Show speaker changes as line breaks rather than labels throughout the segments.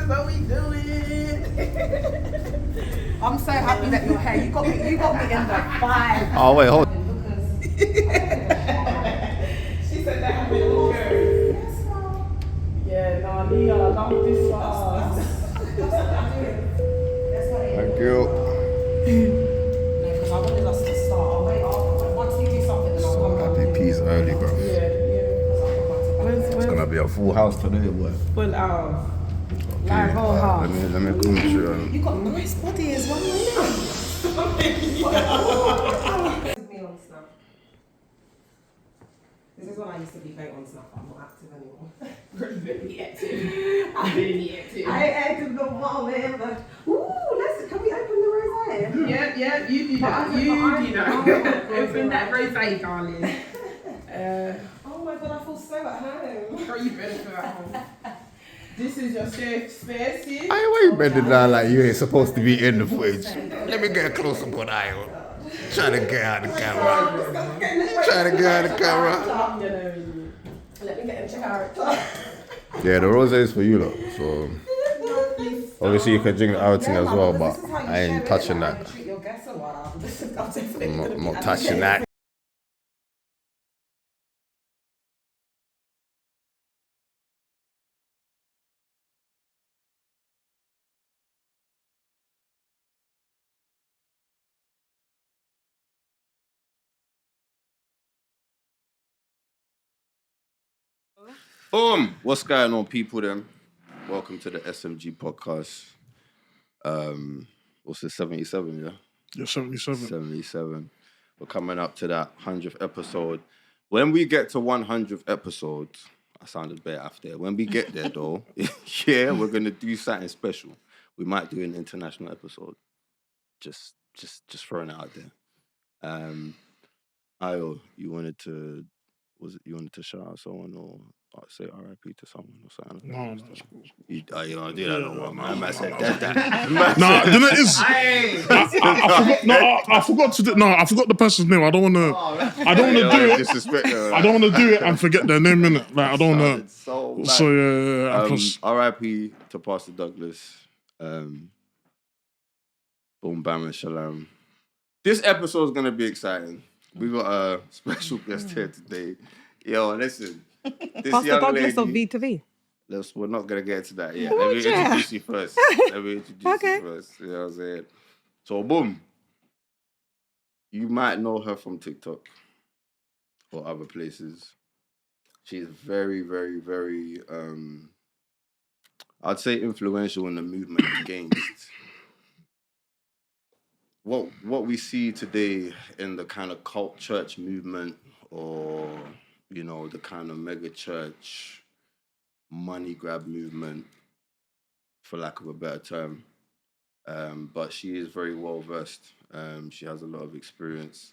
what we doing. I'm so happy that you're here. You got me in the vibe.
Oh wait, hold.
She said that happened all good. Yes, ma'am. Yeah, no, Leah, not this fast. That's what it is.
Thank you.
Because I wanted us to start. I'll wait after. Once you do something, then I'll come back.
Happy peace early, bro.
Yeah.
It's gonna be a full house today, boy.
Full house. Like whole house.
Let me come to you.
You got a nice body as well, innit? This is when I used to be great on Snap. I'm not active anymore. Really active. I ain't active no more, man. But can we open the rosé? Yeah, you do that. Open that rosé, darling. Oh my god, I feel so at home. Girl, you better feel at home. This is your safe space.
Why you bending down like you ain't supposed to be in the footage? Let me get a close up on eye. Trying to get out of the camera.
Let me get into character.
Yeah, the rosé is for you, look. So obviously you can drink the other thing as well, but I ain't touching that. I'm not touching that. Boom! What's going on, people? Then, welcome to the SMG Podcast. What's it, 77? Yeah.
Yeah, 77.
77. We're coming up to that 100th episode. When we get to 100th episode, I sounded better after. When we get there, though, yeah, we're gonna do something special. We might do an international episode. Just throwing it out there. Ayo, you wanted to shout out someone or say RIP to someone or something?
No.
You don't do that no more, man. I said that.
Nah, you know it is. I forgot to do. No, I forgot the person's name. I don't want to do it.
Disrespect.
I don't want to do it and forget their name in it. Like I don't want to. So yeah.
RIP to Pastor Douglas. Boom, bam, and shalom. This episode is gonna be exciting. We got a special guest here today. Yo, listen. This
Pastor
young
Douglas
lady,
of V2V.
we're not going to get to that yet. Let me introduce you first. You first. You know what I'm saying? So, boom. You might know her from TikTok or other places. She's very, very, very, I'd say influential in the movement against what we see today in the kind of cult church movement or, you know, the kind of mega church money grab movement, for lack of a better term. But she is very well versed. She has a lot of experience.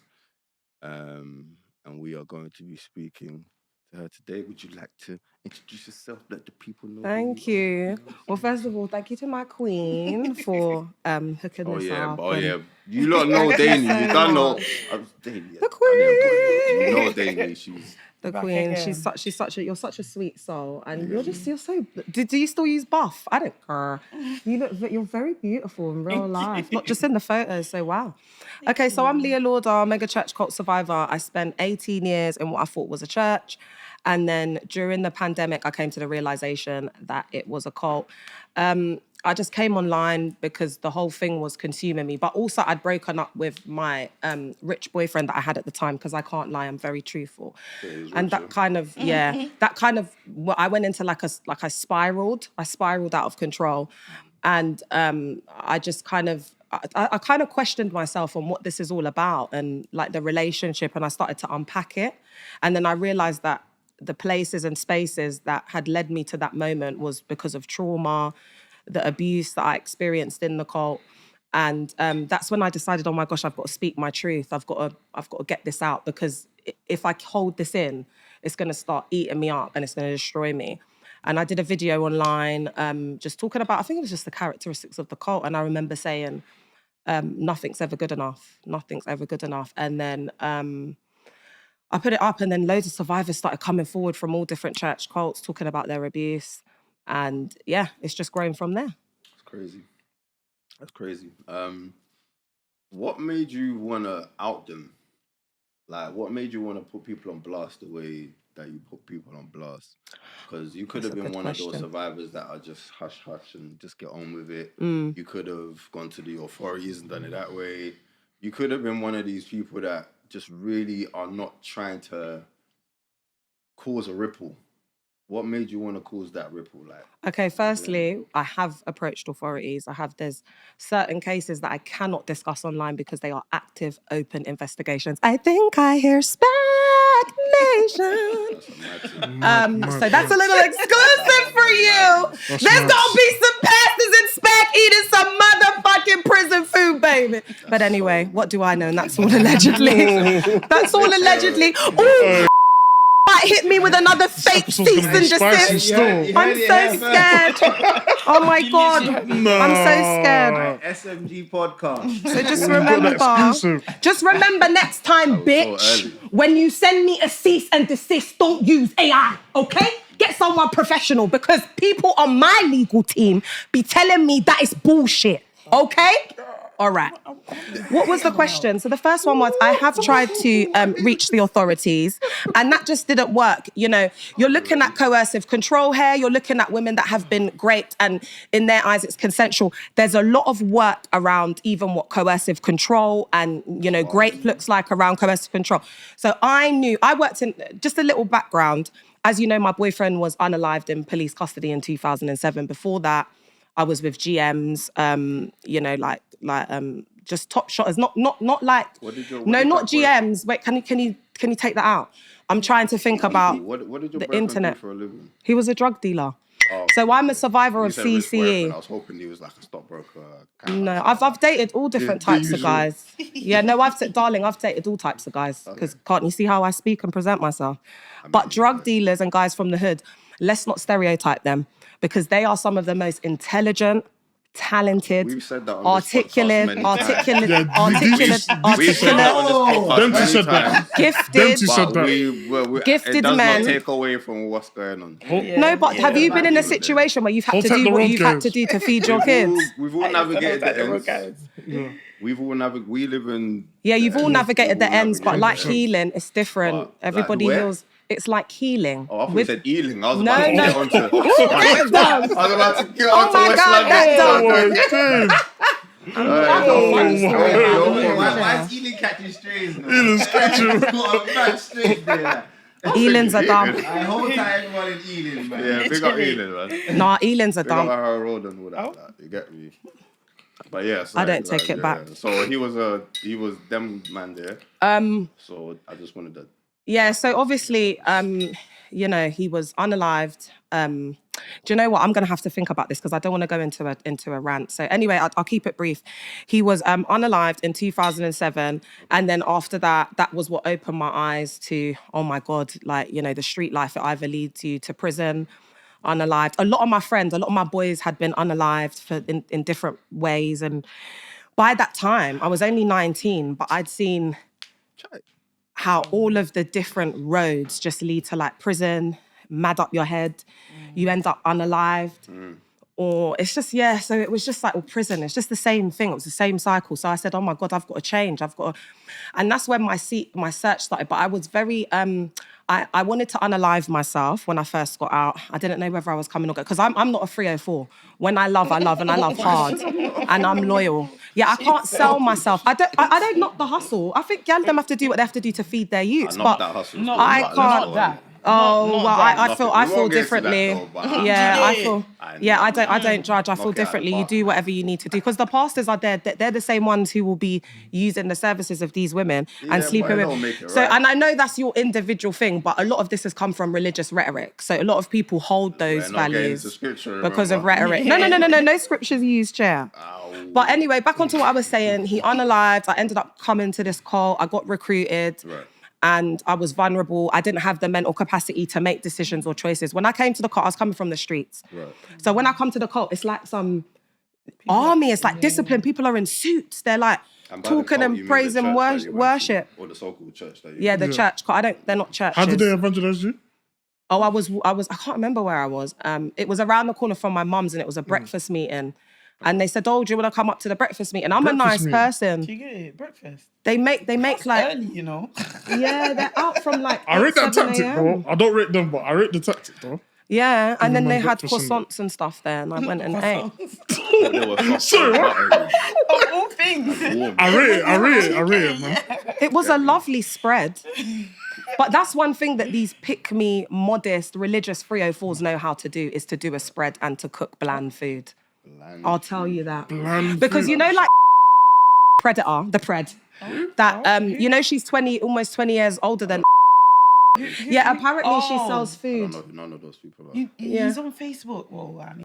And we are going to be speaking to her today. Would you like to introduce yourself, let the people know?
Thank you. Well, first of all, thank you to my queen for hooking this up.
Oh yeah. You lot know Danny. You don't know.
The queen.
You know Danny. She's
the queen. You're such a sweet soul, and you're so. Do you still use buff? I don't care. You're very beautiful in real life, not just in the photos. So wow. Okay, so I'm Leah Lauder, mega church cult survivor. I spent 18 years in what I thought was a church, and then during the pandemic, I came to the realization that it was a cult. I just came online because the whole thing was consuming me. But also I'd broken up with my rich boyfriend that I had at the time, because I can't lie, I'm very truthful. And that kind of, I went into I spiraled out of control. And I just kind of, I kind of questioned myself on what this is all about and like the relationship, and I started to unpack it. And then I realized that the places and spaces that had led me to that moment was because of trauma, the abuse that I experienced in the cult. And that's when I decided, oh my gosh, I've got to speak my truth. I've got to get this out, because if I hold this in, it's going to start eating me up and it's going to destroy me. And I did a video online just talking about, I think it was just the characteristics of the cult. And I remember saying, nothing's ever good enough. Nothing's ever good enough. And then I put it up, and then loads of survivors started coming forward from all different church cults talking about their abuse. And yeah, it's just grown from there.
It's crazy. That's crazy. What made you want to out them? Like, what made you want to put people on blast the way that you put people on blast? Because you could have been one of those survivors that are just hush and just get on with it. You could have gone to the authorities and done it that way. You could have been one of these people that just really are not trying to cause a ripple. What made you want to cause that ripple? Like,
okay, firstly, I have approached authorities. There's certain cases that I cannot discuss online because they are active, open investigations. I think I hear Spec Nation. So that's a little exclusive for you. There's gonna be some pastors in Spec eating some motherfucking prison food, baby. But anyway, what do I know? And that's all allegedly. That's all allegedly. Ooh. Might hit me with another fake cease and desist. I'm so scared. Oh my God.
No.
I'm so scared.
SMG Podcast.
So just remember next time, bitch, when you send me a cease and desist, don't use AI, okay? Get someone professional because people on my legal team be telling me that is bullshit, okay? All right. What was the question? So the first one was, I have tried to reach the authorities and that just didn't work. You know, you're looking at coercive control here. You're looking at women that have been raped and in their eyes it's consensual. There's a lot of work around even what coercive control and, you know, rape looks like around coercive control. So I worked in, just a little background. As you know, my boyfriend was unalived in police custody in 2007. Before that, I was with GMs, you know, like just top shotters, not like not GMs. Wait, can you take that out? I'm trying to think about
what did your
the
internet
internet.
do for a living?
He was a drug dealer. Oh, so I'm a survivor of CCE.
I was hoping he was like a stockbroker.
No, I've dated all different types of guys. Yeah, no, I've dated all types of guys because can't you see how I speak and present myself? But drug dealers and guys from the hood, let's not stereotype them because they are some of the most intelligent, talented,
We've said that on
articulate,
this podcast
gifted
it does
men.
not take away from what's going on.
No, but have you been in a situation where you've had to do what you've had to do to feed your kids?
We've all navigated the ends. We live in...
Yeah, you've all navigated the ends, but like healing, it's different. Everybody heals. It's like healing.
Oh, I thought you said healing. I was about to get onto...
Oh my God, that
Why is Ealing catching strays?
Ealing's catching.
Got a mad straight there.
Ealing's are dumb.
I hold tight everyone in Ealing, man.
Yeah, big up Ealing, man.
Nah, Ealing's are
Big up
dumb.
our road and all that. You get me? But yeah, so
I don't take it back.
So he was them man there. So I just wanted to...
Yeah, so obviously, you know, he was unalived. Do you know what? I'm going to have to think about this because I don't want to go into a rant. So anyway, I'll keep it brief. He was unalived in 2007. And then after that was what opened my eyes to, oh my God, like, you know, the street life. It either leads you to prison, unalived. A lot of my friends, a lot of my boys had been unalived in different ways. And by that time, I was only 19, but I'd seen how all of the different roads just lead to like prison, mad up your head, you end up unalived, or it's just, yeah, so it was just like, prison, it's just the same thing, it was the same cycle. So I said, oh my God, I've got to change, and that's when my search started, but I was very, I wanted to unalive myself when I first got out. I didn't know whether I was coming or going, because I'm not a 304. When I love, and I love hard, and I'm loyal. Yeah, I can't sell myself. I don't knock the hustle. I think y'all them have to do what they have to do to feed their youths, but I can't. Oh, well, I feel differently. I don't judge. I feel differently. You do whatever you need to do. Because the pastors are there. They're the same ones who will be using the services of these women and sleeping with. So, and I know that's your individual thing, but a lot of this has come from religious rhetoric. So a lot of people hold those values because of rhetoric. No scriptures used, chair. But anyway, back onto what I was saying. He unalived. I ended up coming to this cult. I got recruited. Right. And I was vulnerable. I didn't have the mental capacity to make decisions or choices. When I came to the cult, I was coming from the streets. Right. So when I come to the cult, it's like some army. It's like discipline. People are in suits. They're like talking and praising worship.
Or the so-called church.
The church. They're not churches.
How did they evangelize you?
Oh, I can't remember where I was. It was around the corner from my mum's and it was a breakfast meeting. And they said, oh, do you want to come up to the breakfast meeting? I'm
Breakfast
a nice
meeting?
person.
Do you get it? Breakfast.
They make
That's
like,
early, you know.
yeah, they're out from like
I rate that
7
tactic,
a.m.
though. I don't rate them, but I rate the tactic, though.
Yeah, and then
my
they had
breakfast and
croissants and stuff there and I went and ate.
They were fucking
Sorry, what?
buttery,
Of all things.
warm.
I rate it, man.
It was a lovely spread. But that's one thing that these pick-me, modest, religious 304s know how to do, is to do a spread and to cook bland food. I'll tell you that. Because you know, like Predator, the Pred, that you know she's almost 20 years older than. Yeah, apparently she sells
I
food.
don't know who none of those people are.
Yeah.
He's on Facebook. Well, I mean,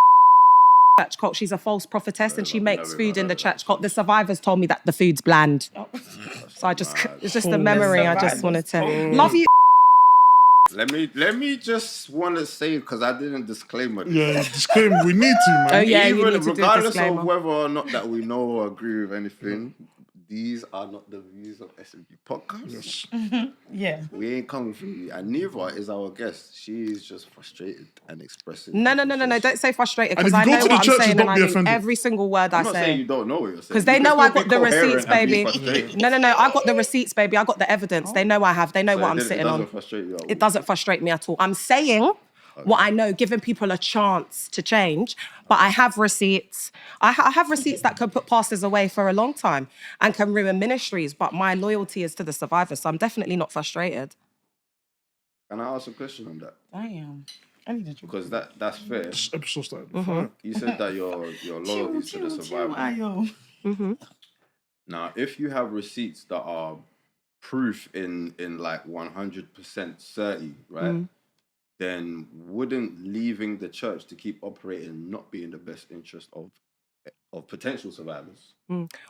Church cult. She's a false prophetess and she
I've
makes
never
food in
heard
the
of
church
that.
cult. The survivors told me that the food's bland. So I just, it's just a memory. I just wanted to love you.
Let me just want to say, because I didn't disclaim it.
Yeah, disclaimer, we need to, man.
Oh yeah, you
Even
need to do a
regardless
disclaimer.
of whether or not that we know or agree with anything, these are not the views of SMG Podcast.
Yes.
yeah.
We ain't coming from you. And neither is our guest. She is just frustrated and expressing.
No. Don't say frustrated
And
because
if
I
you go
know
to the
what I'm
churches,
saying
don't
and I
be
mean
offended.
every single word
I'm
I
not saying you
say.
don't know what you're saying.
Because they
You
know
can
I
still
got
be
the
coherent
receipts,
and be
baby.
frustrated.
No. I got the receipts, baby. I got the evidence. They know I have. They know
So
what I'm
it
sitting
doesn't
on.
frustrate you at all.
It doesn't frustrate me at all. I'm saying what I know, giving people a chance to change. But I have receipts. I have receipts that can put pastors away for a long time and can ruin ministries. But my loyalty is to the survivors, so I'm definitely not frustrated.
Can I ask a question on that?
Damn. I need to drink.
Because that's fair.
This episode started.
You said that your loyalty is to the survivor.
Ayo.
Now, if you have receipts that are proof in like 100% certainty, right? Then wouldn't leaving the church to keep operating not be in the best interest of potential survivors?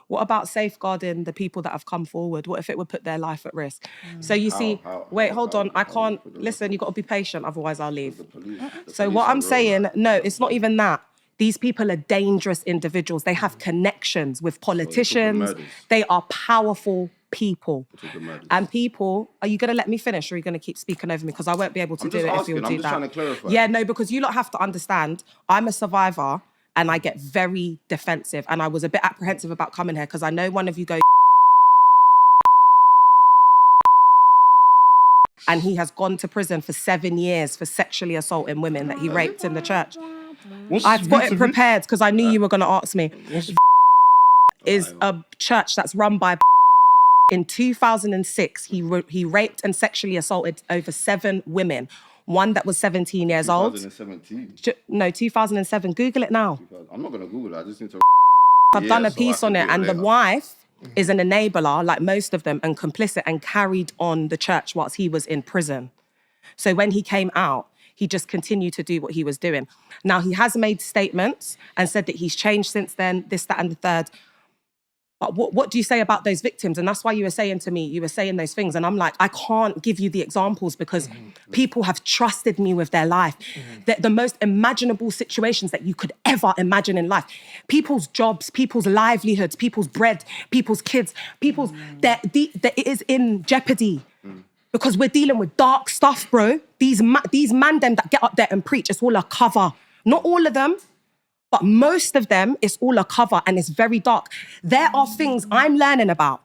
What about safeguarding the people that have come forward? What if it would put their life at risk? So you see, hold on. I can't, listen, you've got to be patient, otherwise I'll leave. So what I'm saying, no, it's not even that. These people are dangerous individuals. They have connections with politicians. They are powerful people. And people, are you going to let me finish or are you going to keep speaking over me? Because I won't be able to do it if you'll do
I'm just
that.
trying to clarify.
Yeah, no, because you lot have to understand, I'm a survivor and I get very defensive. And I was a bit apprehensive about coming here because I know one of you go and he has gone to prison for 7 years for sexually assaulting women that he raped in the church. I've got it prepared because I knew you were going to ask me. Is a church that's run by in 2006, he raped and sexually assaulted over 7 women. One that was 17 years old.
2017.
No, 2007. Google it now.
I'm not going to Google it. I just need to...
I've done a piece on it, and the wife is an enabler, like most of them, and complicit, and carried on the church whilst he was in prison. So when he came out, he just continued to do what he was doing. Now, he has made statements and said that he's changed since then, this, that, and the third. But what do you say about those victims? And that's why you were saying to me, you were saying those things. And I'm like, I can't give you the examples because people have trusted me with their life. The most imaginable situations that you could ever imagine in life. People's jobs, people's livelihoods, people's bread, people's kids, that it is in jeopardy. Because we're dealing with dark stuff, bro. These man them that get up there and preach, it's all a cover. Not all of them. But most of them, it's all a cover and it's very dark. There are things I'm learning about.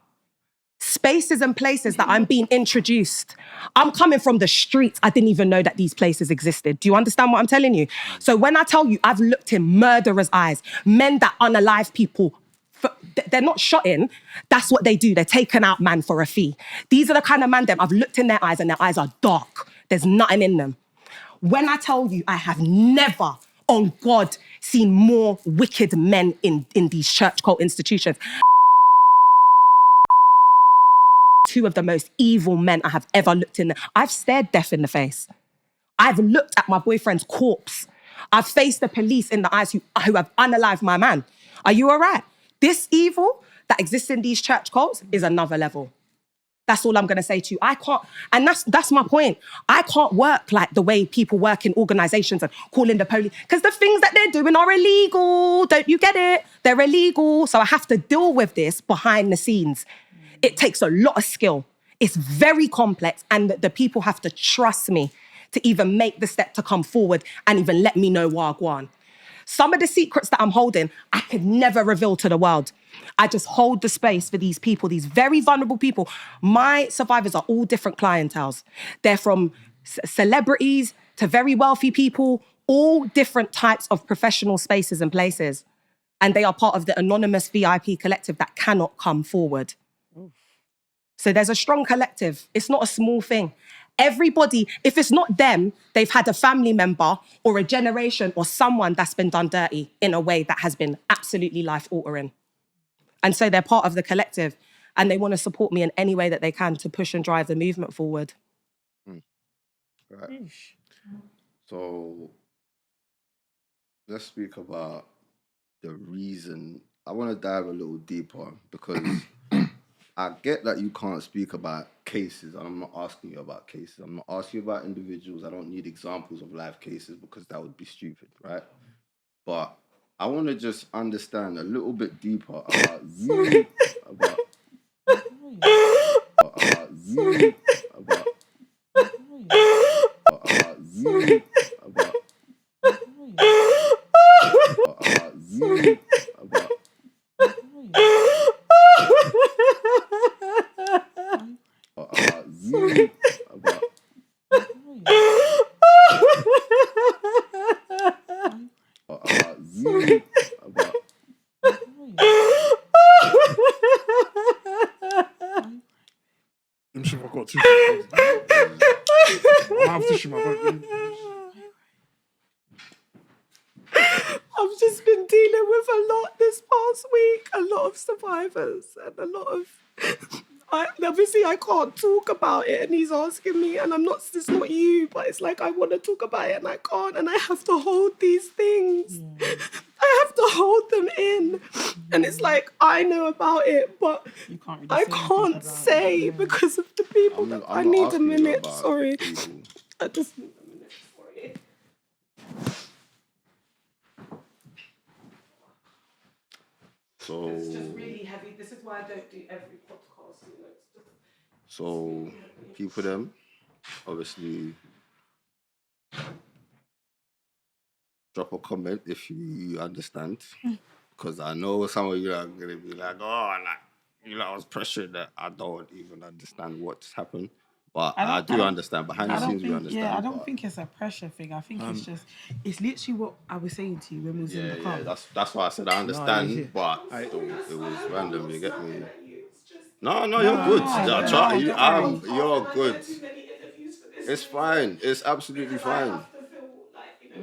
Spaces and places that I'm being introduced. I'm coming from the streets. I didn't even know that these places existed. Do you understand what I'm telling you? So when I tell you, I've looked in murderers' eyes, men that unalive people, they're not shot in. That's what they do. They're taking out man for a fee. These are the kind of man them I've looked in their eyes and their eyes are dark. There's nothing in them. When I tell you, I have never on God seen more wicked men in these church cult institutions. 2 of the most evil men I have ever looked in. I've stared death in the face. I've looked at my boyfriend's corpse. I've faced the police in the eyes who have unalived my man. Are you all right? This evil that exists in these church cults is another level. That's all I'm going to say to you. I can't, and that's my point. I can't work like the way people work in organizations and calling the police, because the things that they're doing are illegal. Don't you get it? They're illegal. So I have to deal with this behind the scenes. It takes a lot of skill. It's very complex, and the people have to trust me. to even make the step to come forward and even let me know Wagwan. Some of the secrets that I'm holding, I could never reveal to the world. I just hold the space for these people, these very vulnerable people. My survivors are all different clienteles. They're from celebrities to very wealthy people, all different types of professional spaces and places. And they are part of the anonymous VIP collective that cannot come forward. So there's a strong collective. It's not a small thing. Everybody, if it's not them, they've had a family member or a generation or someone that's been done dirty in a way that has been absolutely life-altering. And so they're part of the collective and they want to support me in any way that they can to push and drive the movement forward.
Right. So let's speak about the reason. I want to dive a little deeper because I get that you can't speak about cases, and I'm not asking you about cases. I'm not asking you about individuals. I don't need examples of live cases because that would be stupid, right? But I want to just understand a little bit deeper about you, about you, about you, about you, about you, about you, about you, about
Let me see if I've got tissue. I have tissue, my bag.
I've just been dealing with a lot this past week, a lot of survivors and a lot of... obviously, I can't talk about it and he's asking me and it's not you, but it's like I want to talk about it and I can't and I have to hold these things. I have to hold them in. And it's like, I know about it, but
You can't really
I
say
can't
anything about
say
it.
because of the people
I'm
that
not
I need a
asking you
minute.
about
Sorry.
people.
I just need a minute. Sorry.
So,
It's just really heavy. This is why I don't do every podcast. You know, it's just...
so people them, obviously, drop a comment if you understand, because I know some of you are gonna be like, oh, like I was pressured that I don't even understand what's happened, but I do understand. Behind the scenes, we understand.
Yeah, I don't
but-
think it's a pressure thing. I think it's literally what I was saying to you when we was in the car.
Yeah, that's why I said I understand,
yeah.
but still, it was random. You get me? No,
No,
you're good.
no,
I
no,
try,
don't worry.
you're good. It's fine. It's absolutely fine.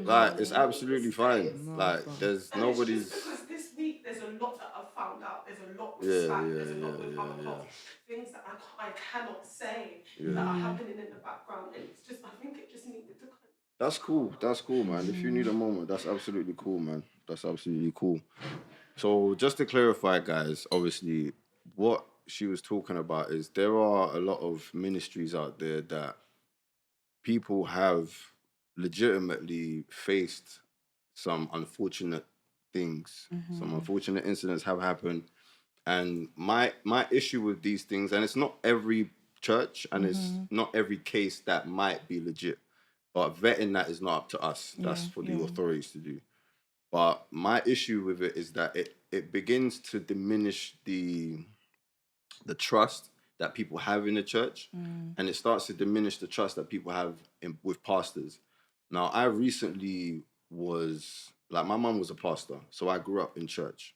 Like, it's absolutely fine. Like, there's nobody's.
Because this week there's a lot that I've found out. There's a lot with
Yeah,
Skype.
yeah,
There's a lot with
yeah,
other
yeah.
pods. Things that I cannot say that are happening in the background. And it's just, I think it just needed to...
That's cool. That's cool, man. If you need a moment, that's absolutely cool, man. That's absolutely cool. So just to clarify, guys, obviously, what she was talking about is there are a lot of ministries out there that people have legitimately faced some unfortunate things. Some unfortunate incidents have happened. And my issue with these things, and it's not every church and it's not every case that might be legit, but vetting that is not up to us. That's for the authorities to do. But my issue with it is that it begins to diminish the trust that people have in the church, and it starts to diminish the trust that people have with pastors. Now, I recently was, like, my mum was a pastor, so I grew up in church.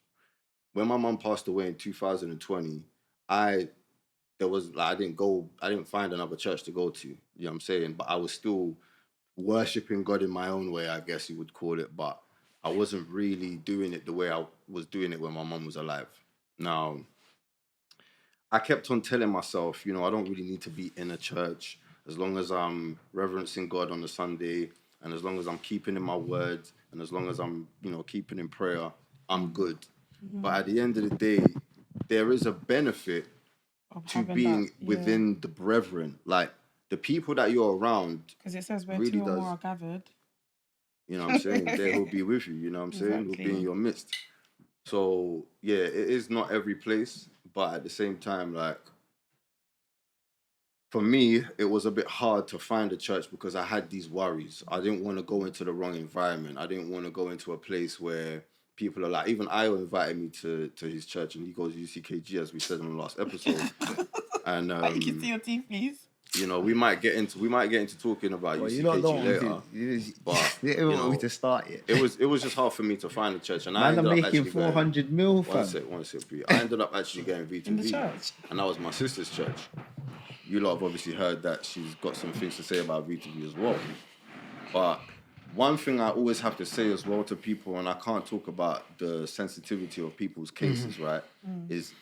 When my mum passed away in 2020, I didn't find another church to go to, you know what I'm saying? But I was still worshiping God in my own way, I guess you would call it, but I wasn't really doing it the way I was doing it when my mum was alive. Now, I kept on telling myself, I don't really need to be in a church as long as I'm reverencing God on a Sunday and as long as I'm keeping in my word and as long as I'm, keeping in prayer, I'm good. But at the end of the day, there is a benefit to being within the brethren. Like, the people that you're around.
Because it says where
really
two or
does.
more are gathered.
You know what I'm saying? They will be with you, you know what I'm saying? Will be in your midst. So, yeah, it is not every place, but at the same time, like, for me, it was a bit hard to find a church because I had these worries. I didn't want to go into the wrong environment. I didn't want to go into a place where people are like, even Io invited me to his church, and he goes UCKG, as we said in the last episode. And
you can see your teeth, please.
you know, we might get into talking about UCKG later. But you know,
to start it.
it was just hard for me to find a church, and I
Man,
ended
I'm
up
making
actually
400 mil, fam.
One sec, Brie. I ended up actually getting V2V,
In the church?
and that was my sister's church. You lot have obviously heard that she's got some things to say about V2V as well. But one thing I always have to say as well to people, and I can't talk about the sensitivity of people's cases, right, is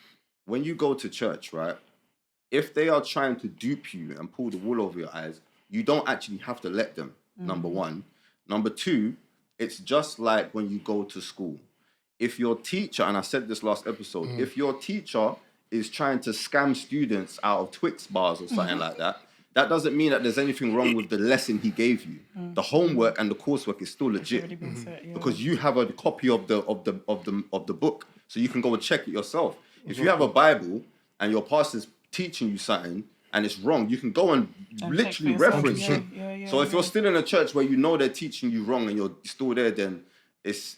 when you go to church, right, if they are trying to dupe you and pull the wool over your eyes, you don't actually have to let them, number one. Number two, it's just like when you go to school. If your teacher, and I said this last episode, if your teacher is trying to scam students out of Twix bars or something like that, that doesn't mean that there's anything wrong with the lesson he gave you. The homework and the coursework is still legit because you have a copy of the book, so you can go and check it yourself. If you have a Bible and your pastor's teaching you something and it's wrong, you can go and literally reference it. So if you're still in a church where you know they're teaching you wrong and you're still there, then it's,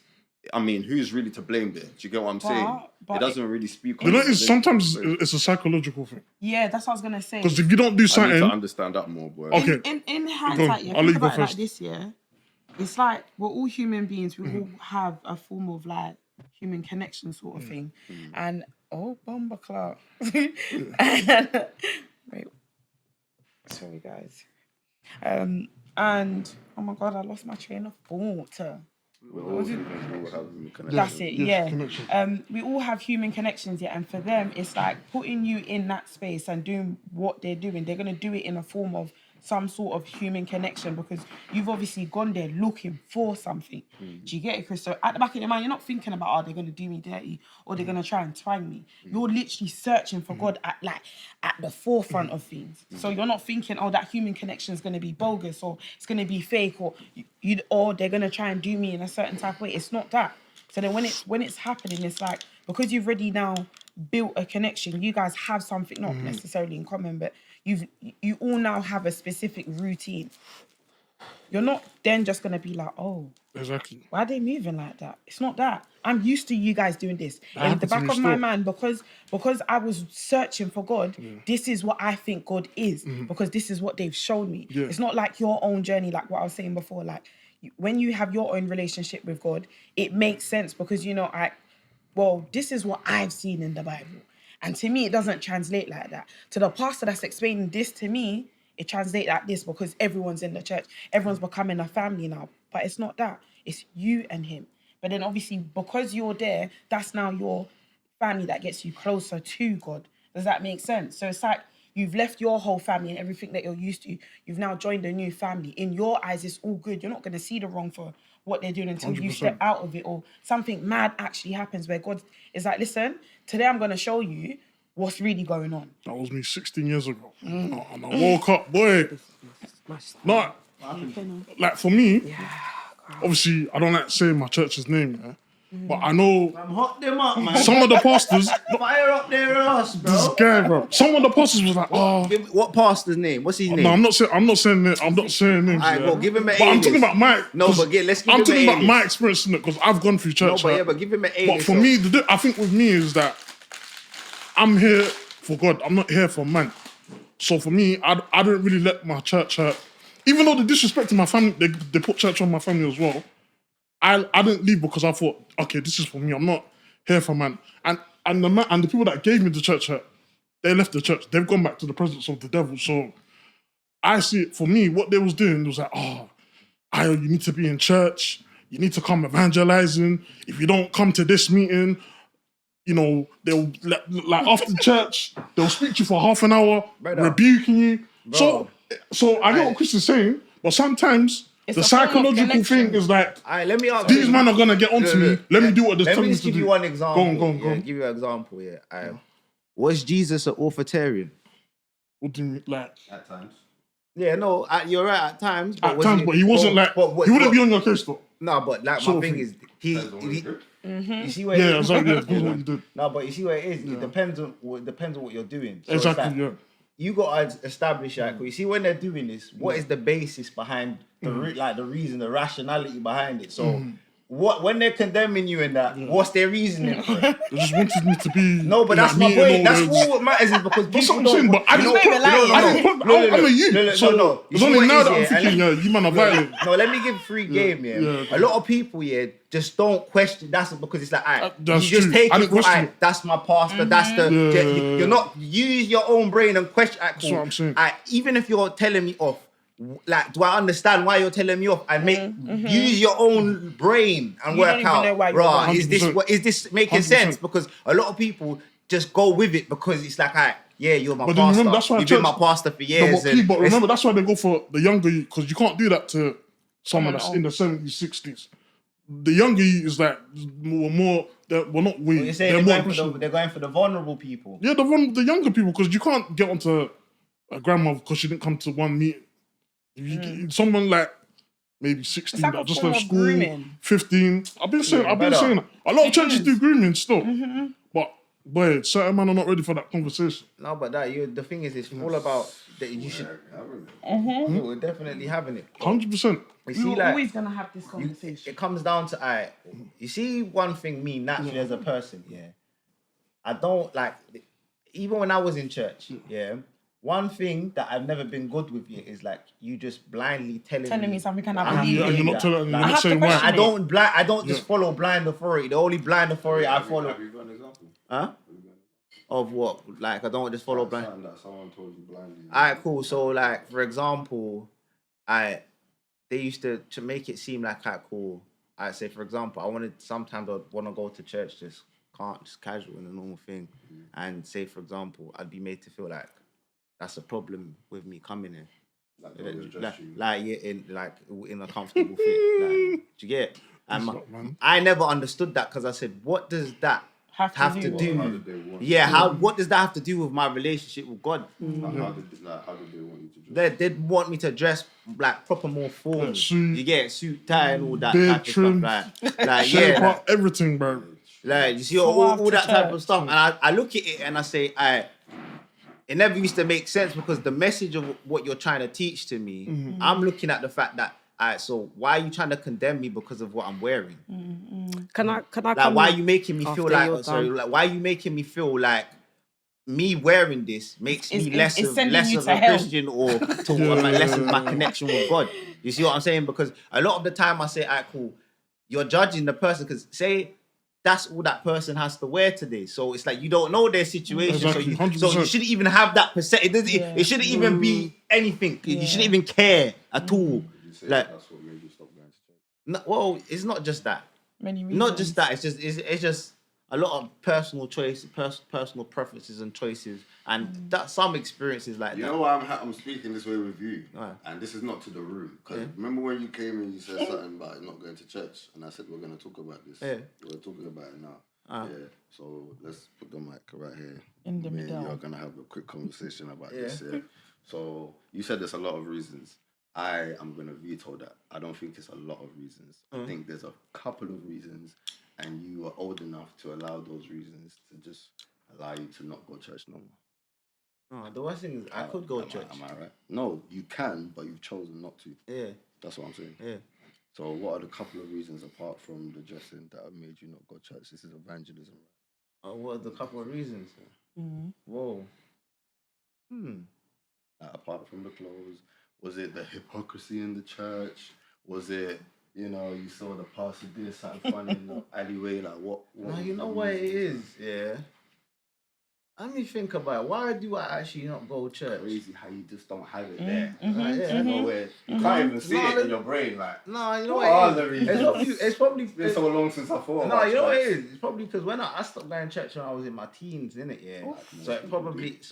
I mean, who's really to blame there? Do you get what I'm saying? It doesn't really speak on...
You know, sometimes it's a psychological thing.
Yeah, that's what I was going to say.
Because if you don't do
I
something...
need to understand that more, boy.
Okay.
In hindsight,
I'll
think
let you go
about it like
first.
this, yeah? It's like we're all human beings. We all have a form of like human connection sort of thing. And, bomber clock. Wait. Sorry, guys. And, oh my God, I lost my train of thought. That's it, yeah. We all have human connections, yeah, and for them, it's like putting you in that space and doing what they're doing. They're going to do it in a form of some sort of human connection because you've obviously gone there looking for something. Do you get it, Chris? So at the back of your mind, you're not thinking about, they're going to do me dirty or they're going to try and twang me. You're literally searching for God at the forefront of things. So you're not thinking, that human connection is going to be bogus or it's going to be fake or they're going to try and do me in a certain type of way. It's not that. So then when it's happening, it's like, because you've already now built a connection, you guys have something not necessarily in common, but you all now have a specific routine. You're not then just going to be like,
exactly,
why are they moving like that? It's not that. I'm used to you guys doing this. And in the back of my mind, because I was searching for God, this is what I think God is, because this is what they've shown me.
Yeah.
It's not like your own journey, like what I was saying before. Like, when you have your own relationship with God, it makes sense because, this is what I've seen in the Bible. And to me, it doesn't translate like that. To the pastor that's explaining this to me, it translates like this because everyone's in the church. Everyone's becoming a family now. But it's not that. It's you and him. But then obviously, because you're there, that's now your family that gets you closer to God. Does that make sense? So it's like you've left your whole family and everything that you're used to. You've now joined a new family. In your eyes, it's all good. You're not going to see the wrong for what they're doing until 100%. You step out of it or something mad actually happens where God is like, listen, today I'm going to show you what's really going on.
That was me 16 years ago. And I woke up, boy. Like for me, obviously, I don't like saying my church's name, yeah? But I know
I'm hot them up, man.
some of the pastors...
Fire up their ass, bro.
This guy, bro. Some of the pastors was like,
What pastor's name? What's his name?
No, I'm not saying names.
Alright, well, give him an
But I'm
alias.
talking about my...
No, but let's give
I'm
him
talking
an
about my
alias.
experience in it because I've gone through church.
No, but give him an alias.
But for me, I think with me is that I'm here for God. I'm not here for man. So for me, I don't really let my church hurt. Even though they disrespected my family, they put church on my family as well. I didn't leave because I thought, okay, this is for me. I'm not here for man. And the people that gave me the church hurt, they left the church. They've gone back to the presence of the devil. So I see it, for me, what they was doing was like, you need to be in church. You need to come evangelizing. If you don't come to this meeting, they'll, like after church, they'll speak to you for half an hour, rebuking you. So I get what Chris is saying, but sometimes the psychological thing is like,
let me ask
these men are going to get onto me. Let me do what they're telling me to do.
Let me just give you one example.
Go on.
Give you an example, yeah. Was Jesus an authoritarian?
What do you mean, like?
At times.
Yeah, no, you're right at times.
But he wasn't he wouldn't be on your case though.
No, but like my thing is, you see where it is?
Yeah, exactly. That's what you did.
No, but you see where it is. It depends on what you're doing. So
Exactly, yeah.
you got to establish that. 'Cause you see, when they're doing this, what is the basis behind the the reason, the rationality behind it? So, when they're condemning you in that, what's their reasoning for it?
They just wanted me to be.
No, but that's my point. That's all what matters is because
That's
people
what I'm saying. But I didn't put. I'm a youth. So it's only now that I'm thinking, you man are violent.
No, let me give free game. Yeah, a lot of people just don't question. That's because it's like, you just take it. Right, that's my pastor. That's the. You're not use your own brain and question.
That's what I'm saying.
Even if you're telling me off. Like, do I understand why you're telling me off? And use your own brain and work out. Right, is this making 100%. Sense? Because a lot of people just go with it because it's like, you're my pastor.
Remember, that's why
you've been my pastor for years.
But remember, that's why they go for the younger you, because you can't do that to someone that's in the 70s, 60s. The younger you is like more. We're not weak.
You're saying they're going for the vulnerable people.
Yeah, the younger people, because you can't get onto a grandmother because she didn't come to one meeting. Someone like maybe 16 that just left school, grooming. 15. I've been saying that. A lot of churches do grooming still. But boy, certain men are not ready for that conversation.
No, but the thing is, it's all about that you should. We're definitely having it.
100%.
We're always gonna have this conversation.
It comes down to you see one thing, me naturally as a person, I don't like, even when I was in church, one thing that I've never been good with is like you just blindly telling me
something and I believe it.
You're not saying why.
I don't just follow blind authority. The only blind authority I follow.
Have you got an example?
Huh? Of what? Like, I don't just follow blind.
Something that someone told you blindly.
Alright, cool. So like, for example, they used to make it seem like cool. I say, for example, sometimes I'd want to go to church just casual and a normal thing, and say, for example, I'd be made to feel like that's a problem with me coming in. In a comfortable fit. Do you get it? And I never understood that because I said, what does that have to do? What does that have to do with my relationship with God?
How did they want you to dress?
They'd want me to dress like proper, more formal. You get suit, tie, and all that
type
trim,
of stuff. Everything, bro.
Like, you see all that type of stuff. And I look at it and I say, it never used to make sense because the message of what you're trying to teach to me, I'm looking at the fact that, so why are you trying to condemn me because of what I'm wearing?
Can I
like, why are you making me feel like, why are you making me feel like me wearing this makes me less of a Christian or less of my connection with God? You see what I'm saying? Because a lot of the time I say, cool, you're judging the person because say, that's all that person has to wear today. So it's like you don't know their situation.
Exactly,
so you shouldn't even have that perception. It shouldn't even be anything. You shouldn't even care at all. Like,
that's what made you stop going to church?
No, well, it's not just that.
Many reasons.
Not just that. It's just a lot of personal choices, personal preferences and choices, and that some experiences like that.
You know why I'm speaking this way with you,
Right.
and this is not to the room. Because remember when you came and you said something about not going to church, and I said we're going to talk about this.
Yeah.
We're talking about it now. Yeah. So let's put the mic right here.
In the middle.
You're going to have a quick conversation about this. Yeah. So you said there's a lot of reasons. I am going to veto that. I don't think it's a lot of reasons. I think there's a couple of reasons, and you are old enough to allow those reasons to just allow you to not go to church no more.
No, the worst thing is I could go to church.
Am I right? No, you can, but you've chosen not to.
Yeah.
That's what I'm saying.
Yeah.
So what are the couple of reasons apart from the dressing that have made you not go to church? This is evangelism, right?
What are the couple of reasons? Whoa.
Apart from the clothes, was it the hypocrisy in the church? Was it, you saw the pastor doing something funny in the alleyway? Like what
No, you know what it is, yeah. Let me think about it. Why do I actually not go to church?
Crazy how you just don't have it there.
Nowhere.
You can't even see it in your brain. Like,
No, you know
what
what
are
it
the
is?
reasons?
It's probably
been so long since I thought.
No, you know what it is? It's probably because when I stopped going to church when I was in my teens, innit? Yeah. So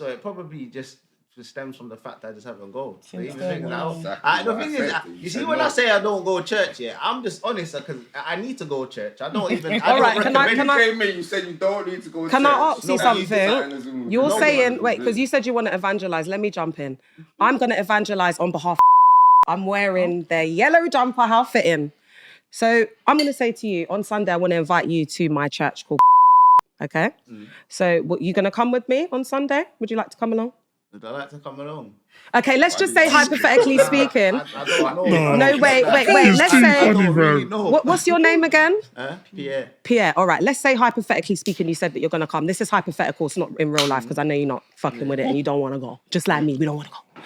it probably just stems from the fact that I just haven't go. So even things now. The thing is, you see, when I say I don't go to church, I'm just honest because I need to go to church. I don't even.
All right, can I?
You said you don't need to go to church.
Can I ask you something? You're saying, wait, because you said you want to evangelize. Let me jump in. I'm going to evangelize on behalf of I'm wearing their yellow jumper, how fitting. So I'm going to say to you, on Sunday, I want to invite you to my church called okay? So you going to come with me on Sunday? Would you like to come along?
Would I like to come along?
Okay, let's just say hypothetically speaking.
I don't know.
No, wait.
It's
Let's
too
say.
funny, bro.
What's your name again?
Pierre.
Pierre. All right. Let's say hypothetically speaking, you said that you're gonna come. This is hypothetical. It's not in real life because I know you're not fucking with it and you don't want to go. Just like me, we don't want to go.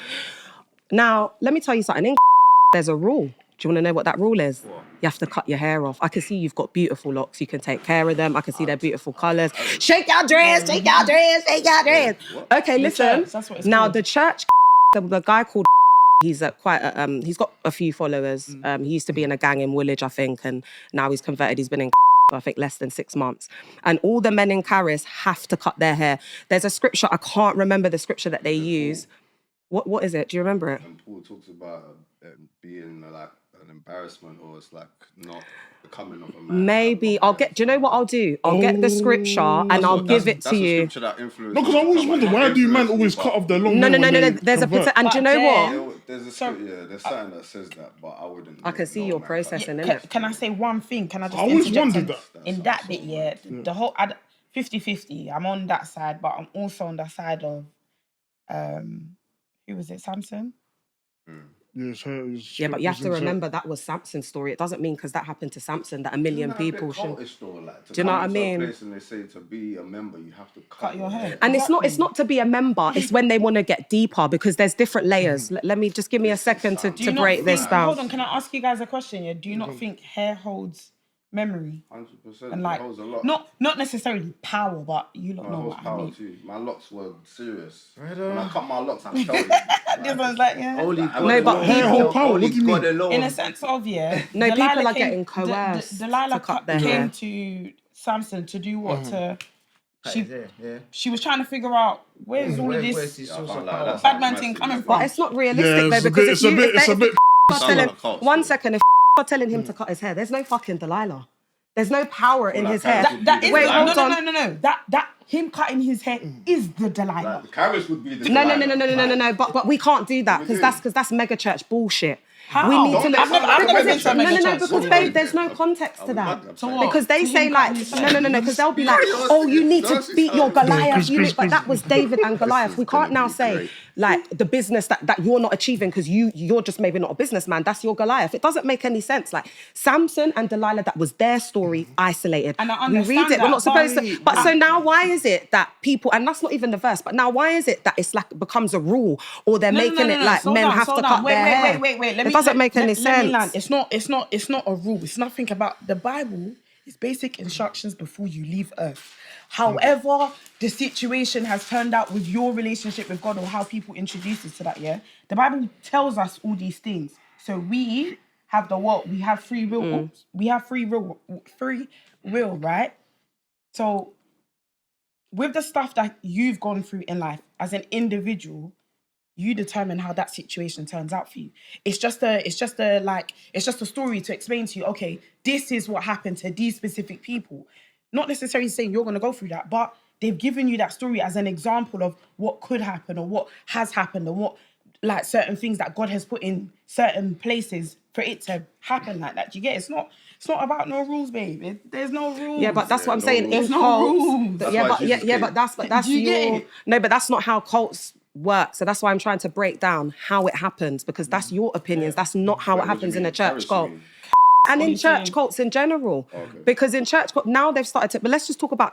Now, let me tell you something. In there's a rule. Do you want to know what that rule is? What? You have to cut your hair off. I can see you've got beautiful locks. You can take care of them. I can see their beautiful colours. Shake your dress, shake your dress, shake your dress. Okay, listen. Now, the church, the guy called, he's he's got a few followers. He used to be in a gang in Woolwich, I think, and now he's converted. He's been in I think less than 6 months. And all the men in Caris have to cut their hair. There's a scripture, I can't remember the scripture that they use. What is it? Do you remember it?
And Paul talks about being like an embarrassment, or it's like not becoming of a man.
Maybe do you know what I'll do? I'll get the scripture and I'll give it to you.
No,
because I always wonder, why do men always cut off their long hair?
No. There's and do you know what?
There's a scripture, there's something that says that, but I wouldn't.
I can see your processing, innit?
Can I say one thing? Can I just
I always
interject
wondered that.
in that bit, yeah? The whole 50-50. I'm on that side, but I'm also on the side of who was it? Samson?
Yeah, but you have to remember that was Samson's story. It doesn't mean because that happened to Samson that a million people should. Do you know what I mean?
And they say to be a member, you have to cut
your hair.
And it's not to be a member. It's when they want to get deeper because there's different layers. Let me just give me a second to break this down.
Hold on, can I ask you guys a question? Yeah, do you not think hair holds memory?
100%.
And like,
it holds a lot.
Not necessarily power, but you don't know what I mean.
Too. My locks were serious. When I cut my locks, I'm telling you.
This one's like, yeah.
No, but
hair hold power. What do you mean?
In a sense of, yeah.
No,
Delilah
people are getting coerced
Delilah
to cut their hair.
came to Samson to do what?
Yeah.
She was trying to figure out where's all of
Where's
this
bad
man thing coming from.
But it's not realistic though, because
it's a bit.
One second, if are telling him to cut his hair, there's no fucking Delilah. There's no power in his hair.
Wait, hold on. No. That him cutting his hair is the Delilah.
Caris would be the Delilah.
No. But we can't do that because that's mega church bullshit.
How?
We need to look.
I've never been to a mega church.
Because babe, there's no context to that. Because they say like, no, because they'll be like, oh, you need to beat your Goliath. But that was David and Goliath. We can't now say like the business that you're not achieving because you're just maybe not a businessman. That's your Goliath. It doesn't make any sense. Like Samson and Delilah, that was their story isolated.
And I
we
understand
read it.
that,
We're not supposed to. But so now why is it that people, and that's not even the verse, but now why is it that it's like becomes a rule or they're making it like men have to cut their hair?
Wait.
It doesn't make any sense.
It's not a rule. It's nothing about the Bible. It's basic instructions before you leave earth. However, the situation has turned out with your relationship with God or how people introduce us to that, yeah? The Bible tells us all these things. So we have we have free will. We have free will, right? So with the stuff that you've gone through in life as an individual, you determine how that situation turns out for you. It's just a story to explain to you, okay, this is what happened to these specific people. Not necessarily saying you're going to go through that, but they've given you that story as an example of what could happen or what has happened and what, like, certain things that God has put in certain places for it to happen like that. Do you get it? It's not about no rules, babe. There's no rules.
Yeah, but that's what I'm saying.
There's no rules.
But that's your... No, but that's not how cults work. So that's why I'm trying to break down how it happens, because that's your opinions. That's not how it happens in a church cult. And in church cults in general. Okay. Because in church cult, now they've started to... But let's just talk about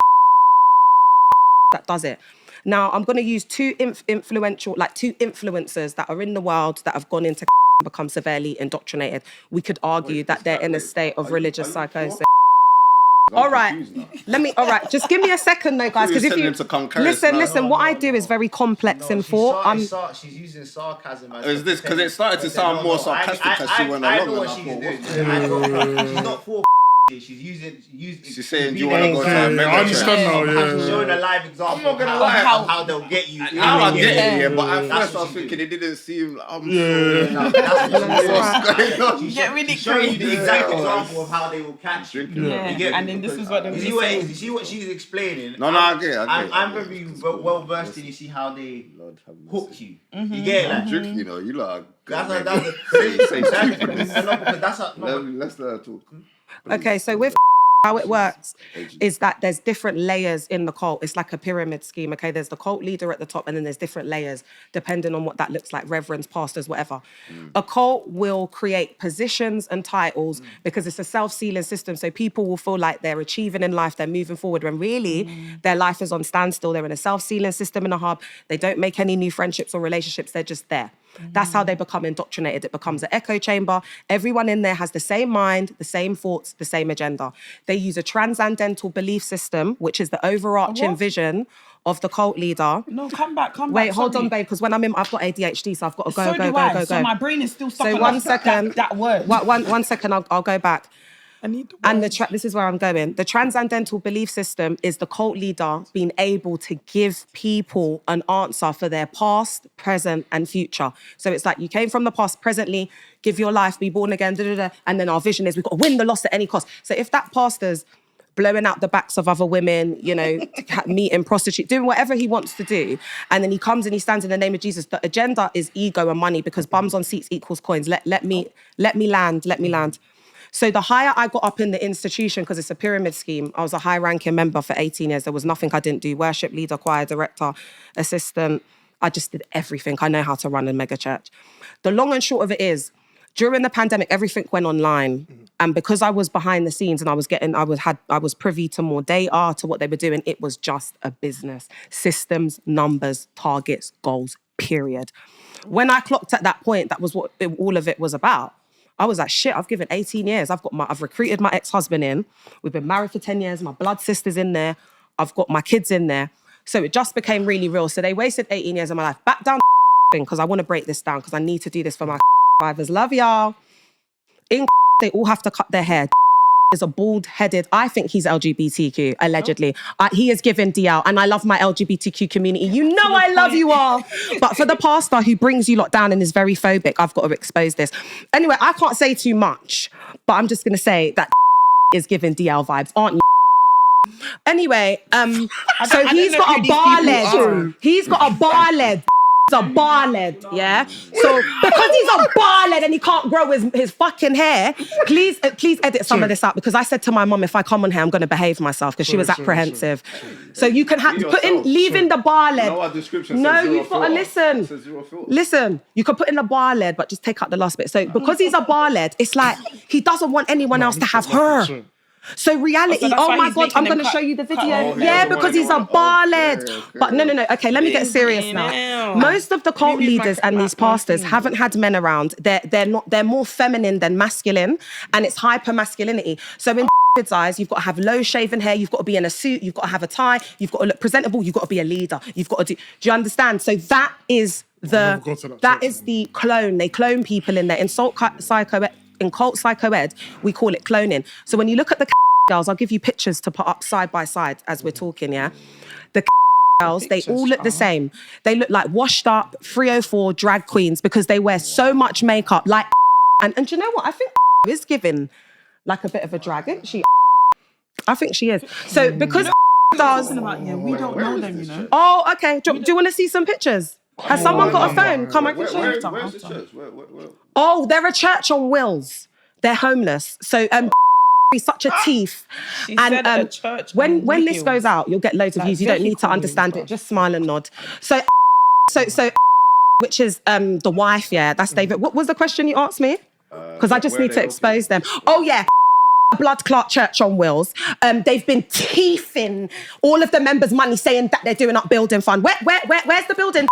that does it. Now, I'm going to use two influencers that are in the world that have gone into become severely indoctrinated. We could argue that they're in a state of religious psychosis. All right, just give me a second though, guys, because if you listen, what I do is very complex in thought.
She's using sarcasm.
Is this because it started to sound more sarcastic as she went along?
I know what she's doing. She's not for. She's
saying, do you want to go to America?
I understand now,
She's showing a live example of how they'll get you.
How I get it, but at first I was thinking it didn't seem like
She's showing you the exact example of how they will catch you.
And then this is what they
see what she's explaining.
No, I get it.
I'm very well versed in. You see how they hook you. You get it?
I'm drinking, you know. You like.
Let's
let her talk.
Okay, so with how it works is that there's different layers in the cult. It's like a pyramid scheme, okay? There's the cult leader at the top, and then there's different layers, depending on what that looks like, reverends, pastors, whatever. A cult will create positions and titles because it's a self-sealing system, so people will feel like they're achieving in life, they're moving forward, when really their life is on standstill. They're in a self-sealing system in a hub. They don't make any new friendships or relationships. They're just there. That's how they become indoctrinated. It becomes an echo chamber. Everyone in there has the same mind, the same thoughts, the same agenda. They use a transcendental belief system, which is the overarching vision of the cult leader.
No, come back.
Wait, hold on, babe, because when I'm in, I've got ADHD, so I've got to go.
So my brain is still stuck
so
on
one second.
that word.
One second, I'll go back.
I need the
And this is where I'm going. The transcendental belief system is the cult leader being able to give people an answer for their past, present, and future. So it's like you came from the past, presently, give your life, be born again, and then our vision is we've got to win the loss at any cost. So if that pastor's blowing out the backs of other women, meeting prostitutes, doing whatever he wants to do, and then he comes and he stands in the name of Jesus, the agenda is ego and money, because bums on seats equals coins. Let me land. So the higher I got up in the institution, because it's a pyramid scheme, I was a high-ranking member for 18 years. There was nothing I didn't do. Worship leader, choir director, assistant. I just did everything. I know how to run a mega church. The long and short of it is, during the pandemic, everything went online. And because I was behind the scenes and I was privy to more data, to what they were doing, it was just a business. Systems, numbers, targets, goals, period. When I clocked at that point, that was what all of it was about. I was like, shit, I've given 18 years. I've recruited my ex-husband in. We've been married for 10 years. My blood sister's in there. I've got my kids in there. So it just became really real. So they wasted 18 years of my life. Back down thing, because I want to break this down, because I need to do this for my survivors. Love y'all. In they all have to cut their hair. Is a bald-headed, I think he's LGBTQ, allegedly. He is giving DL, and I love my LGBTQ community. You know I love you all. But for the pastor who brings you lot down and is very phobic, I've got to expose this. Anyway, I can't say too much, but I'm just going to say that is giving DL vibes, aren't you? Anyway, so he's got a bar lead. He's got a bar lead. A bar lead, yeah? So because he's a bar lead and he can't grow his fucking hair, please edit some of this out, because I said to my mum, if I come on here, I'm going to behave myself, because she was apprehensive. So you can put in, leave in the bar lead.
No, our description
no,
says
you've got to listen.
Says zero filter.
Listen, you can put in the bar lead, but just take out the last bit. So because he's a bar lead, it's like he doesn't want anyone else to have her. So reality,
Oh, so
oh my
he's
God, I'm going to show you the video. Yeah, because he's a bar lead. But no. Okay, let me get serious now. Most of the cult leaders and these pastors haven't had men around. They're more feminine than masculine, and it's hyper masculinity. So in kids' eyes, you've got to have low shaven hair, you've got to be in a suit, you've got to have a tie, you've got to look presentable, you've got to be a leader, you've got to do you understand? So that is the clone. They clone people in there. In cult psychoed, we call it cloning. So when you look at the girls, I'll give you pictures to put up side by side as we're talking, yeah? The girls, they all look the same. They look like washed up 304 drag queens because they wear so much makeup. Like, and do you know what? I think is giving like a bit of a drag, isn't she? I think she is. So because does...
we don't know them, you know.
Oh, okay. Do you want to see some pictures? Has someone got a phone? Come, I can show you.
Where's the church? Where?
Oh, they're a church on wheels. They're homeless. So he's such a thief. When this goes out, you'll get loads of views. You don't need to understand it. Just smile and nod. So which is the wife, yeah, that's David. What was the question you asked me? Because I just need to expose them. Oh yeah. Blood clot church on wheels. They've been thieving all of the members' money, saying that they're doing up building fund. Where's the building?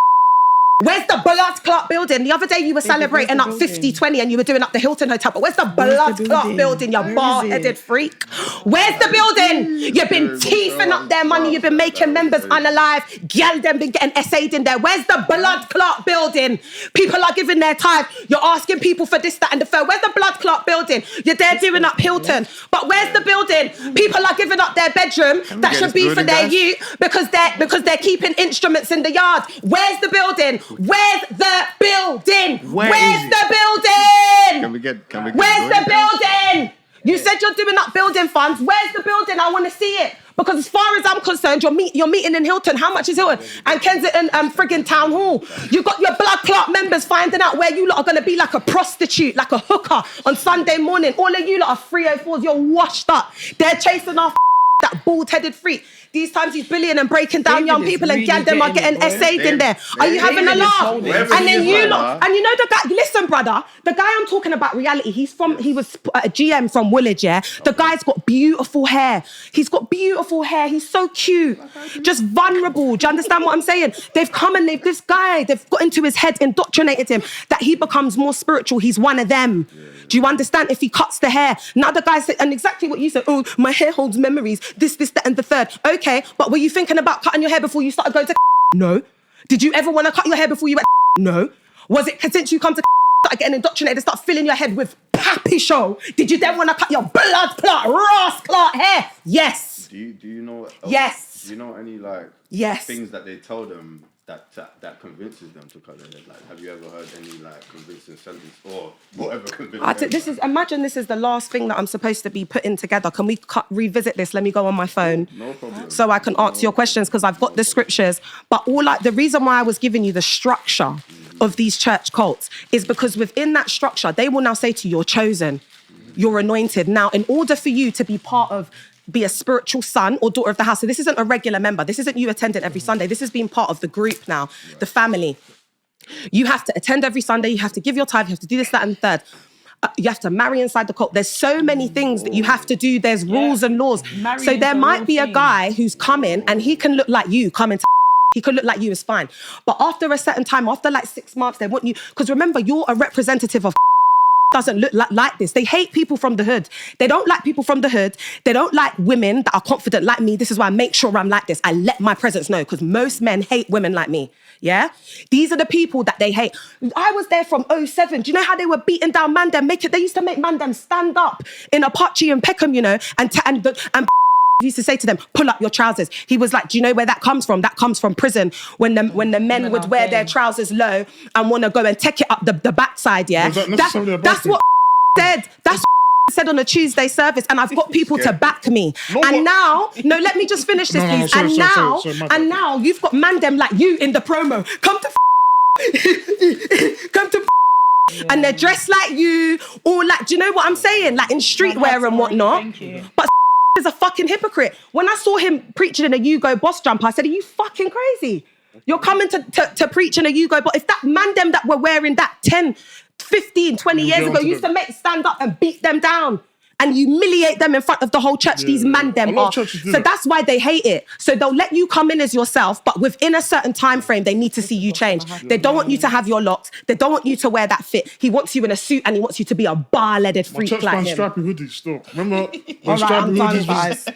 Where's the blood clot building? The other day you were celebrating up 50-20 and you were doing up the Hilton Hotel, but where's the blood clot building, you bar-headed freak? Where's the building? You've been thieving up their money, you've been making members unalive, gal them been getting essayed in there. Where's the blood clot building? People are giving their time. You're asking people for this, that, and the third. Where's the blood clot building? You're there doing up Hilton, but where's the building? People are giving up their bedroom that should be for their youth because they're keeping instruments in the yard. Where's the building? Where's the building? Where's the building?
Can we get
Where's the building? You said you're doing up building funds. Where's the building? I want to see it. Because as far as I'm concerned, you're meeting in Hilton. How much is Hilton? And Kensington friggin' Town Hall. You got your blood clot members finding out where you lot are going to be like a prostitute, like a hooker on Sunday morning. All of you lot are 304s. You're washed up. They're chasing off that bald-headed freak. These times he's bullying and breaking down young people and them are getting essayed in there. Are you having a laugh? And then you lot, and you know the guy, listen brother, the guy I'm talking about reality, he was a GM from Woolwich, yeah? The guy's got beautiful hair. He's got beautiful hair. He's so cute. Just vulnerable. Do you understand what I'm saying? They've come and they've got into his head, indoctrinated him, that he becomes more spiritual. He's one of them. Do you understand? If he cuts the hair. Now the guy said, and exactly what you said, oh, my hair holds memories, this, that, and the third. Okay, but were you thinking about cutting your hair before you started going to No. Did you ever want to cut your hair before you went No. Was it since you come to started getting indoctrinated, start filling your head with pappy show? Did you then want to cut your blood clot, Ross clot hair? Yes.
Do you know?
Yes.
Do you know any things that they tell them that convinces them to cut their head? Like, have you ever heard any convincing sentence or whatever convincing? Imagine
this is the last thing that I'm supposed to be putting together. Can we revisit this? Let me go on my phone.
No problem.
So I can answer your questions because I've got the scriptures. But the reason why I was giving you the structure of these church cults is because within that structure, they will now say to you, you're chosen, you're anointed. Now, in order for you to be a spiritual son or daughter of the house. So this isn't a regular member. This isn't you attending every Sunday. This is being part of the group now, the family. You have to attend every Sunday. You have to give your tithe. You have to do this, that, and third. You have to marry inside the cult. There's so many things that you have to do. There's rules and laws. So there might be a guy who's coming and he can look like you coming to he could look like you, is fine. But after a certain time, after 6 months, they want you, because remember, you're a representative of doesn't look like this. They hate people from the hood. They don't like people from the hood. They don't like women that are confident like me. This is why I make sure I'm like this. I let my presence know because most men hate women like me. Yeah? These are the people that they hate. I was there from 07. Do you know how they were beating down Mandem? They used to make Mandem stand up in Apache and Peckham, you know, and used to say to them, pull up your trousers. He was like, do you know where that comes from? That comes from prison when the men would wear their trousers low and want to go and take it up the backside, yeah? That's what said. That's what said on a Tuesday service, and I've got people to back me. Now, let me just finish this, please. And now you've got Mandem like you in the promo. Come to and they're dressed like you, or do you know what I'm saying? Like in streetwear and whatnot.
Thank you.
But is a fucking hypocrite. When I saw him preaching in a Yugo boss jumper, I said, are you fucking crazy? You're coming to preach in a Yugo, but if that them that were wearing that 10, 15, 20 years ago used to stand up and beat them down and humiliate them in front of the whole church, these them are. So that's why they hate it. So they'll let you come in as yourself, but within a certain time frame, they need to see you change. They don't want you to have your locks. They don't want you to wear that fit. He wants you in a suit and he wants you to be a bar-leaded freak like him.
My church strappy hoodies still. Remember when
strappy hoodies was...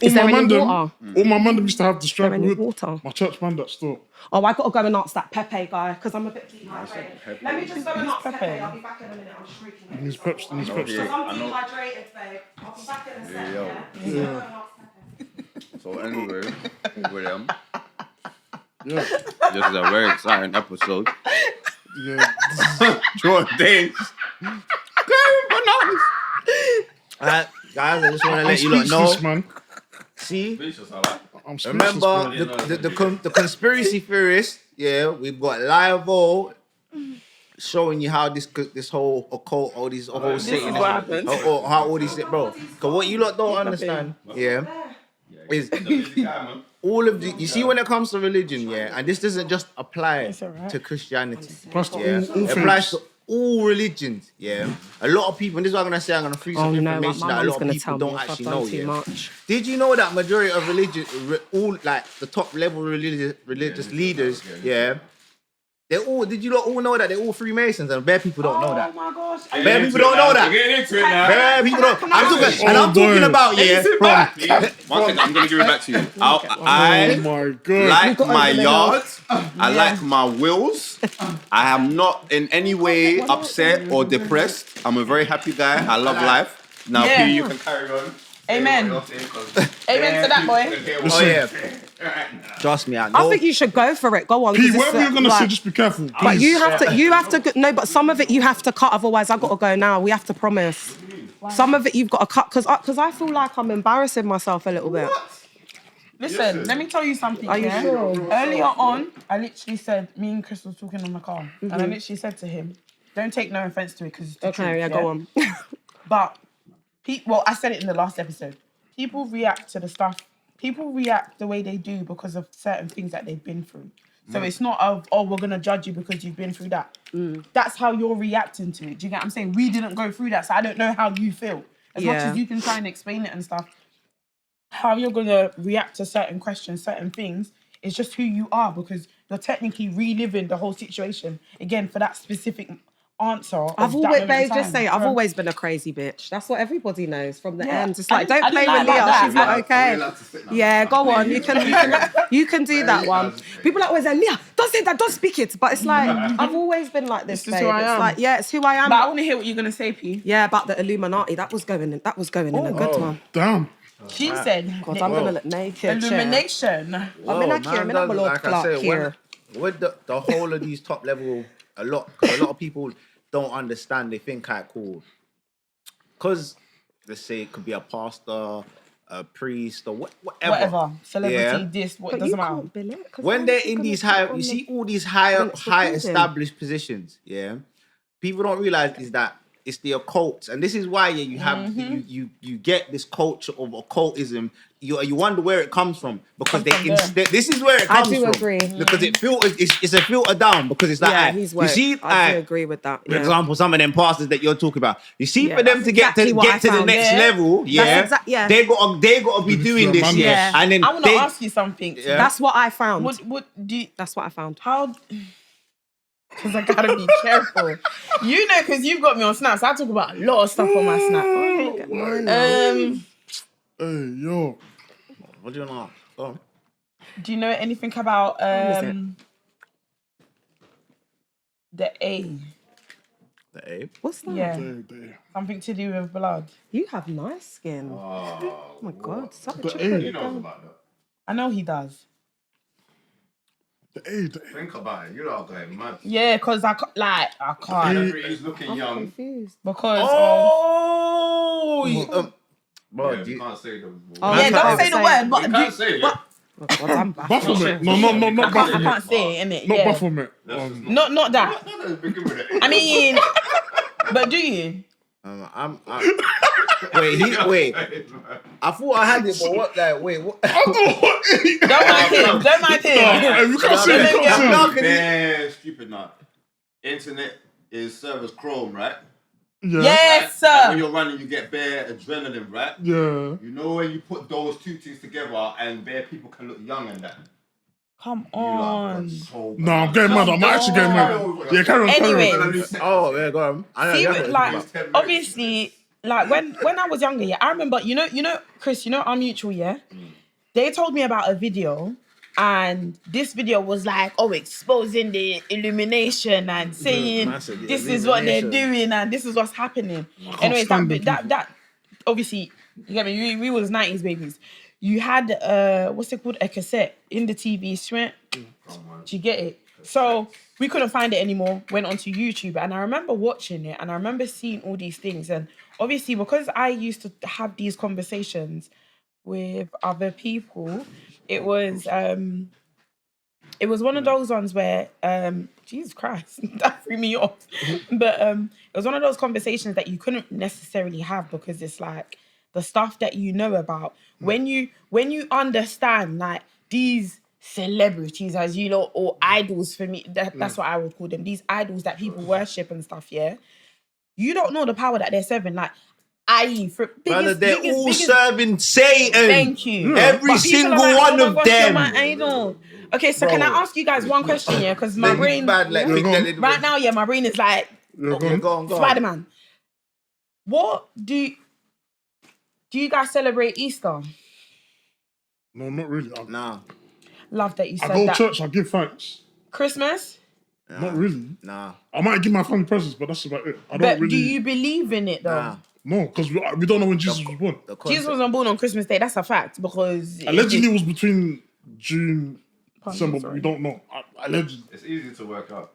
Is there any water? All my mandem used to have the strappy hood.
Water?
My church man that still.
Oh, I got to go and ask that Pepe guy because I'm a bit dehydrated. Let me just go and ask Pepe. I'll be back in a minute. I'm shrieking.
He's Pepsi.
I'm dehydrated, babe. I'll be back in a second. Yeah.
So anyway, William. Yeah. This is a very exciting episode.
Yeah.
Jordan Days.
Guys, I just want to let you lot know.
Man.
See?
I'm
remember the conspiracy theorists, yeah, we've got Live-O showing you how this whole occult, all these whole Satan, how all these, bro. Because what you lot don't understand, yeah, is all of the, you see when it comes to religion, yeah, and this doesn't just apply to Christianity, it applies to all religions, yeah. A lot of people, and this is what I'm going to say, I'm going to free some information that a lot of people don't actually know, yeah. Did you know that majority of religion, all like the top level religious leaders, yeah, they all, did you all know that they're all Freemasons, and bare people don't know that.
Oh my gosh.
Bare people don't know that.
We're getting into it now.
Bare people don't. I'm talking about, yeah.
One second, I'm going to give it back to you. I like my yard. I like my wills. I am not in any way upset or depressed. I'm a very happy guy. I love life. Now, P, you can carry on.
Amen. Amen to that, boy.
Oh, yeah. Trust me, I know.
I think you should go for it. Go on.
P, whatever you're going to say, just be careful.
But you have to, no, but some of it you have to cut, otherwise I've got to go now. We have to promise. Some of it you've got to cut because I feel like I'm embarrassing myself a little bit.
Listen, let me tell you something.
Are you sure?
Earlier on, I literally said, me and Chris were talking on the car, and I literally said to him, "Don't take no offense to it because it's the truth."
Yeah, go on.
But I said it in the last episode. People react to the stuff. People react the way they do because of certain things that they've been through. So it's not we're gonna judge you because you've been through that. That's how you're reacting to it. Do you get what I'm saying? We didn't go through that, so I don't know how you feel. As much as you can try and explain it and stuff, how you're gonna react to certain questions, certain things, is just who you are because you're technically reliving the whole situation again for that specific answer.
I've always been a crazy bitch. That's what everybody knows from the end. It's like, don't play with Leah. She's not okay. Yeah, go on. You can do that one. People are always like, Leah, don't say that, don't speak it. But it's like, I've always been like this, babe. It's like, yeah, it's who I am.
But I want to hear what you're gonna say, P.
Yeah, about the Illuminati. That was going in a good one.
Damn.
She said,
God, I'm gonna look naked.
Illumination.
Like I said, with the whole of these top level, a lot of people don't understand. They think cool. Because let's say it could be a pastor, a priest, or whatever.
Celebrity, this, what doesn't matter.
When they're in these high, you see all these high established positions, people don't realize is that it's the occult, and this is why you have you get this culture of occultism. You wonder where it comes from because this is where it comes from.
I do agree
because it's a filter down because it's like you see.
I do agree with that.
For example, some of them pastors that you're talking about, you see, for them to get to the next level, they got to be doing this, and then
I want to ask you something.
That's what I found.
That's what I found. How? Because I gotta be careful. You know, because you've got me on Snap, so I talk about a lot of stuff on my Snap.
Hey, yo.
What do you know? Oh.
Do you know anything about the A?
The A?
What's that?
Yeah. Something to do with blood.
You have nice skin. Oh my God.
The A.
He knows about that.
I know he does.
The A.
Think about it. You're not going mad.
Yeah, because I can't.
He's looking young.
Confused.
Because
bro,
you can't say the word.
Don't say the word, but
you can't say it.
Baphomet. No, not
I
Baphomet.
can't say it, innit?
Not
Yeah.
Baphomet.
Not that. I mean, but do you?
Wait. I thought I had it, but what? Like, wait, what?
Don't mind him.
You can't say it.
They're stupid now. Internet is servers Chrome, right?
Yeah.
Yes, sir.
And when you're running, you get bare adrenaline, right?
Yeah.
You know when you put those two things together and bare people can look young and that.
Come on.
No, I'm getting mad. I'm actually getting mad. Yeah, carry on.
Anyway.
Oh, yeah, go on.
See, like, obviously, like when I was younger, I remember, you know, Chris, our mutual, they told me about a video, and this video was like, exposing the illumination and saying this is what they're doing and this is what's happening. Anyways, that obviously, you get me. We was 90s babies. You had what's it called, a cassette in the TV strip. Do you get it? So we couldn't find it anymore. Went onto YouTube, and I remember watching it, and I remember seeing all these things. And obviously, because I used to have these conversations with other people, it was one of those ones where Jesus Christ, that threw me off. But it was one of those conversations that you couldn't necessarily have because it's like the stuff that you know about. When you understand like these celebrities, as you know, or idols for me, that's what I would call them, these idols that people worship and stuff, you don't know the power that they're serving. Like,
they're all serving Satan.
Thank you.
Every single one of them.
My idol. Okay, so can I ask you guys one question, Because my brain right now, my brain is like
go on.
Spider-Man. What do you guys celebrate Easter?
No, not really.
Nah.
Love that you said that.
I go to church, I give thanks.
Christmas?
Not really.
Nah.
I might give my family presents, but that's about it.
Do you believe in it though?
Nah.
No, because we don't know when Jesus was born.
Jesus wasn't born on Christmas Day, that's a fact, because...
Allegedly it was between June, December, but we don't know. Allegedly.
It's easy to work out.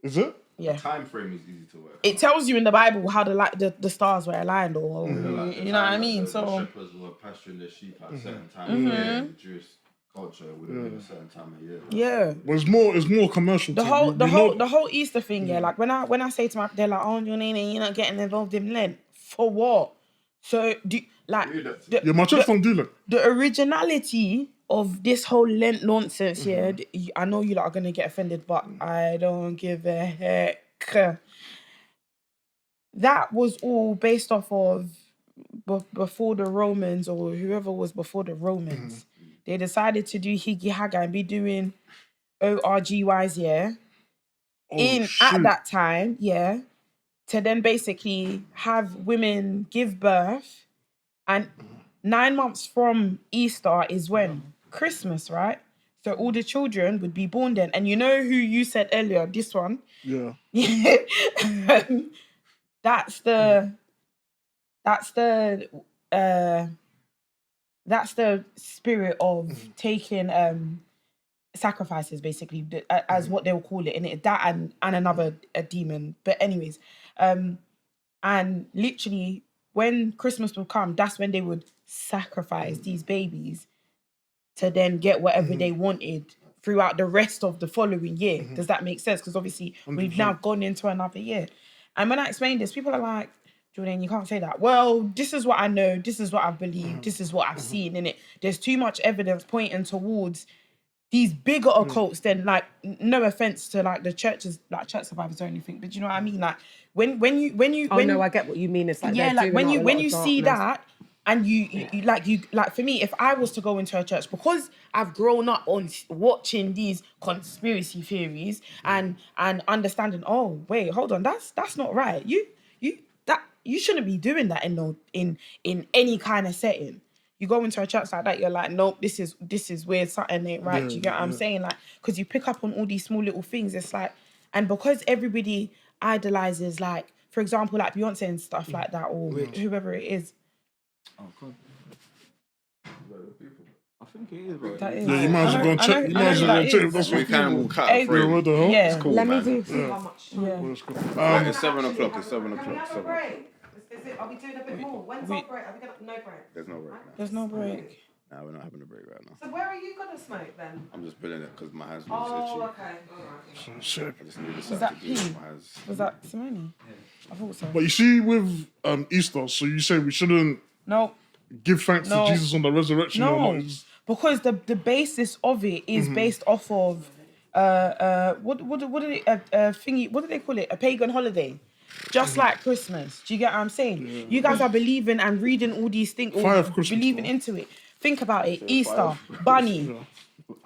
Is it?
Yeah.
Time frame is easy to work.
It tells you in the Bible how the stars were aligned, or you know what I mean. So
the shepherds were pasturing their sheep at a certain time of year. In the Jewish culture, it would have been a certain time of year.
Yeah.
But it's more commercial.
The whole Easter thing, like when I say to they're like, oh, you're not getting involved in Lent for what? So my church don't do that. The originality of this whole Lent nonsense, I know you lot are gonna get offended, but I don't give a heck. That was all based off of before the Romans or whoever was before the Romans. They decided to do Higgy Haga and be doing ORGYs, at that time, to then basically have women give birth, and 9 months from Easter is when? Christmas, right? So all the children would be born then. And you know who you said earlier, this one?
Yeah.
That's the spirit of taking sacrifices, basically, as what they'll call it, and that and another demon. But anyways, and literally when Christmas would come, that's when they would sacrifice these babies to then get whatever they wanted throughout the rest of the following year. Does that make sense? Because obviously 100%. We've now gone into another year. And when I explain this, people are like, Jordan, you can't say that. Well, this is what I know. This is what I've believed. This is what I've seen in it. There's too much evidence pointing towards these bigger occults than, like, no offense to like the churches, like church survivors or anything, but you know what I mean? Like when you I get what you mean. It's like, like when you see that, and you for me, if I was to go into a church, because I've grown up on watching these conspiracy theories and understanding, oh wait, hold on, that's not right. You shouldn't be doing that in any kind of setting. You go into a church like that, you're like, nope, this is weird, something ain't right. Do you get what I'm saying? Like, because you pick up on all these small little things. It's like, and because everybody idolizes, like, for example, like Beyonce and stuff like that, or whoever it is.
Oh, God. I think it is, bro.
Yeah, you might as well go and check. You might as well go and check if that's what
Cannibal Cat.
What the hell?
Yeah.
It's cool,
Let me
man.
see how much.
It's 7 o'clock. It's 7 o'clock.
Are we doing a bit more? When's our break? Are we gonna no break?
There's no break now.
There's no break.
Nah, we're not having a break right now.
So where are you gonna smoke then?
I'm just pulling it because my hands are itchy.
Oh, okay. All right.
Shit.
I just need
Was that
to do
pee?
my hands.
Was that Simone? I thought so.
But you see, with Easter, so you say we shouldn't give thanks to Jesus on the resurrection or not?
Because the basis of it is based off of what do they call it? A pagan holiday. Just like Christmas. Do you get what I'm saying? Yeah. You guys are believing and reading all these things, or believing into it. Think about it. Easter, bunny. Yeah.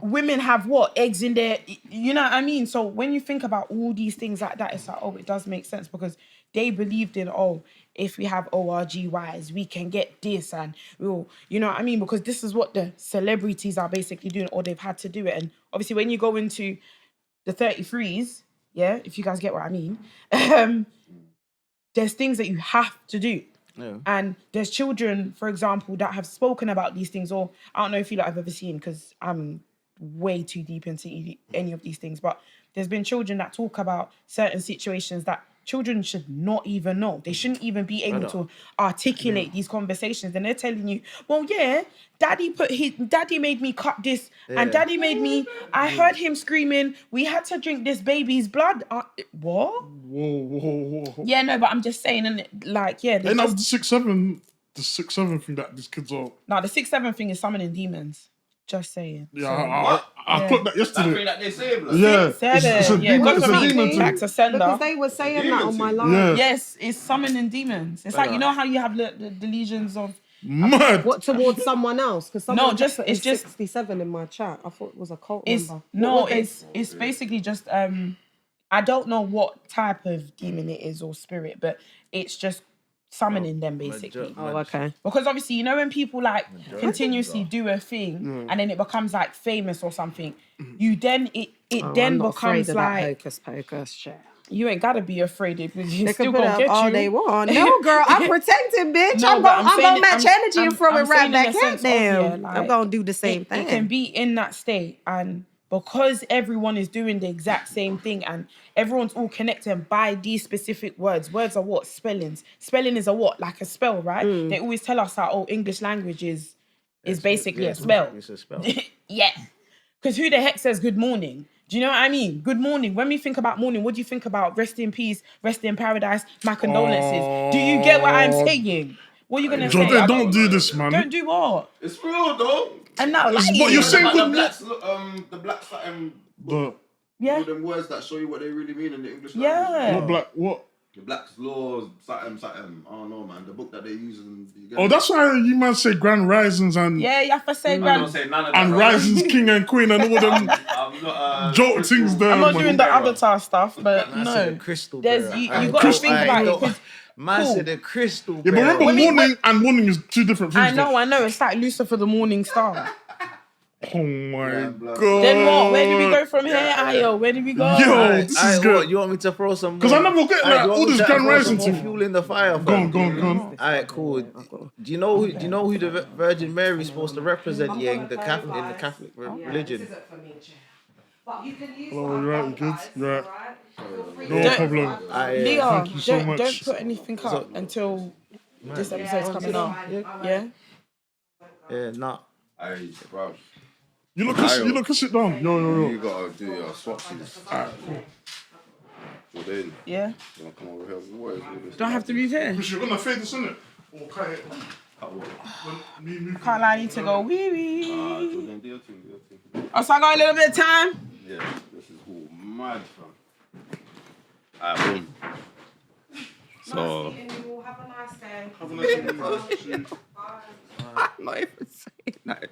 Women have what? Eggs in there. You know what I mean? So when you think about all these things like that, it's like, oh, it does make sense, because they believed in, oh, if we have ORGYs, we can get this, and we'll, you know what I mean? Because this is what the celebrities are basically doing, or they've had to do it. And obviously when you go into the 33s, if you guys get what I mean, there's things that you have to do. Yeah. And there's children, for example, that have spoken about these things, or I don't know if you lot have ever seen, because I'm way too deep into any of these things, but there's been children that talk about certain situations that children should not even know. They shouldn't even be able to articulate these conversations. And they're telling you, well, daddy made me cut this, and daddy made me, I heard him screaming, we had to drink this baby's blood. What?
Whoa.
Yeah, no, but I'm just saying, and like,
And that's the 6-7 thing that these kids are.
No, the 6-7 thing is summoning demons. Just saying.
Yeah, I put that yesterday.
That they say, blood.
Yeah. It's a demon thing.
Back to sender.
Because they were saying that on my line.
Yeah.
Yes, it's summoning demons. It's like, you know how you have the legions of...
Mad.
What, towards someone else? Because someone
it's just
67 in my chat. I thought it was a cult member.
It's basically just I don't know what type of demon it is or spirit, but it's just summoning them basically.
Okay.
Because obviously, you know, when people like continuously do a thing and then it becomes like famous or something, you then it then becomes like
hocus pocus shit.
You ain't gotta be afraid if you
they
still
can
gonna get
all
you.
They want. No, girl, I'm protecting, bitch.
No,
I'm gonna match energy and throw it right back at
them.
them. I'm gonna do the same thing.
It can be in that state, and because everyone is doing the exact same thing and everyone's all connected by these specific words. Words are what? Spellings. Spelling is a what? Like a spell, right? They always tell us that, English language is basically a spell.
It's a spell.
Yeah. Because who the heck says good morning? Do you know what I mean? Good morning. When we think about morning, what do you think about rest in peace, rest in paradise, my condolences? Do you get what I'm saying? What are you going to say?
Don't do this, man.
Don't do what?
It's real though.
And now, like,
But you're saying good
The black something.
yeah.
All them words that show you what they really mean in the English
Yeah.
language.
What?
The Black's Laws, something. I don't know, man. The book that they use and
That's why you man say Grand Risings and
Yeah, you have to say
I
grand.
don't say none of that.
and Risings King and Queen and all them
I'm not.
joke things there.
I'm not
man.
doing the Avatar stuff, but
Man said
no.
the crystal.
There's
bro.
you
Aye,
got to think about it. 'Cause
Man
Cool.
said the crystal.
Yeah, but
bro.
remember
When we-
morning and morning is two different things.
I know. It's like Lucifer the Morning Star.
Oh my
blood.
god.
Then what? Where did we go from here, Ayo? Where did we go?
Yo, this is good.
What, you want me to throw some?
'Cause I never get, like, all this Grand Rising
some
to-
fuel in the fire.
Go on.
Alright, cool. Do you know who the Virgin Mary is supposed to represent? Yeah, in the Catholic religion.
But you can use
Oh, you're right, good. You're right. No
Don't-
problem.
Leah,
Thank you so
don't
much.
put anything up until this episode's coming out. Yeah?
Yeah, nah.
Hey, bro.
You look, sit down. Yo.
You gotta do your swapsies. Jordan,
Yeah?
you wanna come over here? What is all this?
Do I have to move here?
Because you're gonna fade this, innit? Or cut it. Move.
Can't lie, I need to go wee wee.
Jordan, do your thing.
Oh, so I got a little bit of time?
Yeah, this is all mad, fam. Alright, boom. So,
Have a nice day.
I'm not even saying that.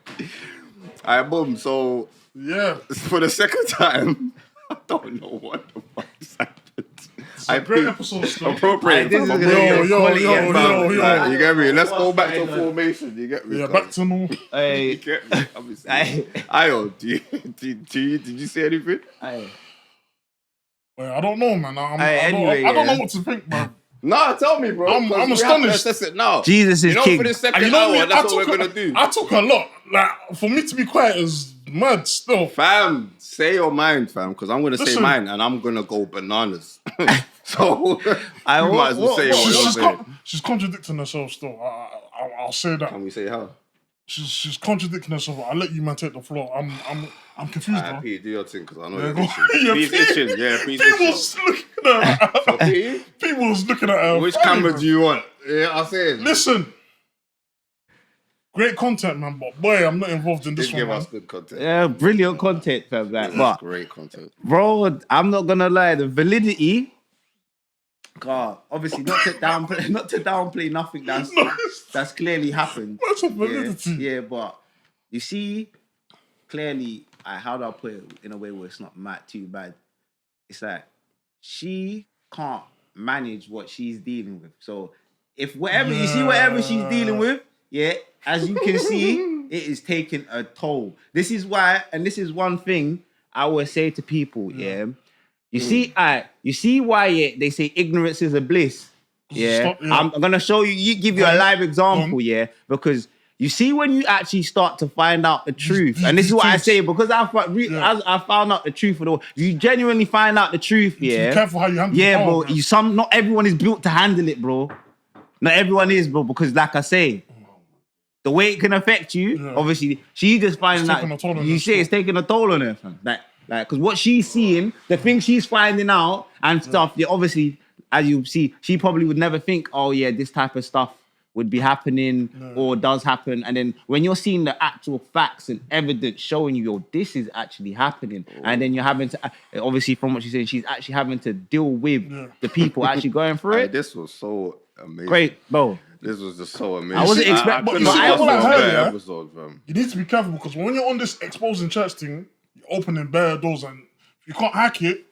Alright, boom. So,
Yeah.
for the second time, I don't know what the fuck just happened. I
Great
think
episode still.
appropriate.
This is
fam.
gonna be a
Yo,
quality
yo,
episode.
yo.
Like, you get me? Let's go back to formation. You get me?
Yeah, back to normal.
You
Hey,
get me? Obviously.
hey,
Ayo, did you say anything?
hey.
Well, I don't know, man.
Anyway,
I don't know
yeah.
what to think, man.
Nah, tell me, bro.
I'm
'cause we have to
astonished.
assess it now.
Jesus is
you know,
king.
for the second
And you know
hour,
what?
that's what we're gonna do.
I took a lot. Like, for me to be quiet is mad still.
Fam, say your mind, fam, because I'm gonna say
Listen.
mine and I'm gonna go bananas. So
I
you might as well say what you're saying.
She's contradicting herself still. I'll say that.
Can we say how?
She's contradicting herself. I'll let you man take the floor. I'm confused now.
Pete, do your thing, because I know
Yeah,
you're
go-
itching.
yeah,
Pete's
Pete-
itching. Yeah, Pete's itching.
People's looking at her.
So, Pete,
People's looking at her.
which
funny,
camera
bro.
do you want? Yeah, I'm saying.
Listen. Great content, man, but boy, I'm not involved in this
Just
one,
give
man.
us good content.
Yeah, brilliant content, fam. Like,
That's
but
great content.
bro, I'm not gonna lie, the validity. God, obviously not to downplay nothing that's clearly happened.
What's the validity?
Yeah, but you see, clearly, how do I put it in a way where it's not too bad? It's like she can't manage what she's dealing with. So if whatever she's dealing with, yeah, as you can see, it is taking a toll. This is why, and this is one thing I always say to people, yeah. You see why they say ignorance is a bliss. Yeah, I'm gonna show you. Give you a live example. Yeah, because you see when you actually start to find out the truth, and this is what I say because I found out the truth. You genuinely find out the truth. Yeah,
Be careful how you handle
yeah,
the power,
bro.
man.
Not everyone is built to handle it, bro. Not everyone is, bro. Because like I say, the way it can affect you, obviously, she just finding
taking a
out.
toll on
You
her
say it's taking a toll on her, fam. Like, because what she's seeing, the things she's finding out and stuff, yeah, obviously, as you see, she probably would never think, oh yeah, this type of stuff would be happening or does happen. And then when you're seeing the actual facts and evidence showing you, yo, this is actually happening. And then you're having to, obviously from what she's saying, she's actually having to deal with the people actually going through
Hey,
it.
this was so amazing.
Great, bro.
This was just so amazing.
I wasn't expecting,
but
couldn't
you see,
have
what I
asked for a
heard,
better
yeah?
episode, fam.
You need to be careful because when you're on this exposing church thing, you're opening bare doors and if you can't hack it,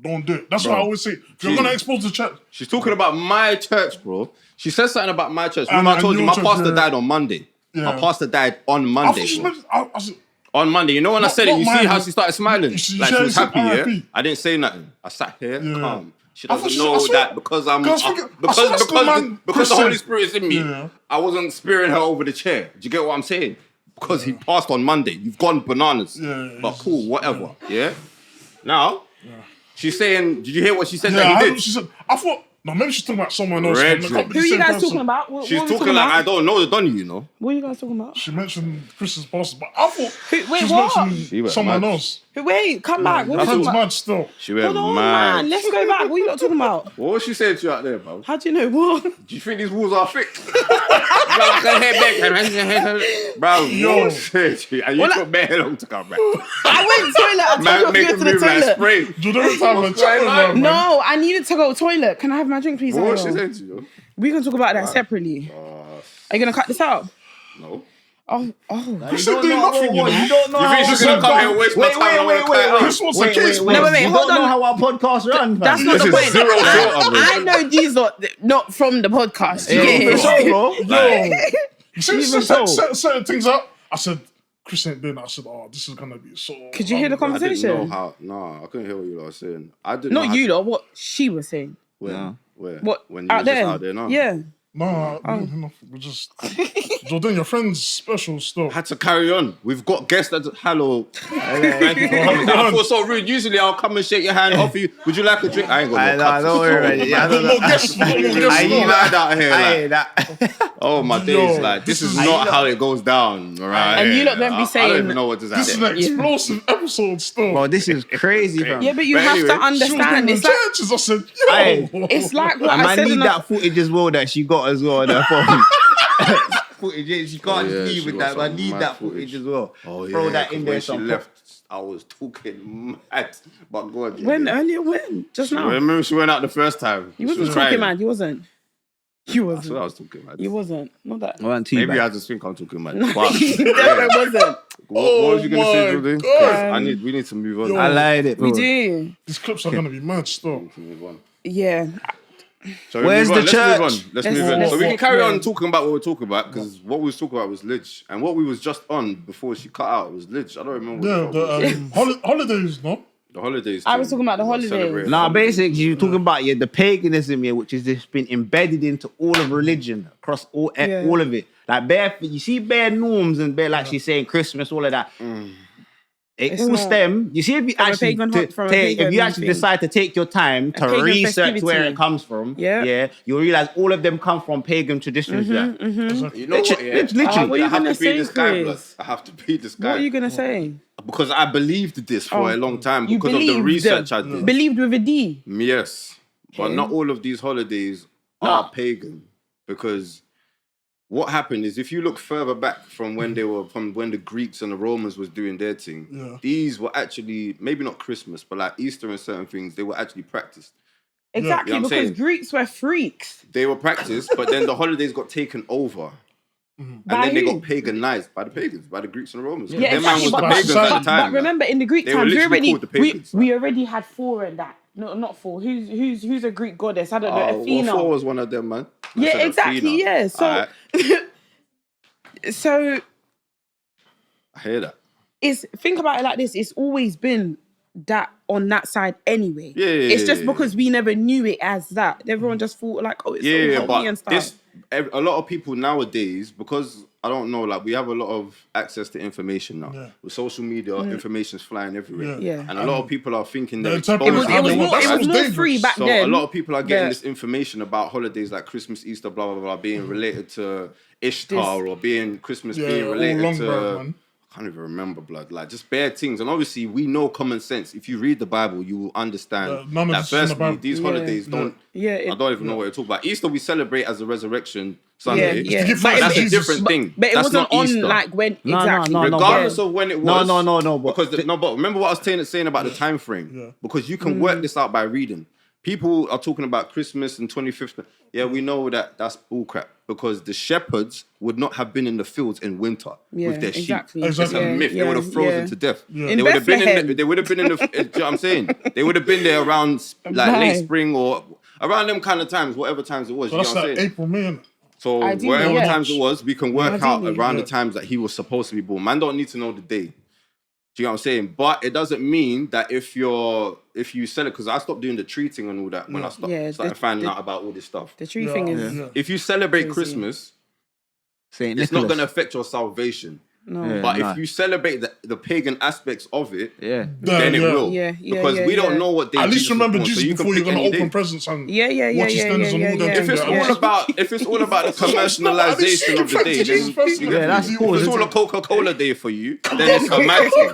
don't do it. That's what I always say. If you're gonna expose the church,
She's talking about my church, bro. She said something about my church.
And-
Remember I
and
told you
your
my
church,
pastor
yeah.
died on Monday.
Yeah.
My pastor died on
I
Monday,
thought she's
bro.
meant. I said,
On Monday. You know when I
Not-
said it,
not
you see
mine.
how she started smiling?
She
Like she
said
was happy, yeah?
RIP.
I didn't say nothing. I sat here
Yeah.
calm. She
I thought
doesn't
she- I
know
swear-
that because I'm
Cause I swear that's the man
because the Holy
Chris
Spirit is in me.
Yeah.
I wasn't spearing her over the chair. Do you get what I'm saying? because he passed on Monday. You've gone bananas.
Yeah,
but cool, whatever. Yeah. Now, she's saying, did you hear what she said that he did?
She said, I thought, no, maybe she's talking about someone else.
Red.
Who are you guys talking about?
She's talking like, I don't know the Donny, you know.
What are you guys talking about?
She mentioned Chris's pastor, but I thought
Wait,
she's
what?
mentioning someone else.
Wait, come back. What
That's
are you talking about?
mad still.
She went
Hold on,
mad.
man. Let's go back. What are you not talking about?
What was she saying to you out there, bro?
How do you know what?
Do you think these walls are fixed? Bro,
Yo.
what said to you? And you took bare long to come back.
I went toilet. I told you to go to the toilet.
Spray.
Do you know the time when chat with her, man?
No, I needed to go to the toilet. Can I have my drink, please?
What was she
Ariel?
saying to you?
We can talk about that separately. Are you gonna cut this out?
No.
Oh.
Chris ain't doing nothing, you know.
You don't know
You think she's gonna come here and waste my time?
Chris wants a case,
No, wait,
You
hold
don't know
on.
how our podcast runs.
That's not
This
the
is
point.
zero short of it.
I know these are not from the podcast.
Even so, bro.
Certain things up. I said, Chris ain't doing that. I said, oh, this is gonna be so.
Could you hear the
I didn't know
conversation?
how. No, I couldn't hear what you lot were saying. I didn't know
Not
how
you, though. What she was saying.
Where?
What?
When you
Out
were
there?
just out there now?
Yeah.
No, we're just Jordan, your friend's special still.
Had to carry on. We've got guests that hello. Thank you for coming. I feel so rude. Usually I'll come and shake your hand, offer you. Would you like a drink? I ain't got no cups.
Don't worry about it. I don't know.
No guess.
I ain't mad out here.
I
Like,
ain't that.
oh my days, like this is not how it goes down, right?
And you lot don't be
I don't
saying-
even know what just
This is an
happened.
explosive episode still.
Bro, this is crazy, fam.
Yeah, but you
But
have
anyway,
to
She was
understand.
doing
It's like
churches. I said, yo.
Aye.
it's like what
And
I
I
said.
need
in
that footage as well that she got as well on her phone. Footage, yeah, she can't
Oh, yeah,
leave
she
with
got
that, but I
some
need
mad
that footage as well.
Oh yeah,
Throw that
'cause
in
when
there.
she left, I was talking mad. But God,
When earlier? When? Just now.
Remember she went out the first time.
You
She
wasn't
was
talking,
crying.
man. You wasn't. You
That's
wasn't.
what I was talking about.
You wasn't. Not that.
Maybe I just think I'm talking about.
No,
But,
you
yeah.
definitely wasn't.
What was you gonna say,
my
Jordan?
God.
We need to move on.
Yo.
I lied it, bro.
We do.
These clips are gonna be mad still.
Move on.
Yeah.
So
Where's
move on.
the church?
Let's move on.
Let's-
So we can carry
yeah.
on talking about what we're talking about because what we was talking about was Lidge, and what we was just on before she cut out was Lidge. I don't remember.
Yeah,
What the
holidays, no?
the holidays.
I was
thing.
talking about the holidays.
Celebrating
Nah,
holidays.
basically, you're talking about the paganism here, which is just been embedded into all of religion across all of it. Like you see bare norms and bare like she's saying Christmas, all of that. It
It's
all
not-
stem. You see, if you
From a
actually
pagan
if you actually
thing.
decide to take your time to
pagan
research
festivity.
where it comes from,
Yeah.
you'll realize all of them come from pagan traditions.
You know what? Yeah.
literally.
What are you
I have
gonna
to be
say,
this guy,
Chris?
blood. I have to be this guy.
What are you gonna say?
Because I believed this for a long time
You
because of the
believed.
research I did.
Believed with a D.
Yes, but
Okay.
not all of these holidays are pagan because what happened is if you look further back from when when the Greeks and the Romans was doing their thing, these were actually maybe not Christmas, but like Easter and certain things, they were actually practiced.
Exactly,
You know what I'm
because
saying?
Greeks were freaks.
They were practiced, but then the holidays got taken over. And
By
then they
who?
got paganized by the pagans, by the Greeks and the Romans.
Yeah,
Them man
exactly.
was the
But,
pagans at the
but
time.
remember, in the Greek
They were
times,
literally called the pagans.
we already had four in that. No, not four. Who's a Greek goddess? I don't know. Athena.
Thor was one of them, man. I
Yeah,
said
exactly.
Athena.
Yeah. So,
Alright,
so
I hear that.
think about it like this. It's always been that on that side anyway.
Yeah,
It's just
yeah.
because we never knew it as that. Everyone just thought like, oh, it's so holy and stuff.
A lot of people nowadays, because I don't know, like we have a lot of access to information now.
Yeah.
With social media, information's flying everywhere.
Yeah.
And a lot of people are thinking they're
The
exposed.
interpretation-
It was more
dangerous.
free back
So
then.
a lot of people are getting
Yeah.
this information about holidays like Christmas, Easter, blah, blah, blah, being related to Ishtar or being Christmas being
all
related
long
to...
back, man.
I can't even remember, blood. Like, just bare things. And obviously, we know common sense. If you read the Bible, you will understand
none of
that
this is in the
firstly,
Bible.
these holidays don't...
Yeah,
I don't even know what you're talking about. Easter, we celebrate as a resurrection Sunday.
Yeah.
give
But
thanks
That's
to
a
Jesus.
different thing.
But it
That's
wasn't
not
on
Easter.
like when
No,
exactly.
no,
Regardless of when it was.
No. But
But remember what I was saying about the time frame. Because you can work this out by reading. People are talking about Christmas and 25th. Yeah, we know that that's bullcrap because the shepherds would not have been in the fields in winter with their
exactly.
sheep. It's
Exactly.
a myth. They would have frozen to death.
In
They would have been in.
Bethlehem.
They would have been in the. Do you know what I'm saying? They would have been there around like
Right.
late spring or around them kind of times, whatever times it was.
So
You
that's
know what I'm
like
saying?
April, May. innit?
So
Ideally,
whatever
yeah.
times it was, we can work out
Ideally,
around the times that he was supposed to be born. Man don't need to know the day. Do you know what I'm saying? But it doesn't mean that if you sell it, because I stopped doing the treating and all that when I started finding out about all this stuff.
The true thing is,
Yeah.
If you celebrate
Crazy.
Christmas,
Saint
it's not
Nicholas.
going to affect your salvation.
No.
But if you celebrate the pagan aspects of it, then it
Yeah.
will.
Yeah,
Because we don't know what day
At least
Jesus was
remember
born,
Jesus
so you can
before you're
pick
gonna
any
open
day.
presents and
Yeah.
watch his standards and all them
If it's
things.
all about the commercialization of the day, then
that's
cool.
if it's all a Coca-Cola day for you, then it's a mad thing.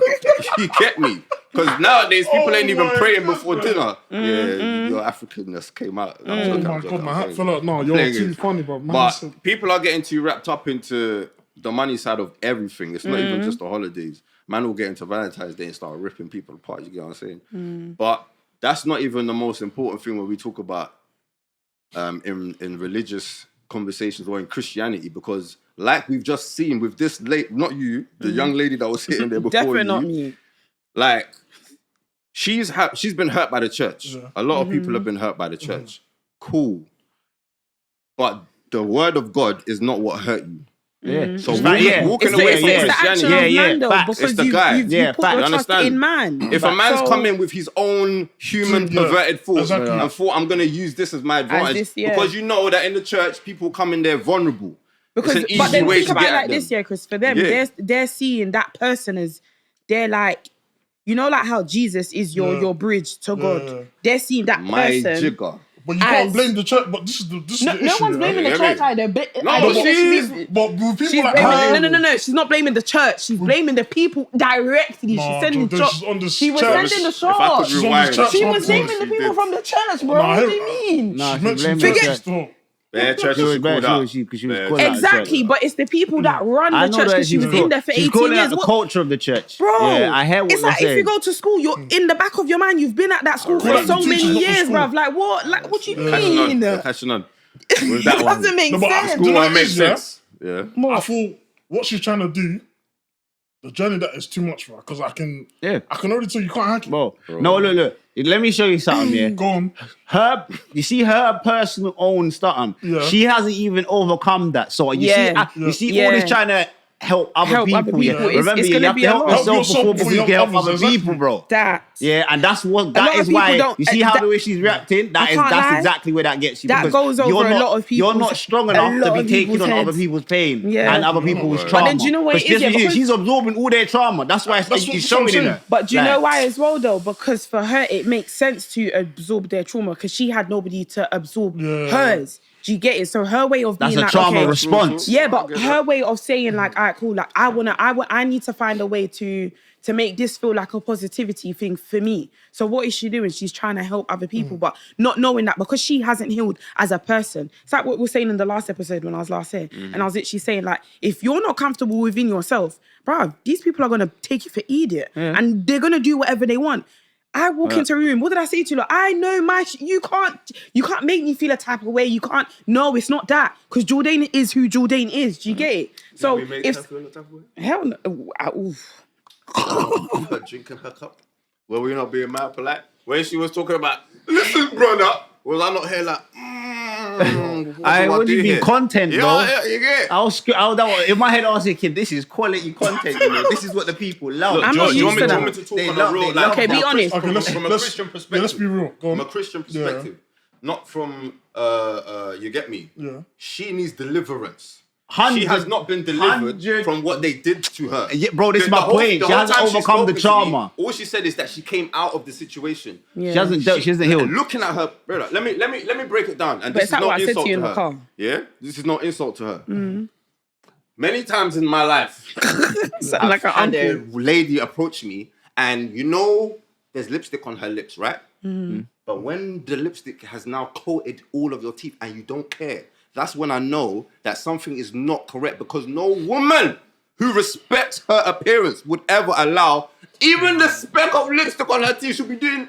You get me? Because nowadays people ain't even praying before dinner. Yeah, your Africanness came out.
Oh my God, my hat fell out. No, you're too funny, bro.
But people are getting too wrapped up into the money side of everything. It's not even just the holidays. Man will get into Valentine's Day and start ripping people apart. You get what I'm saying? But that's not even the most important thing when we talk about in religious conversations or in Christianity, because like we've just seen with this not you, the young lady that was sitting there before
Definitely
you,
not me.
like she's been hurt by the church.
Yeah.
A lot of people have been hurt by the church. Cool. But the word of God is not what hurt you.
Yeah.
So
It's
walking
It's
away
the
from
action
Christianity,
of man, though,
facts.
because
It's the guy.
you
Yeah,
put
facts.
your
You
trust
understand?
in man.
if a man's
So-
come in with his own human perverted thoughts
Exactly.
and thought, I'm going to use this as my advantage,
this, yeah.
because you know that in the church, people come in there vulnerable.
Because,
it's an
but
easy
then
way
think
to
about
get
it
at
like
them.
this, Chris. For them,
Yeah.
they're seeing that person as they're like, you know, like how Jesus is your bridge to God.
Yeah.
They're seeing that
My
person.
jigger.
But you can't
as-
blame the church. But this is the
No,
issue.
no one's blaming
Yeah,
the church
yeah.
either.
No, but she's-
But with people
She's
like
blaming,
her,
no. She's not blaming the church. She's blaming the people directly.
Nah,
She's sending
Jordan,
shots.
she's on the
She was
church.
sending the
If I could
shots.
She's on
rewind,
this church
She
one
was
time.
naming the people
did.
from the church, bro.
Nah,
What do you mean?
Nah,
She's
she
mentioned
blamed the
church
church.
still.
Bare churches
She was
are called
bad.
out.
She was
Bare
called out.
Exactly, but it's the people that run
I
the
know
church
that
because she was in there for
she's
18
calling out
years.
the
What-
culture of the church.
Bro,
Yeah, I hear what
it's
you're
like
saying.
if you go to school, you're in the back of your mind. You've been at that school for
Correct.
so
The teacher's
many
not the
years,
school.
bruv. Like what? Like what do you
Catching on.
mean?
They're catching on. With
It
that one.
doesn't make
No, but
sense.
Do
School
you know
one
what
makes
it is, yeah?
sense. Yeah.
I thought what she's trying to do, the journey that is too much for her. Because I can already tell you can't hack it.
Bro. No, look. Let me show you something, yeah.
Go on.
You see her personal own stuff.
Yeah.
She hasn't even overcome that. So you see all this trying to help other people. Yeah.
It's
Remember, you
gonna
have
be
to
a
help
lot.
yourself before you can help other
others,
people, bro.
That.
Yeah, and that's what
lot
that
of
is
people
why
don't-
you see how
that-
the way she's reacting.
I can't
That's
lie.
exactly where that gets you.
That
because
goes over
you're
a
not,
lot of
You're
people's-
not strong
a
enough to
lot
be
of
taking
people's
on other
heads.
people's pain
Yeah.
and other people's
But
trauma.
then do you know what it
Because
is? Yeah, because-
she's absorbing all their trauma. That's why
That's
she's
what
showing
I'm
in
saying.
her.
But do you
Like,
know why as well, though? Because for her, it makes sense to absorb their trauma because she had nobody to absorb hers. Do you get it? So her way of being
That's a
like,
trauma
okay,
response.
yeah, but her way of saying like, all right, cool, like I need to find a way to make this feel like a positivity thing for me. So what is she doing? She's trying to help other people, but not knowing that because she hasn't healed as a person. It's like what we were saying in the last episode when I was last here. And I was literally saying like, if you're not comfortable within yourself, bruv, these people are going to take you for idiot and they're going to do whatever they want. I walk into a room. What did I say to you? Like, I know you can't make me feel a type of way. You can't. No, it's not that. Because Jordan is who Jordan is. Do you get it? So if hell no, oof.
Drinking her cup. Were we not being mad polite? When she was talking about, listen, brother, was I not here like,
I
what
would
do
you be
here?
content,
Yeah,
bro.
yeah, you get it.
In my head, I was thinking, this is quality content. You know? This is what the people love.
I'm
Do
not
you want
used to
me
that.
to talk
They
on
love-
a real,
they
like,
love
Okay, be
from a
honest.
Christian-
Okay,
from a Christian perspective.
let's be real. Go on.
From a Christian perspective, not from you get me.
Yeah.
She needs deliverance.
100
She has not been delivered
100
from what they did to her.
Yeah, bro, this is
The
my
whole-
point.
the
She
whole
hasn't
time she's
overcome the
spoken to me,
trauma.
all she said is that she came out of the situation.
Yeah.
She hasn't healed.
And looking at her, brother, let me break it down. And
But
this
it's
is
like
no
what I said
insult
to you
to
in the
her.
car.
Yeah, this is no insult to her. Many times in my life,
Sound like an
had a
uncle.
lady approach me, and you know, there's lipstick on her lips, right? But when the lipstick has now coated all of your teeth, and you don't care, that's when I know that something is not correct. Because no woman who respects her appearance would ever allow even the speck of lipstick on her teeth should be doing.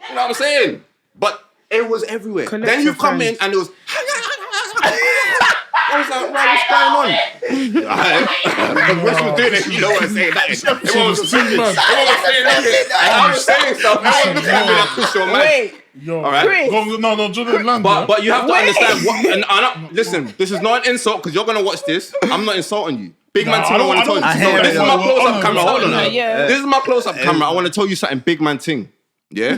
You know what I'm saying? But it was everywhere.
Collect
then you
your
come
friends.
in and it was. I was like, right, what's going on? When she was doing it, you know what I'm saying? Everyone was saying that. And I was saying stuff. Everyone looked at me like, push your man.
Wait,
Yo,
All right.
Chris.
No, Jordan land.
But you have to understand what. And listen, this is not an insult because you're gonna watch this. I'm not insulting you. Big man thing I want to tell you.
I
hear
This is
it.
my close-up camera. Hold on.
Yeah.
This is my close-up camera. I want to tell you something. Big man thing. Yeah.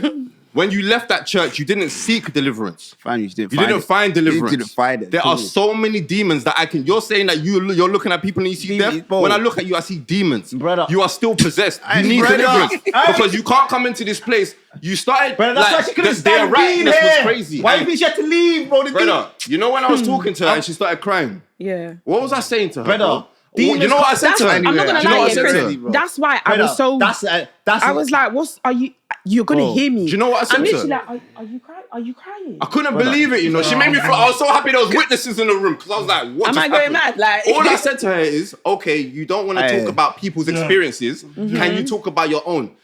when you left that church, you didn't seek deliverance.
You didn't
find deliverance.
You didn't find it.
There are so many demons that I can. You're saying that you're looking at people and you see death. When I look at you, I see demons.
Brother.
You are still possessed. You need deliverance because you can't come into this place. You started.
Brother, that's why she couldn't stand being
was
here.
crazy.
Why do you think she had to leave, bro?
Brother, you know when I was talking to her and she started crying?
Yeah.
What was I saying to her?
Brother.
You know what I said to her?
I'm not gonna lie, Chris. That's why I was so. I was like, you're gonna hear me.
Do you know what I said
I'm
to
literally
her?
like, are you crying? Are you crying?
I couldn't believe it, you know. She made me feel. I was so happy there was witnesses in the room because I was like, "What?"
Am I going mad? Like,
all I said to her is, "Okay, you don't want to talk about people's experiences. Can you talk about your own?"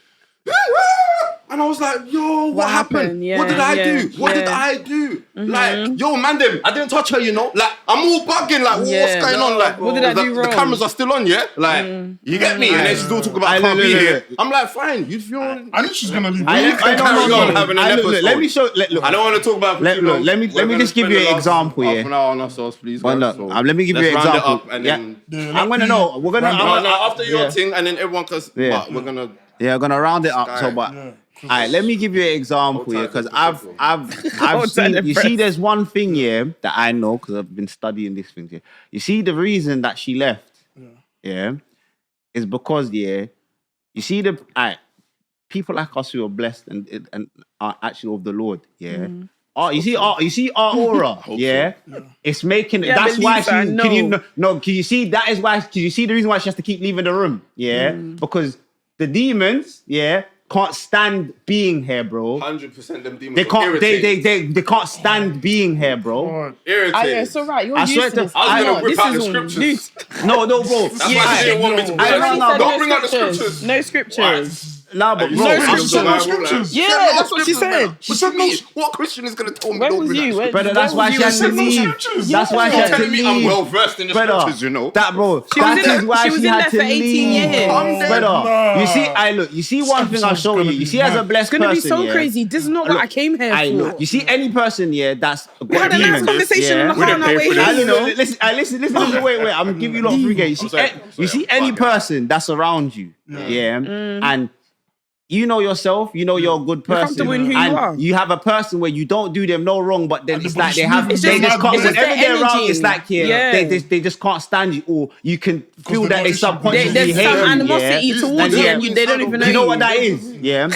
And I was like, "Yo, what happened?
Yeah,
what did I do? What did I do? Like, yo, man, I didn't touch her, you know. Like, I'm all bugging. Like, what's going on? Like,
what did I do wrong?
The cameras are still on, yeah. Like, you get me? And then she's all talking about I can't be here. I'm like, fine. You feel?
I knew she's gonna leave.
Let me show. Look, I don't want to talk about.
Let me just give you an example. Yeah.
On ourselves, please.
Let me give you an example. I'm gonna know. We're gonna
after your thing, and then everyone cause we're gonna.
Yeah, we're gonna round it up. So, but all right, let me give you an example here, because I've seen. You see, there's one thing here that I know because I've been studying these things here. You see, the reason that she left, is because you see people like us who are blessed and are actually of the Lord, you see our aura, it's making. That's why she. Can you see? That is why. Can you see the reason why she has to keep leaving the room? Because the demons, can't stand being here, bro.
100% them demons.
They can't. They can't stand being here, bro.
Irritating.
Yeah, it's alright. You're
I swear to.
I was gonna whip out the scriptures.
No, bro.
That's why she didn't want me to. Don't bring out the scriptures.
No scriptures.
Nah, but bro,
yeah, that's what she said.
She said, what Christian is gonna tell me?
Where was you?
Brother, that's why she had to leave. That's why she had to leave.
I'm well versed in the scriptures, you know.
That bro. That is why she had to leave. Brother, you see, you see one thing I'll show you. You see, as a blessed person,
it's gonna be so crazy. This is not what I came here for.
You see, any person, that's
we had a nice conversation on the car on our way here.
Listen. Wait. I'm gonna give you a lot of free game. You see, any person that's around you, and you know yourself, you know you're a good person.
You're in who
and
you are.
You have a person where you don't do them no wrong, but then it's like they just can't,
it's
whenever they're around,
energy.
it's like, they just can't stand you, or you can feel that they subconsciously
there's
hate
some
you.
animosity towards you, and they don't even know.
You know what that is? Yeah.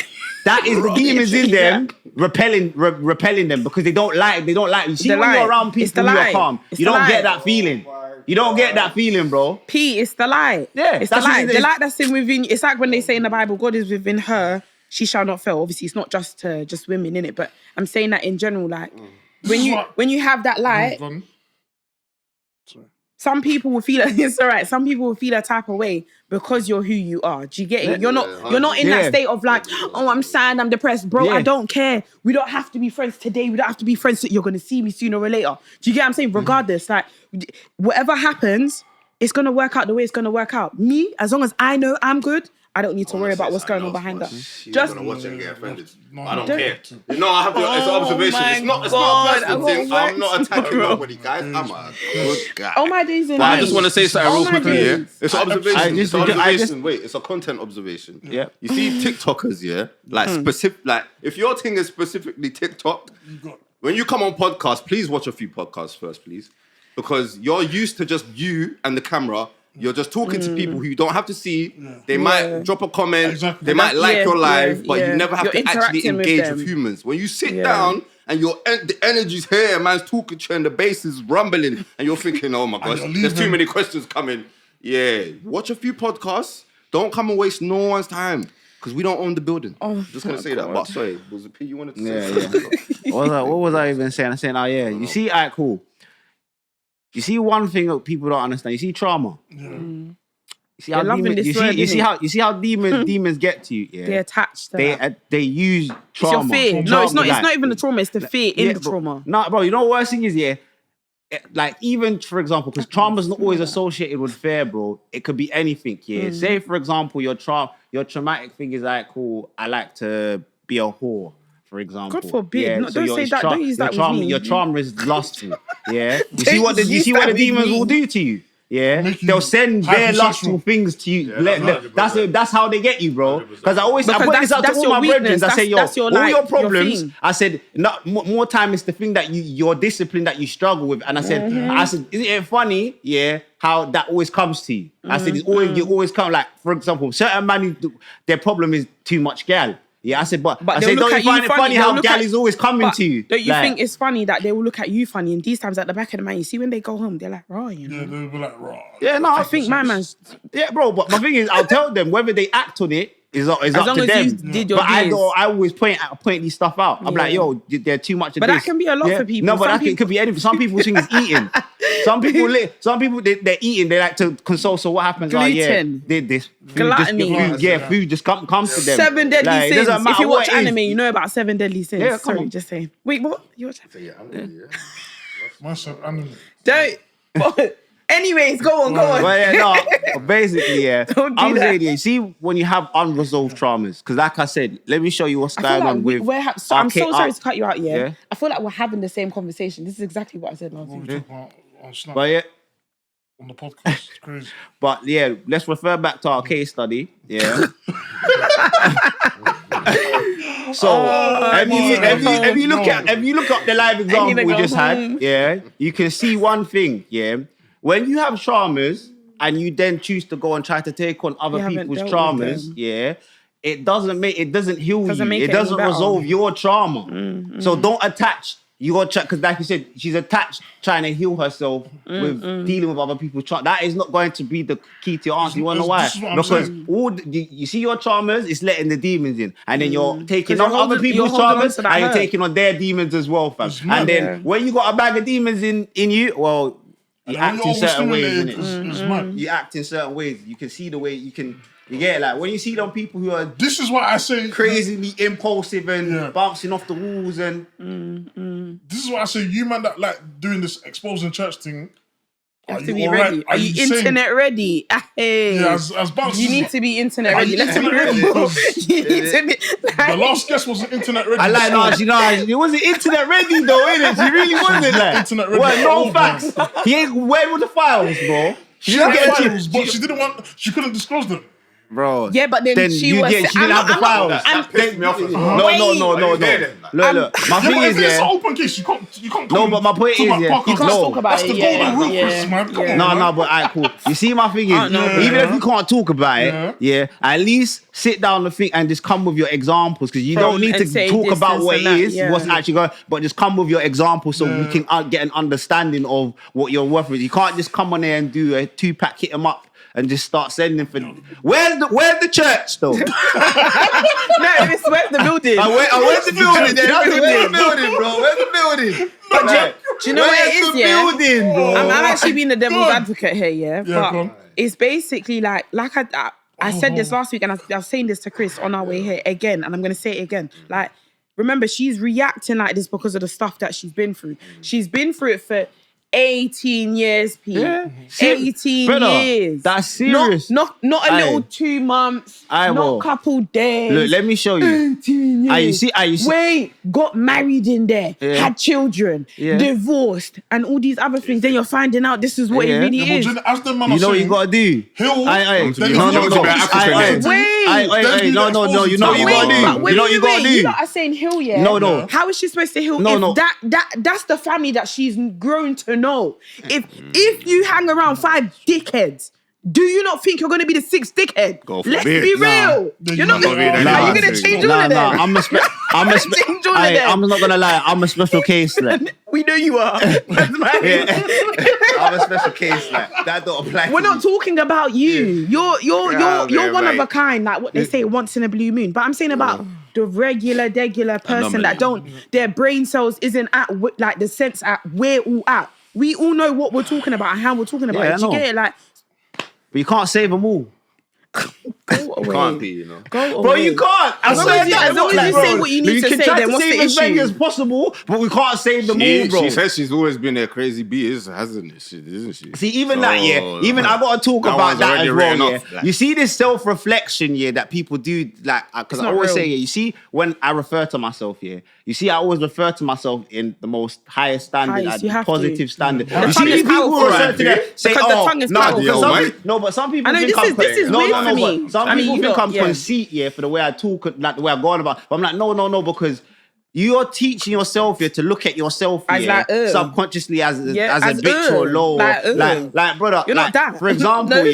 That is the demons in them repelling them because they don't like. You see, when you're around people who are calm, you don't get that feeling. You don't get that feeling, bro.
P, it's the light.
Yeah,
it's the light. The light that's in within. It's like when they say in the Bible, God is within her. She shall not fail. Obviously, it's not just women in it, but I'm saying that in general. Like when you have that light, some people will feel it's all right. Some people will feel a type of way because you're who you are. Do you get it? You're not in that state of like, oh, I'm sad, I'm depressed, bro. I don't care. We don't have to be friends today. We don't have to be friends. You're gonna see me sooner or later. Do you get what I'm saying? Regardless, like whatever happens, it's gonna work out the way it's gonna work out. Me, as long as I know I'm good, I don't need to worry about what's going on behind us.
Just gonna watch it and get offended. I don't care. You know, I have it's an observation. It's not a personal thing. I'm not attacking nobody, guys. I'm a good guy.
Oh my days in
I just want to say something real quickly. Yeah, it's an observation. It's an observation. Wait, it's a content observation.
Yeah.
You see TikTokers, like specific, like if your thing is specifically TikTok, when you come on podcast, please watch a few podcasts first, please, because you're used to just you and the camera. You're just talking to people who you don't have to see. They might drop a comment. They might like your live, but you never have to actually engage with humans. When you sit down and the energy's here, man's talking to you and the bass is rumbling and you're thinking, oh my gosh, there's too many questions coming. Yeah, watch a few podcasts. Don't come and waste no one's time because we don't own the building. Just going to say that. But sorry, was it P you wanted to say?
What was I even saying? I'm saying, you see, cool. You see one thing that people don't understand. You see trauma. You see how demons get to you. Yeah?
They attach to that.
They use trauma.
It's your fear. No, it's not even the trauma. It's the fear in the trauma.
No, bro. You know what worst thing is? Like even for example, because trauma's not always associated with fear, bro. It could be anything. Yeah. Say for example, your traumatic thing is like, cool. I like to be a whore. For example,
God forbid. Don't say that. Don't use that with me.
Your trauma is lustful. Yeah. You see what the demons will do to you. yeah,
Make you
they'll send bare
hypersexual.
lustful things to you. That's how they get you, bro. Because I put this out to
that's
all
your
my brethren.
weakness.
I say, yo,
That's your,
all
like,
your
your
problems.
thing.
I said, more time is the thing that your discipline that you struggle with. And I said, isn't it funny? Yeah, how that always comes to you. I said, it's always you always come like, for example, certain man, their problem is too much gal. Yeah, I said, but I said, don't you find it funny how gal is always coming to you?
Don't you think it's funny that they will look at you funny, and these times at the back of the mind, you see when they go home, they're like, raw, you know?
Yeah, they'll be like, raw.
Yeah, no,
I think my man's...
Yeah, bro, but my thing is, I'll tell them whether they act on it is up to them.
As long as you did your
but I
deeds.
always point these stuff out. I'm like, yo, they're too much of
But
this.
that can be a lot for people.
No, but
Some
it could be anything. Some people think it's eating. Some people, they're eating. They like to console. So what happens?
Gluten.
Did this food
Gluttony.
food just comes to them.
7 deadly
Like, it
sins.
doesn't
If
matter
you
what
watch
it is.
anime, you know about 7 deadly sins.
Yeah, come
Sorry,
on.
just saying. Wait, what? You watch
Man said anime.
Don't... Anyways, go on.
But yeah, no, basically, yeah.
Don't do
I'm
that.
saying, yeah, you see, when you have unresolved traumas, because like I said, let me show you what's
I feel
going
like
on with.
I'm so sorry to cut you out,
Yeah.
I feel like we're having the same conversation. This is exactly what I said last
What
week.
we talk about on Snap,
But yeah,
on the podcast. It's crazy.
but yeah, let's refer back to our case study. Yeah. So if you look up the live example we
go
just
home.
had, yeah, you can see one thing, yeah. When you have traumas and you then choose to go and try to take on other
You haven't
people's
dealt with
traumas,
them.
yeah, it doesn't heal
Doesn't
you.
make
It
it
doesn't
any better.
resolve your trauma. So don't attach your because like you said, she's attached trying to heal herself with dealing with other people's trauma. That is not going to be the key to your answer. You want to know why?
This is what I'm
Because
saying.
you see your traumas, it's letting the demons in, and then you're taking
'Cause
on
you're
other
holding-
people's
you're holding on
traumas,
to that
and you're
hurt.
taking on their demons as well, fam.
It's mad.
And then
Yeah.
when you got a bag of demons in you, well, you
And
act
when
in
you're
certain ways,
overstimulated,
innit?
it's mad.
You act in certain ways. You can see the way you get it. Like when you see them people who are
This is why I say
crazily impulsive and
Yeah.
bouncing off the walls and
This is why I say you man that like doing this exposing church thing.
You
Are
have to
you
be
alright?
ready. Are you
sane?
internet ready? Hey.
Yeah, as bouncers.
You need to be internet
Are
ready.
you
Let's be
internet ready?
real.
Because
You need to be.
the last guest wasn't internet ready.
I like no, she wasn't internet ready though, innit? She really wasn't like
Internet ready
Well,
at
no
all,
facts. He ain't where were the files, bro?
She
didn't
had
get
files, but she didn't want. She couldn't disclose them.
Bro.
Yeah, but then she was.
she didn't have the files.
That pissed me off as well.
No.
Wait.
Look. My
Yeah,
thing
but
is,
if it's an
yeah.
open case, you can't.
No,
come
but my point
talk
is,
about
yeah,
podcast.
you can't
talk about
That's
it,
the
yeah,
golden rule,
yeah,
Chris, man. Come on,
No,
man.
but alright, cool. You see, my thing is,
no,
even
yeah.
if you can't talk about it,
Yeah.
at least sit down and think and just come with your examples because you don't need
and
to
say
talk
this,
about
this,
what
and
it
that,
is,
yeah.
what's actually going, but just come with your examples so we can get an understanding of what your worth is. You can't just come on there and do a 2-pack, hit them up. And just start sending for. Where's the church though?
No, where's the building?
Where's the building? Where's the building, bro? Where's the building?
Do you know what it is,
the
yeah?
building, bro?
I'm actually being the devil's advocate here, yeah.
Yeah, go on.
But it's basically like I said this last week, and I was saying this to Chris on our way here again, and I'm gonna say it again. Like, remember, she's reacting like this because of the stuff that she's been through. She's been through it for 18 years, Pete.
Yeah.
18
Brother,
years.
that's serious.
Not a
Aye.
little 2 months.
Aye,
not
bro.
a couple days.
Look, let me show you.
18 years.
You see.
Wait, got married in there,
Yeah.
had children,
Yeah.
divorced, and all these other things. Then you're finding out this is what
Yeah.
it really
Yeah,
is.
but as the man
You
are
know what you
saying,
gotta do.
He'll.
Aye.
then
No.
you
no,
have to
no.
be
Aye,
disciplined.
aye.
Wait.
No. You know what you gotta do.
But
You know what you gotta
You
do.
lot are saying heal, yeah?
No.
How is she supposed to heal
No.
if that's the family that she's grown to know? If you hang around 5 dickheads, do you not think you're going to be the 6th dickhead?
Go for
Let's
it.
be
Nah.
real. You're not going to.
Nah.
Are you going to change all of them?
I'm not gonna lie. I'm a special case. Like.
We know you are. That's my
I'm a special case. Like that don't apply.
We're not talking about you. You're one of a kind, like what they say, once in a blue moon. But I'm saying about the regular person that their brain cells isn't at like the sense at we're all at. We all know what we're talking about and how we're talking about
Yeah,
it. Do you
I know.
get it? Like,
But you can't save them all.
Go away.
You can't be, you know.
Go away.
Bro, you can't.
As long as you say what you need to say, then what's the
issue? As many as
issue?
possible, but we can't save them all, bro.
She says she's always been a crazy bee, hasn't she? Isn't she?
See, even that, even I gotta talk about that as well, yeah. You see this self-reflection, that people do, like, because I always say, you see, when I refer to myself, you see, I always refer to myself in the most highest standard, positive standard. You see these people refer to them, say, but some people think
this is weird for me.
Some people think I'm conceit, for the way I talk, like the way I go on about. But I'm like, no, because you're teaching yourself to look at yourself subconsciously as a bitch or low, like brother.
You're not that.
For example,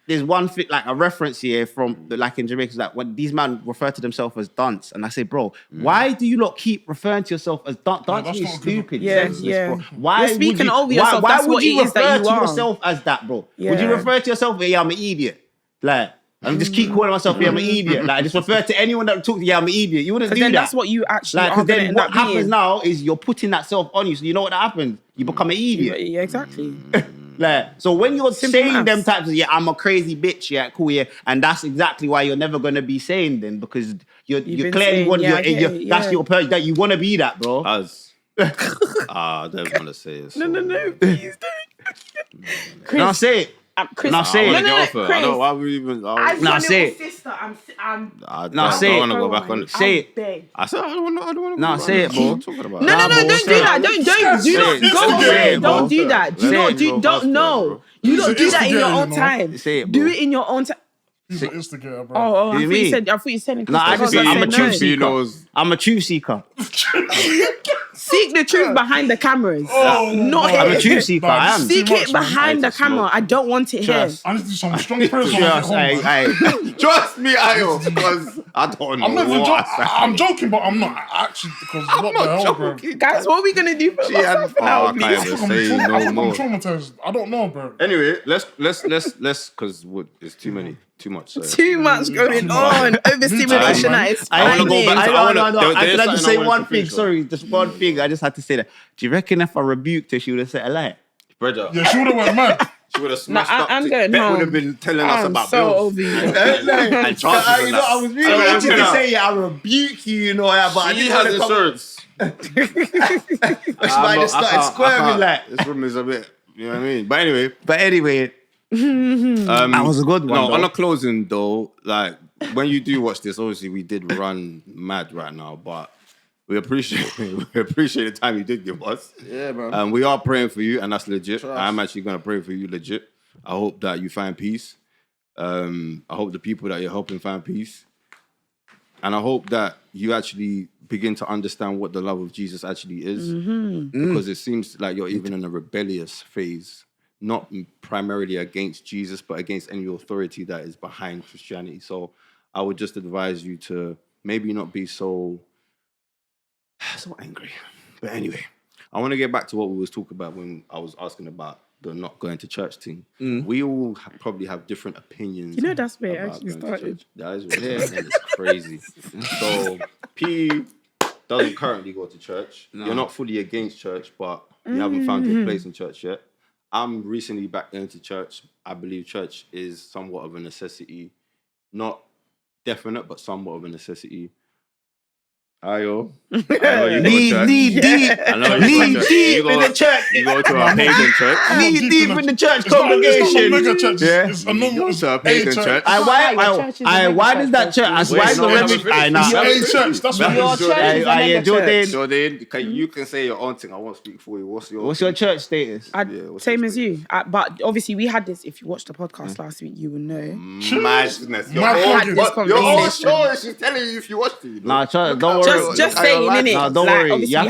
there's one thing, like a reference here from like in Jamaica, like when these men refer to themselves as dunce, and I say, bro, why do you not keep referring to yourself as dunce? Dunce is stupid. Bro. Why
you're speaking over yourself. Why would you refer
to yourself as that, bro? Would you refer to yourself as, I'm an idiot? Like, and just keep calling myself, I'm an idiot. Like, just refer to anyone that talks, I'm an idiot. You wouldn't do that.
That's what you actually are.
Because then what happens now is you're putting that self on you. So you know what happens? You become an idiot.
Yeah, exactly.
Like, so when you're saying them types of, I'm a crazy bitch, cool, and that's exactly why you're never gonna be saying them, because you're clearly that's your person, that you want to be that, bro.
I don't want to say it.
No, please don't.
Chris, no, say it.
Chris,
no, say it.
Chris.
I know why we even.
No,
say it.
Sister,
I
say
don't want to go back on it.
Say it.
I said I don't want to.
No, say it, bro.
Talking about.
No, don't do that. Don't go away. Don't do that. No. You don't do that in your own time.
Say it, bro.
Do it in your own time.
He's an instigator, bro.
Oh, I thought you said.
No, I just said I'm a truth seeker. I'm a truth seeker.
Seek the truth behind the cameras.
Not here. I'm a truth seeker. I am.
Seek it behind the camera. I don't want it here.
I need to do some strong prayers.
Trust me, Ayo, because I don't know.
I'm joking, but I'm not actually, because what the hell, bro?
Guys, what are we gonna do for
now,
I'm traumatized. I don't know, bro.
Anyway, let's because it's too much. So.
Too much going on. Overstimulation at its
I want to go back to...
I just say one thing. Sorry, just one thing. I just had to say that. Do you reckon if I rebuked her, she would have said a lie?
Brother.
Yeah, she would have went mad.
She would have smashed up.
I'm going home.
would have been telling us about
so
bills.
over you.
And charging
I was really wanting to say, I rebuke you, but
she has insurance.
That's why I just started squirming like.
This room is a bit, you know what I mean? But anyway.
That was a good one.
No, on a closing though, like when you do watch this, obviously we did run mad right now, but we appreciate the time you did give us.
Yeah, man.
We are praying for you, and that's legit. I'm actually gonna pray for you, legit. I hope that you find peace. I hope the people that you're helping find peace, and I hope that you actually begin to understand what the love of Jesus actually is, because it seems like you're even in a rebellious phase. Not primarily against Jesus, but against any authority that is behind Christianity. So I would just advise you to maybe not be so angry. But anyway, I want to get back to what we was talking about when I was asking about the not going to church thing. We all probably have different opinions.
You know, that's where it actually started.
That is it's crazy. So P doesn't currently go to church. No. You're not fully against church, but you haven't found your place in church yet. I'm recently back into church. I believe church is somewhat of a necessity. Not definite, but somewhat of a necessity. Ayo.
Knee deep in the church.
You go to a pagan church.
Knee deep in the church congregation.
It's a normal
pagan church.
Why does that church? Why is the
church? That's what
your church is
Jordan, you can say your own thing. I won't speak for you. What's your
church status?
Same as you. But obviously, we had this. If you watched the podcast last week, you will know.
Madness.
Your own
story. She's telling you if you watched it.
Nah, don't worry.
Just saying, innit?
No, don't worry. You have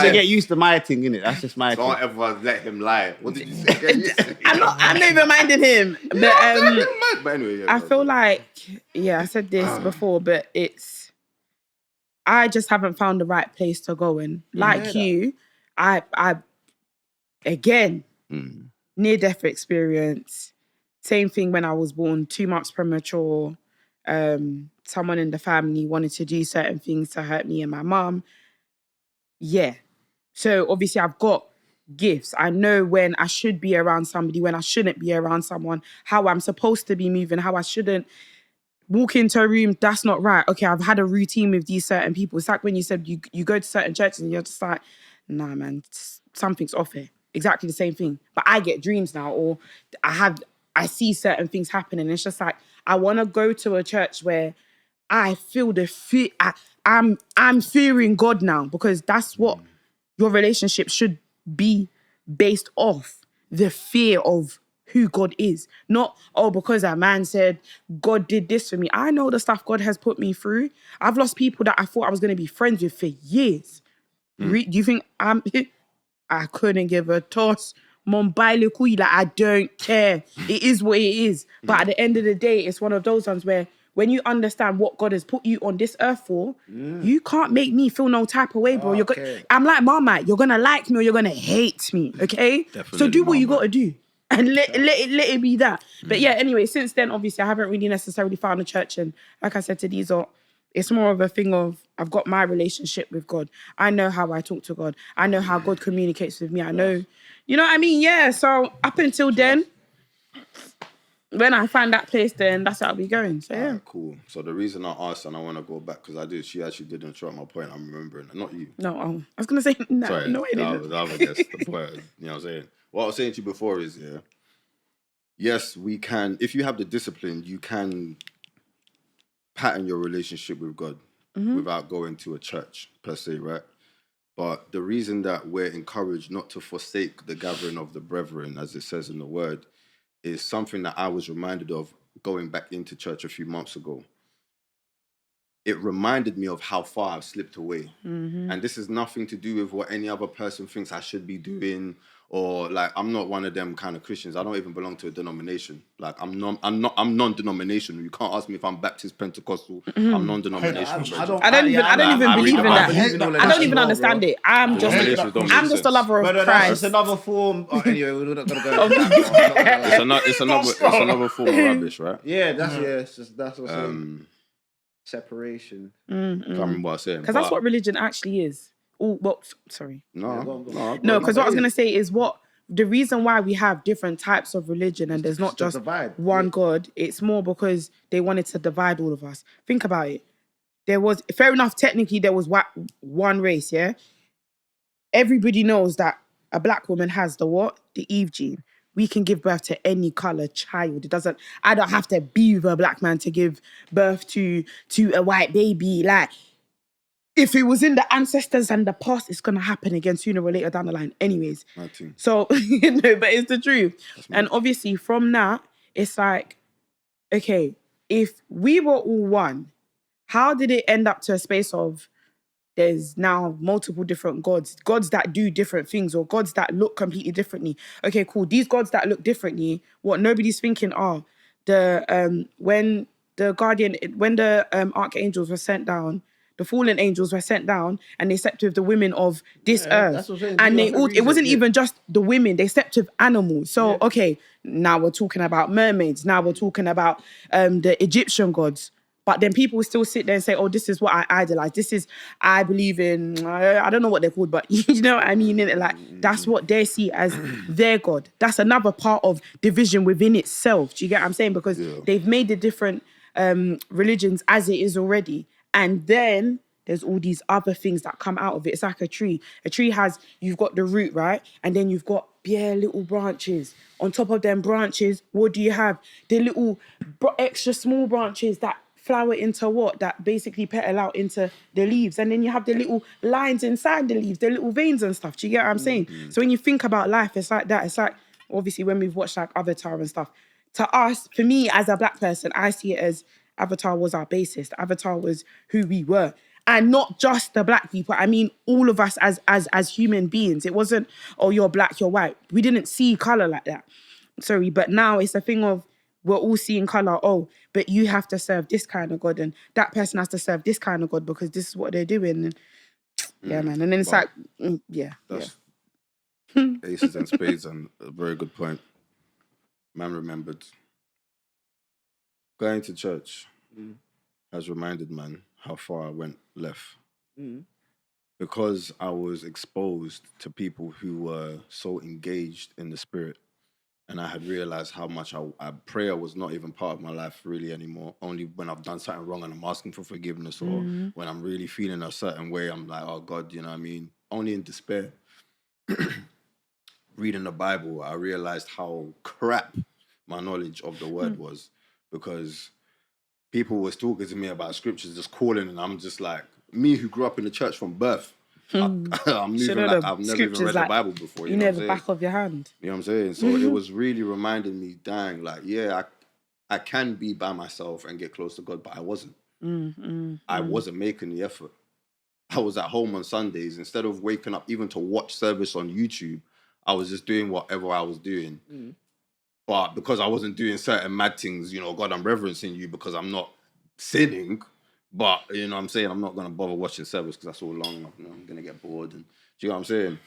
to get used to my thing, innit? That's just my thing.
Don't ever let him lie. What did you say?
I'm not even minding him.
But anyway,
I feel like, I said this before, but I just haven't found the right place to go in. Like you, I again, near-death experience. Same thing when I was born 2 months premature. Someone in the family wanted to do certain things to hurt me and my mum. Yeah. So obviously I've got gifts. I know when I should be around somebody, when I shouldn't be around someone, how I'm supposed to be moving, how I shouldn't walk into a room. That's not right. Okay, I've had a routine with these certain people. It's like when you said you go to certain churches and you're just like, nah, man, something's off here. Exactly the same thing. But I get dreams now, or I see certain things happening. It's just like, I want to go to a church where I feel the fear. I'm fearing God now, because that's what your relationship should be based off, the fear of who God is. Not, oh, because a man said God did this for me. I know the stuff God has put me through. I've lost people that I thought I was going to be friends with for years. Do you think I couldn't give a toss? Like, I don't care. It is what it is. But at the end of the day, it's one of those ones where when you understand what God has put you on this earth for, you can't make me feel no type of way, bro. I'm like Marmite. You're gonna like me or you're gonna hate me, okay?
Definitely
so do what you
Marmite.
gotta do. And let it be that. But yeah, anyway, since then, obviously, I haven't really necessarily found a church. And like I said to Diesel, it's more of a thing of, I've got my relationship with God. I know how I talk to God. I know how God communicates with me. I know, you know what I mean? Yeah, so up until then, when I find that place, then that's how I'll be going. So yeah.
Alright, cool. So the reason I asked, and I want to go back, because she actually did interrupt my point. I'm remembering, not you.
No, I was going to say, no,
Sorry,
no, I didn't.
that was, I guess, the point. You know what I'm saying? What I was saying to you before is, yes, we can, if you have the discipline, you can pattern your relationship with God without going to a church, per se, right? But the reason that we're encouraged not to forsake the gathering of the brethren, as it says in the word, is something that I was reminded of going back into church a few months ago. It reminded me of how far I've slipped away. And this is nothing to do with what any other person thinks I should be doing, or like, I'm not one of them kind of Christians. I don't even belong to a denomination. Like, I'm non-denominational. You can't ask me if I'm Baptist, Pentecostal. I'm non-denominational.
I don't even believe in that. I don't even understand it. I'm just a lover of
Christ.
Christ.
It's another form. Anyway, we're not gonna go.
It's another form of rubbish, right?
Yeah, that's what's separation.
Can't remember what I was saying.
Because that's what religion actually is. Oh, well, sorry.
No,
because what I was going to say is the reason why we have different types of religion and there's not just one God, it's more because they wanted to divide all of us. Think about it. Fair enough, technically there was one race, yeah? Everybody knows that a black woman has the Eve gene. We can give birth to any color child. I don't have to be with a black man to give birth to a white baby. Like, if it was in the ancestors and the past, it's gonna happen again sooner or later down the line. Anyways. So, but it's the truth. And obviously from that, it's like, okay, if we were all one, how did it end up to a space of there's now multiple different gods that do different things, or gods that look completely differently? Okay, cool. These gods that look differently, what nobody's thinking are when the archangels were sent down, the fallen angels were sent down, and they slept with the women of this earth. And it wasn't even just the women, they slept with animals. So okay, now we're talking about mermaids. Now we're talking about the Egyptian gods. But then people will still sit there and say, oh, this is what I idolize. This is, I believe in, I don't know what they're called, but you know what I mean? Like, that's what they see as their God. That's another part of division within itself. Do you get what I'm saying? Because they've made the different religions as it is already. And then there's all these other things that come out of it. It's like a tree. A tree you've got the root, right? And then you've got bare little branches. On top of them branches, what do you have? The little extra small branches that flower into that basically petal out into the leaves. And then you have the little lines inside the leaves, the little veins and stuff. Do you get what I'm saying? So when you think about life, it's like that. It's like, obviously, when we've watched like Avatar and stuff, to us, for me as a black person, I see it as Avatar was our basis. Avatar was who we were. And not just the black people. I mean, all of us as human beings. It wasn't, oh, you're black, you're white. We didn't see colour like that. Sorry, but now it's a thing of, we're all seeing colour. Oh, but you have to serve this kind of God, and that person has to serve this kind of God because this is what they're doing. And yeah, man. And then it's like,
That's aces and spades, and a very good point. Man remembered. Going to church has reminded man how far I went left. because I was exposed to people who were so engaged in the spirit, and I had realized how much prayer was not even part of my life really anymore. Only when I've done something wrong and I'm asking for forgiveness, or when I'm really feeling a certain way, I'm like, oh God, you know what I mean? Only in despair. Reading the Bible, I realized how crap my knowledge of the word was, because people were talking to me about scriptures, just calling, and I'm just like, me who grew up in the church from birth, I'm moving like I've never even read the Bible before.
You know the back of your hand.
You know what I'm saying? So it was really reminding me, dang, like, yeah, I can be by myself and get close to God, but I wasn't. I wasn't making the effort. I was at home on Sundays. Instead of waking up even to watch service on YouTube, I was just doing whatever I was doing. But because I wasn't doing certain mad things, you know, God, I'm reverencing you because I'm not sinning. But, you know what I'm saying? I'm not going to bother watching service because that's all long. You know, I'm going to get bored. And, do you know what I'm saying?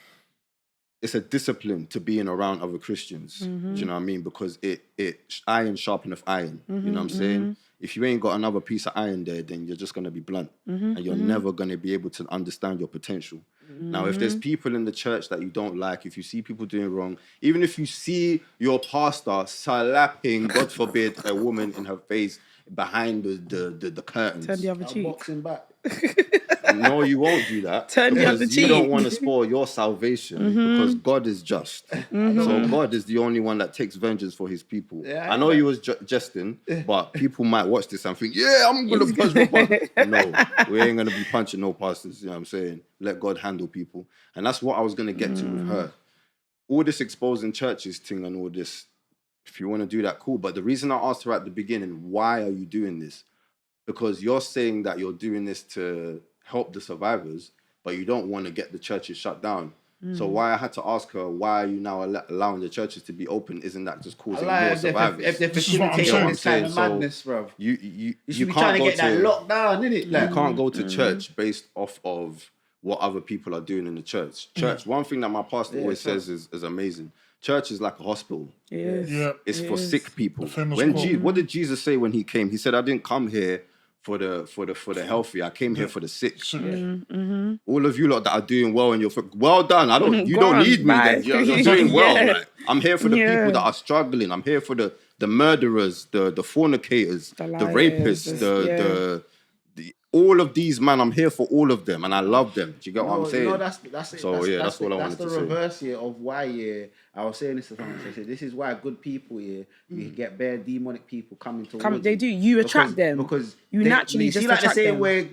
It's a discipline to being around other Christians. Do you know what I mean? Because it iron sharpeneth iron. You know what I'm saying? If you ain't got another piece of iron there, then you're just going to be blunt. And you're never going to be able to understand your potential. Now, if there's people in the church that you don't like, if you see people doing wrong, even if you see your pastor slapping, God forbid, a woman in her face behind the curtains.
Turn the other cheek.
Boxing back.
No, you won't do that.
Turn the other
You
cheek.
don't want to spoil your salvation because God is just. So God is the only one that takes vengeance for his people.
Yeah,
I know you was jesting, but people might watch this and think, yeah, I'm going to punch my pastor. No, we ain't going to be punching no pastors. You know what I'm saying? Let God handle people. And that's what I was going to get to with her. All this exposing churches thing and all this, if you want to do that, cool. But the reason I asked her at the beginning, why are you doing this? Because you're saying that you're doing this to help the survivors, but you don't want to get the churches shut down. So why I had to ask her, why are you now allowing the churches to be open? Isn't that just causing more survivors?
If they're
This is what I'm
facilitating
saying.
this kind of madness, bro.
You
should be
can't
trying to
go
get that locked down, innit? Like,
you can't go to church based off of what other people are doing in the church. Church, one thing that my pastor always says is amazing. Church is like a hospital.
Yeah.
It's for sick people.
famous
When
quote.
what did Jesus say when he came? He said, I didn't come here for the healthy. I came here for the sick. All of you lot that are doing well in your well done. You don't need me then. You're doing well.
Yeah.
Like, I'm here for the people that are struggling. I'm here for the murderers, the fornicators, the
liars,
rapists, the all of these, man. I'm here for all of them, and I love them. Do you get what I'm saying?
No, that's it.
So that's all I wanted to say.
That's the reverse here of why I was saying this to someone. I said, this is why good people you get bare demonic people coming towards
They do. You attract them
because
you naturally just
see, like the
attract
saying
them.
where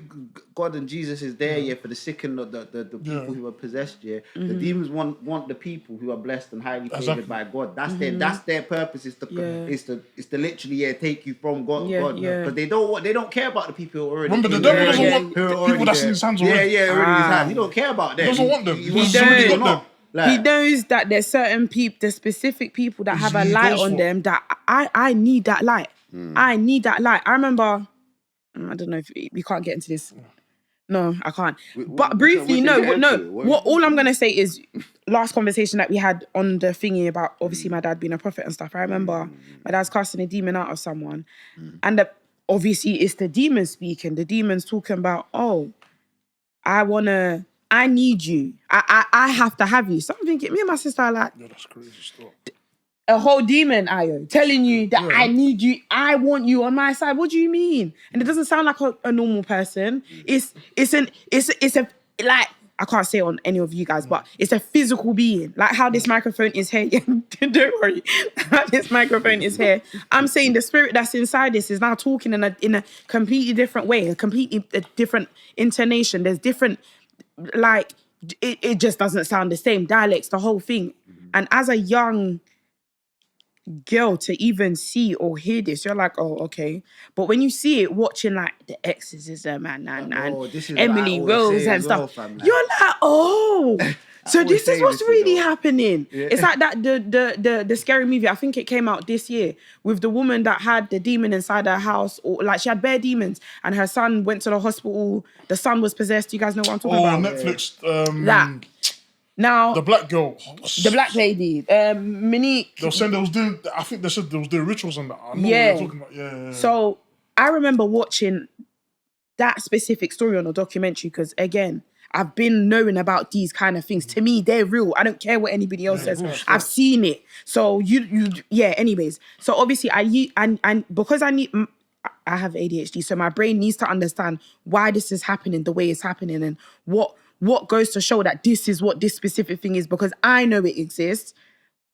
God and Jesus is there, for the sick and the people who are possessed. The demons want the people who are blessed and highly favored by God. That's their purpose. Is to literally take you from God. Because they don't care about the people who are already.
Remember, the devil doesn't want people that's in his hands already.
Already in his hands. He don't care about them.
He doesn't want them.
He
He
wants
doesn't.
somebody
He
or not. Like,
He knows that there's certain people, the specific people that have a
He
light
goes
on
for-
them that I need that light. I need that light. I remember, I don't know if we can't get into this. No, I can't. But briefly,
we can get into it.
What all I'm gonna say is, last conversation that we had on the thingy about obviously my dad being a prophet and stuff. I remember my dad's casting a demon out of someone, and obviously it's the demon speaking. The demon's talking about, oh, I need you. I have to have you. So I'm thinking, me and my sister are like,
Yeah, that's crazy stuff.
a whole demon, Ayo, telling you that I need you, I want you on my side. What do you mean? And it doesn't sound like a normal person. It's a like, I can't say it on any of you guys, but it's a physical being. Like how this microphone is here. Don't worry. How this microphone is here. I'm saying the spirit that's inside this is now talking in a completely different way, a different intonation. There's different, like, it just doesn't sound the same. Dialects, the whole thing. And as a young girl to even see or hear this, you're like, oh, okay. But when you see it watching like The Exorcism and
this is
Emily
what I always
Rose
say
and
as well,
stuff,
fam, like-
you're like, oh. So
always
this is
say
what's
this,
really
you know.
happening. It's like that the scary movie. I think it came out this year with the woman that had the demon inside her house, or like she had bare demons, and her son went to the hospital. The son was possessed. You guys know what I'm talking about?
Netflix.
That. Now
The black girl.
the black lady, Monique.
They were saying they was doing. I think they said they was doing rituals and that. I know
Yeah.
what they're talking about. Yeah.
So I remember watching that specific story on a documentary because, again, I've been knowing about these kind of things. To me, they're real. I don't care what anybody else says. I've seen it. So anyways. So obviously and because I have ADHD, so my brain needs to understand why this is happening the way it's happening and what goes to show that this is what this specific thing is, because I know it exists.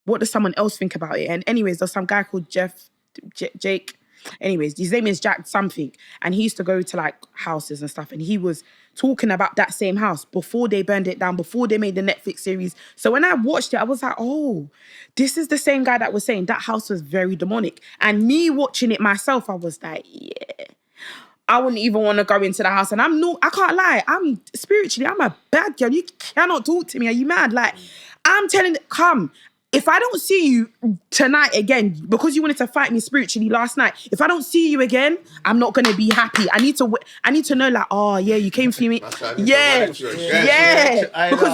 What does someone else think about it? And anyways, there's some guy called Jake. Anyways, his name is Jack something. And he used to go to like houses and stuff. And he was talking about that same house before they burned it down, before they made the Netflix series. So when I watched it, I was like, oh, this is the same guy that was saying that house was very demonic. And me watching it myself, I was like, yeah. I wouldn't even want to go into the house. And I can't lie. I'm a bad girl. You cannot talk to me. Are you mad? Like, I'm telling you, come. If I don't see you tonight again, because you wanted to fight me spiritually last night, if I don't see you again, I'm not going to be happy. I need to know like, oh yeah, you came for me. Yeah. Because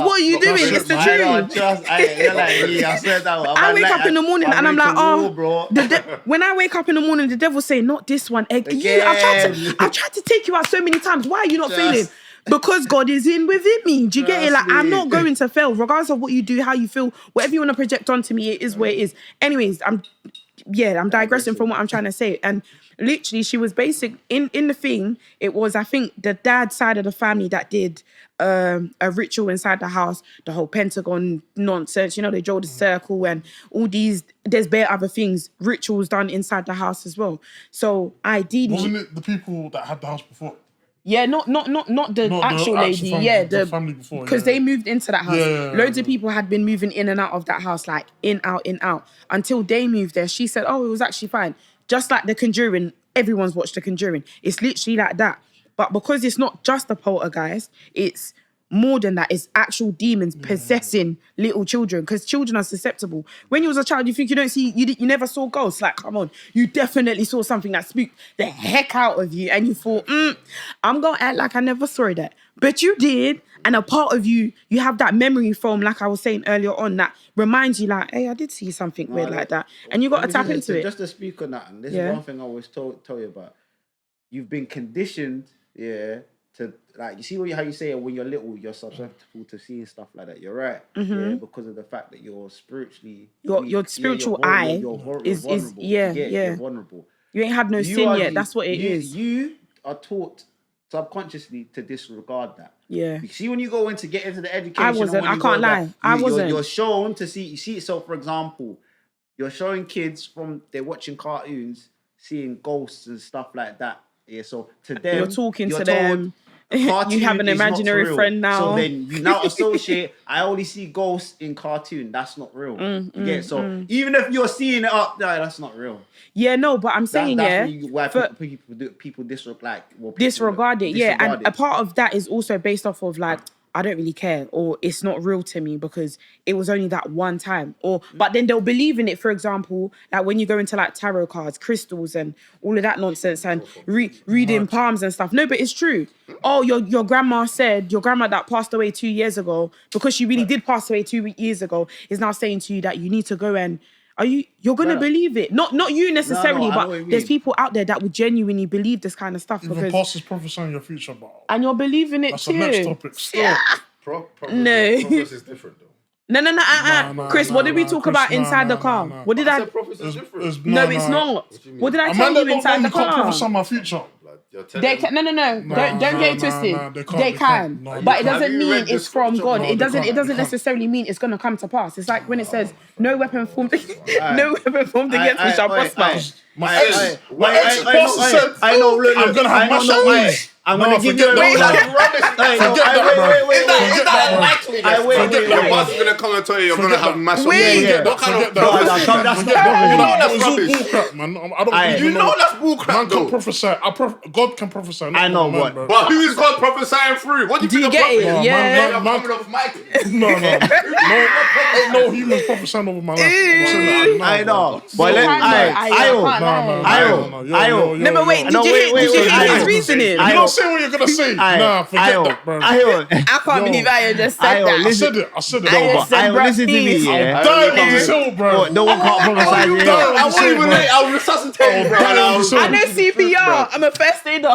what are you doing? It's the truth.
I said that.
I wake up in the morning and I'm like, oh, when I wake up in the morning, the devil's saying, not this one. I've tried to take you out so many times. Why are you not failing? Because God is within me. Do you get it? Like, I'm not going to fail, regardless of what you do, how you feel, whatever you want to project onto me, it is where it is. Anyways, I'm digressing from what I'm trying to say. And literally, she was basic in the thing. It was, I think, the dad side of the family that did a ritual inside the house, the whole Pentagon nonsense. You know, they draw the circle and all these. There's bare other things, rituals done inside the house as well. So ideally,
wasn't it the people that had the house before?
Yeah, not the actual lady.
Family,
the
family before,
because they moved into that house. Loads of
Yeah.
people had been moving in and out of that house, like in, out, until they moved there. She said, "Oh, it was actually fine." Just like The Conjuring, everyone's watched The Conjuring. It's literally like that. But because it's not just a poltergeist, it's more than that. It's actual demons possessing little children, because children are susceptible. When you was a child, you think you don't see, you never saw ghosts. Like, come on, you definitely saw something that spooked the heck out of you, and you thought, I'm gonna act like I never saw that, but you did. And a part of you have that memory from, like I was saying earlier on, that reminds you, like, hey, I did see something weird like that, and you got to tap into it.
Just to speak on that, and this is one thing I always tell you about. You've been conditioned, to, like, you see how you say it, when you're little, you're susceptible to seeing stuff like that. You're right.
Mm-hmm.
Yeah, because of the fact that you're spiritually
your spiritual eye is
vulnerable. You're vulnerable.
You ain't had no sin yet. That's what it is.
You are taught subconsciously to disregard that.
Yeah.
You see, when you go in to get into the education,
I wasn't. I can't lie. I wasn't.
You're shown to see. You see, so for example, you're showing kids they're watching cartoons, seeing ghosts and stuff like that. Yeah. So to them,
you're talking to them. You have an imaginary friend now.
So then you now associate, I only see ghosts in cartoon. That's not real. Even if you're seeing it up there, that's not real.
Yeah, no, but I'm saying,
why people
disregard it. Yeah, and a part of that is also based off of, like, I don't really care, or it's not real to me because it was only that one time. But then they'll believe in it, for example, like when you go into like tarot cards, crystals and all of that nonsense and reading palms and stuff. No, but it's true. Oh, your grandma that passed away 2 years ago, because she really did pass away 2 years ago, is now saying to you that you need to go and you're gonna believe it. Not you necessarily, but there's people out there that would genuinely believe this kind of stuff.
Even pastors prophesying your future, but
and you're believing it too.
That's the next topic. Still.
Yeah.
Prophecy is different though.
No. Chris, what did we talk about inside the car? What did I?
Prophecy is different.
No, it's not. What did I tell you inside the car?
Can't prophesy my future.
They can, no. Don't get it twisted. They can, but it doesn't mean it's from God. It doesn't necessarily mean it's gonna come to pass. It's like when it says, "No weapon formed against me shall prosper."
I know. I'm gonna have my
I'm gonna give you a
Is that likely? Your boss is gonna come and tell you you're gonna have massive. What kind of
that's bullcrap, man.
You know that's bullcrap.
Man can prophesy. God can prophesy.
I know what.
But who is God prophesying through? What do you
get it? Yeah.
No. Ain't no human prophesying over my life.
I know. But
No, but wait. Did you hear his reasoning?
You don't say what you're gonna say. Nah, forget that, bro.
I can't believe I just said that.
I said it.
No, but listen to me, yeah.
I'm dying on this hill, bro.
No one can't prophesy.
I won't even let. I'll resuscitate, bro.
I know CPR. I'm a first aider.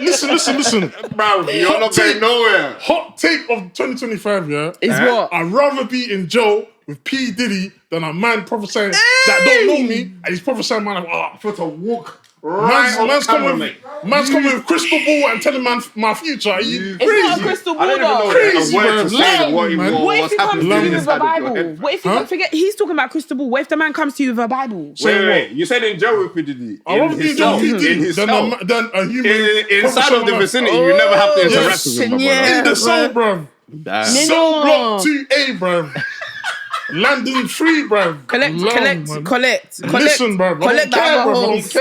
Listen.
Bro, you're not going nowhere.
Hot take of 2025, yeah?
Is what?
I'd rather be in jail with P. Diddy than a man prophesying that don't know me, and he's prophesying, man,
For to walk
man's coming with crystal ball and telling man my future. Are you
It's
crazy?
not a crystal
I
ball,
don't even know
though.
Crazy,
a word
man.
to say what he
Man.
will,
What if
what's
he comes
happening
to you
in
with
his
a
head.
Bible? What if you forget? He's talking about crystal ball. What if the man comes to you with a Bible?
Wait. You said in jail with PDD.
I'd rather be in jail with P. Diddy than a human.
Inside of the vicinity, you never have to interact with him, my brother.
In the soul, bro.
Damn.
Cell block 2A, bro. Landing 3, bro.
Collect.
Listen, bro.
Collect the other host.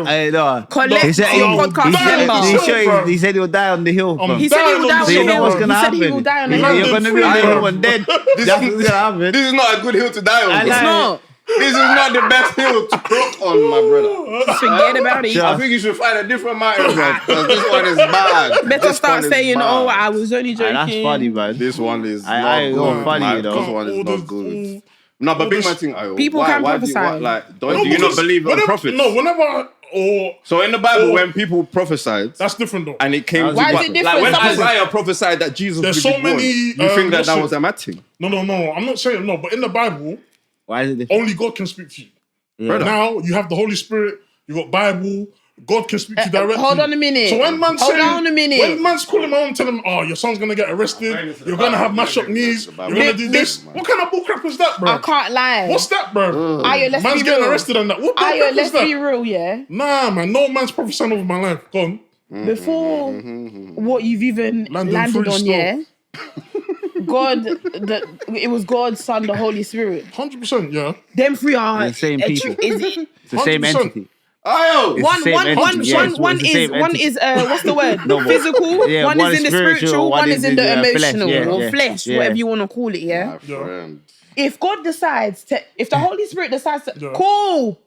Hey, no.
Collect
He said
your podcast.
He said he'll die on the hill.
He said he will die on
So you
the
know what's
hill.
gonna
He said he
happen.
will die on the
You're
hill.
gonna be on the hill and dead. That's what's gonna happen.
This is not a good hill to die on.
It's
bro.
not.
This is not the best hill to clock on, my brother.
Just forget about it.
I think you should find a different mountain, bro. Because this one is bad.
Better
This
start
one is
saying,
bad.
"Oh, I was only joking."
That's funny, man.
This one is
I
not
ain't
good.
gonna funny,
man.
you know.
This one is not good. No, but big man thing, Ayo.
People
why,
can
why do you,
prophesy.
do you not believe in prophets?
No, whenever
So in the Bible, when people prophesied,
that's different though.
and it came
Why
to
is it
like
different?
when
Some-
Isaiah prophesied that Jesus would be
There's so
born,
many,
you think that
what's
was
it?
a mad thing?
No. I'm not saying no, but in the Bible,
Why is it different?
only God can speak to you.
Brother.
Now you have the Holy Spirit, you got Bible. God can speak to you directly.
Hold on a minute.
So when man's
Hold
saying,
on a minute.
when man's calling my own, telling him, "Oh, your son's gonna get arrested. You're gonna have mash up knees. You're gonna do this." What kind of bullcrap is that, bro?
I can't lie.
What's that, bro?
Ayo, let's
Man's
be
getting
real.
arrested and that. What bullcrap
Ayo,
is
let's
that?
be real, yeah.
Nah, man. No man's prophesying over my life. Go on.
Before what you've even
Landed
landed
free
on,
still.
yeah. It was God, Son, the Holy Spirit.
100%, yeah.
Them three are
The same people.
Is it?
It's the same
100%.
entity.
Ayo!
It's the same entity. Yeah, it's the same
One
entity.
is what's the word?
No, but-
Physical.
Yeah,
one is in the spiritual. One is in the
flesh,
emotional
yeah,
or
yeah,
flesh,
yeah.
whatever you want to call it. Yeah.
My friend.
If God decides to, if the Holy Spirit decides to,
Yeah.
cool,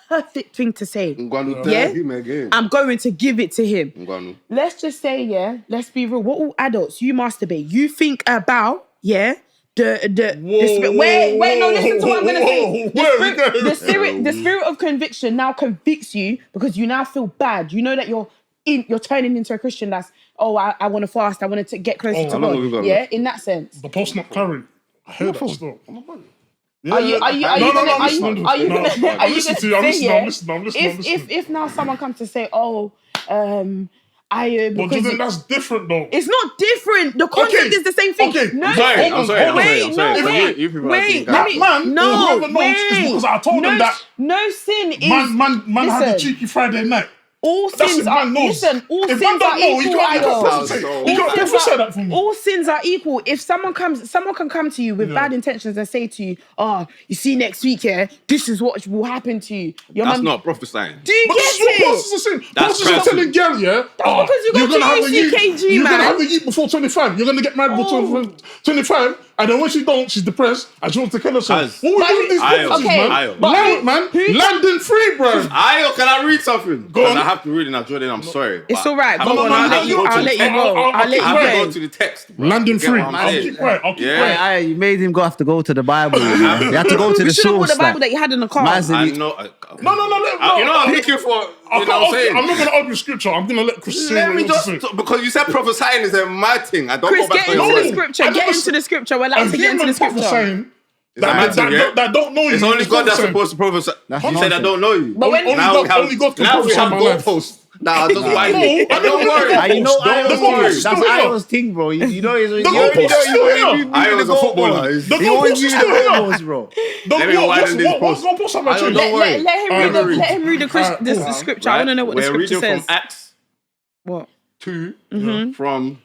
perfect thing to say.
Ngwanu,
Yeah?
tell him again.
I'm going to give it to him.
Ngwanu.
Let's just say, yeah, let's be real. What all adults, you masturbate, you think about, yeah, the spirit. Wait, no, listen to what I'm gonna say. The spirit of conviction now convicts you because you now feel bad. You know that you're turning into a Christian that's, I want to fast, I want to get closer to
how long have we
God.
got
Yeah,
left?
in that sense.
The post not carry. I heard that still.
Are you gonna
listening.
if now someone comes to say,
But do you
because
think that's different though?
it's not different. The concept is the same thing.
Okay.
No,
I'm sorry.
I'm
wait,
sorry.
You people are
wait.
being
Let me.
man,
No,
whoever knows
wait.
is because I told them that
no sin is.
man had a
listen,
cheeky Friday night.
all
That's
sins
it,
are.
man knows.
Listen, all
If
sins
man don't
are
know, he
equal.
can't
Idol.
prophesy. He can't prophesy that for me.
All sins are equal. If someone can come to you with bad intentions and say to you, you see next week, yeah, this is what will happen to you. Your
That's
mum,
not prophesying.
do you
But this is what
get
pastors
it?
are saying.
That's
Pastors are telling girl, yeah,
because you got
you're gonna have the youth.
JCKG,
You're gonna
man.
have the youth before 25. You're gonna get married before 25, and then when she don't, she's depressed and she wants to kill herself.
Guys,
What we do with these prophecies,
okay,
man?
but
Land, man. Landing free, bro.
Ayo, can I read something?
Go on.
I have to read it now, Jordan. I'm sorry.
It's
but
all right.
I
Go
have
on.
to- I
I'll
have to go to
let
the
you
text.
go. I'll let
I have to
you
go
go.
to the text. bro.
Landing
Get
free.
what I'm
I'll
saying?
keep quiet. I'll keep
Yeah.
quiet.
You made him go have to go to the Bible. You know? You have to go to
We
the
should have brought
source.
the Bible that you had in the car.
Man said
I
he-
know.
No.
You know, I'm looking for. You know what I'm saying?
I'm not gonna argue scripture. I'm gonna let Chris say
Let
what
me
he wants to
just
say.
because you said prophesying is a mad thing. I don't
Chris,
go back
get
to
into
your
the
word.
scripture.
I
Get
never
into the scripture. We're allowed to get into the scripture.
prophesying
Is that mad thing, yeah?
that don't know you.
It's only
is
God that's
prophesying.
supposed to prophesy.
That's
You said I
nonsense.
don't know you.
But when-
Only God can
now we
prophesy
have
my life.
goalposts. Nah, just why
No,
you?
I
Don't worry.
don't
You know,
The
Io's
goalposts
thing.
is
That's
still here.
Io's thing, bro. You know,
The goalposts is still here.
I was a footballer.
The
He always
goalposts is
give
still
you the
here.
goalposts, bro.
Let me widen this post.
What goalposts have I
I don't
changed?
know. worry.
Let him read the
Cool.
scripture. I want to know what the
We're
scripture
reading
says.
from Acts
What?
2 from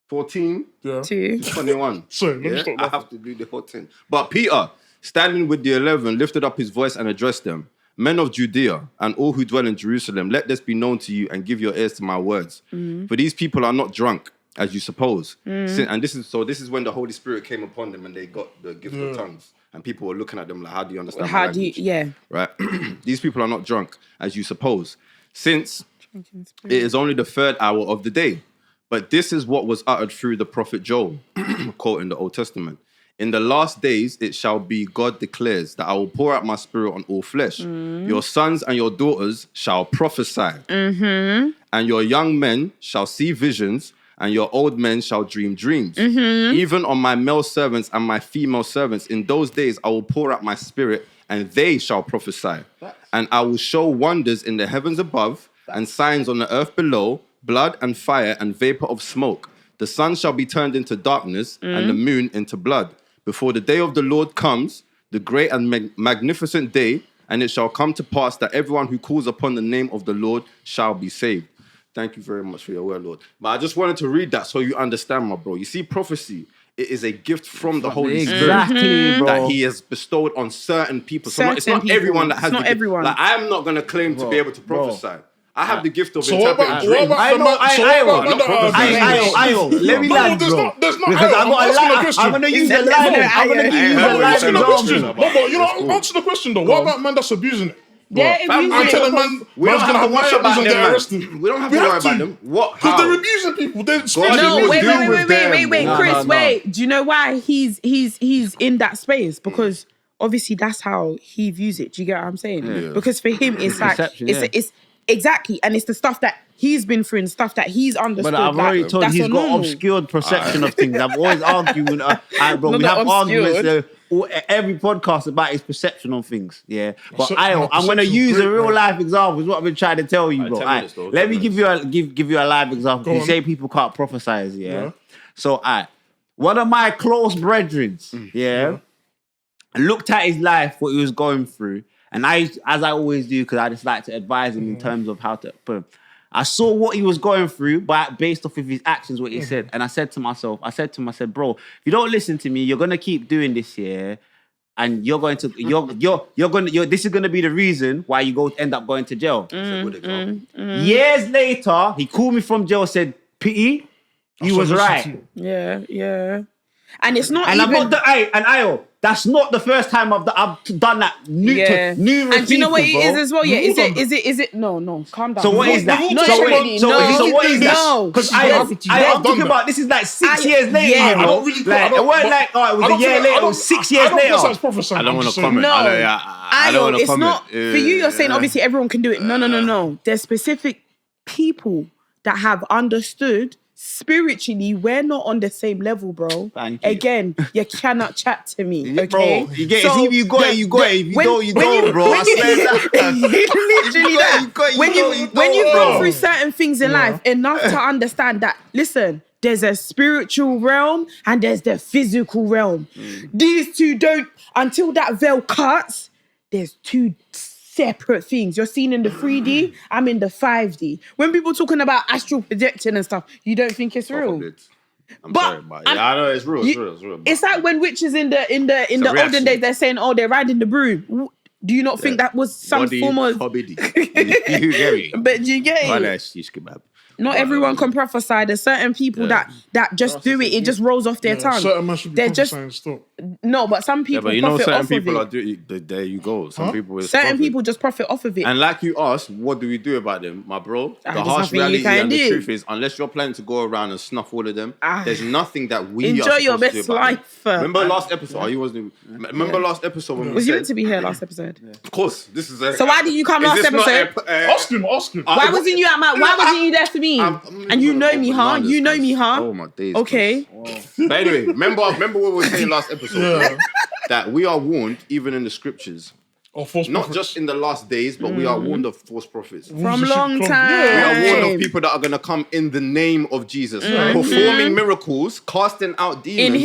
14
Yeah.
To
21.
Sorry, let me
Yeah,
stop
I
laughing.
have to do the whole thing. But Peter, standing with the 11, lifted up his voice and addressed them. Men of Judea and all who dwell in Jerusalem, let this be known to you and give your ears to my words. For these people are not drunk, as you suppose. And this is when the Holy Spirit came upon them and they got the gift of tongues. And people were looking at them like, how do you understand my language? Right? These people are not drunk, as you suppose. Since it is only the third hour of the day. But this is what was uttered through the prophet Joel, quoting the Old Testament. In the last days, it shall be, God declares, that I will pour out my spirit on all flesh. Your sons and your daughters shall prophesy. And your young men shall see visions, and your old men shall dream dreams. Even on my male servants and my female servants, in those days I will pour out my spirit, and they shall prophesy. And I will show wonders in the heavens above, and signs on the earth below, blood and fire and vapor of smoke. The sun shall be turned into darkness, and the moon into blood, before the day of the Lord comes, the great and magnificent day, and it shall come to pass that everyone who calls upon the name of the Lord shall be saved. Thank you very much for your word, Lord. But I just wanted to read that so you understand, my bro. You see, prophecy, it is a gift from the Holy Spirit that he has bestowed on certain people. So it's not everyone that has the gift. Like, I'm not going to claim to be able to prophesy. I have the gift of interpreting dreams.
Let me land, bro. Because I'm going to use a line. I'm going to give you a line example.
You know, answer the question, though. What about man that's abusing it?
I'm
telling man,
we don't have to worry about them, man.
arrested.
We don't have to worry about them. What?
Because they're abusing people.
Wait, Chris, wait. Do you know why he's in that space? Because obviously that's how he views it. Do you get what I'm saying? Yeah. Because for him, it's like it's exactly, and it's the stuff that he's been through and stuff that he's understood.
But I've already told you he's got obscured perception of things. I've always argued with bro. We have arguments every podcast about his perception on things. Yeah, but I'm going to use a real life example. Is what I've been trying to tell you, bro. Let me give you a live example. You say people can't prophesize. Yeah. So one of my close brethren, looked at his life, what he was going through. And as I always do, because I just like to advise him in terms of how to put him. I saw what he was going through, but based off of his actions, what he said. And I said to myself, bro, if you don't listen to me, you're gonna keep doing this here, and this is gonna be the reason why you end up going to jail. Years later, he called me from jail, said, "Pity, you was right."
Yeah. And it's not.
And that's not the first time I've done that. Numerous
and do you know what
people,
it is as well? Yeah, is it? No, calm down.
So what is that? So what is that? Because I'm talking about this is like 6 years later.
I don't really.
It weren't like it was a year later. It was 6 years later.
I don't want to comment.
No,
I don't want to comment.
Not for you. You're saying obviously everyone can do it. No. There's specific people that have understood. Spiritually, we're not on the same level, bro. Again, you cannot chat to me, okay?
Bro, you get it. If you got it, you got it. If you don't, you don't, bro. I swear that.
Literally that. When you go through certain things in life, enough to understand that, listen, there's a spiritual realm and there's the physical realm. These two don't, until that veil cuts, there's two separate things. You're seeing in the 3D, I'm in the 5D. When people talking about astral projecting and stuff, you don't think it's real.
I know it's real. It's real.
It's like when witches in the olden days, they're saying, "Oh, they're riding the broom." Do you not think that was some form of? But do you get it? Not everyone can prophesy. There's certain people that just do it. It just rolls off their tongue.
Certain men should be prophesying still.
No, but some people profit off of it.
There you go. Some people
people just profit off of it.
And like you asked, what do we do about them, my bro? The harsh reality and the truth is, unless you're planning to go around and snuff all of them, there's nothing that we
enjoy your best life.
Remember last episode? Remember last episode when
was you meant to be here last episode?
Of course, this is.
So why didn't you come last episode?
Ask him.
Why wasn't you at my? Why wasn't you there for me? And you know me, huh? You know me, huh?
Oh my days.
Okay.
But anyway, remember what we were saying last episode? That we are warned, even in the scriptures, not just in the last days, but we are warned of false prophets.
From long time.
We are warned of people that are going to come in the name of Jesus, performing miracles, casting out demons.
In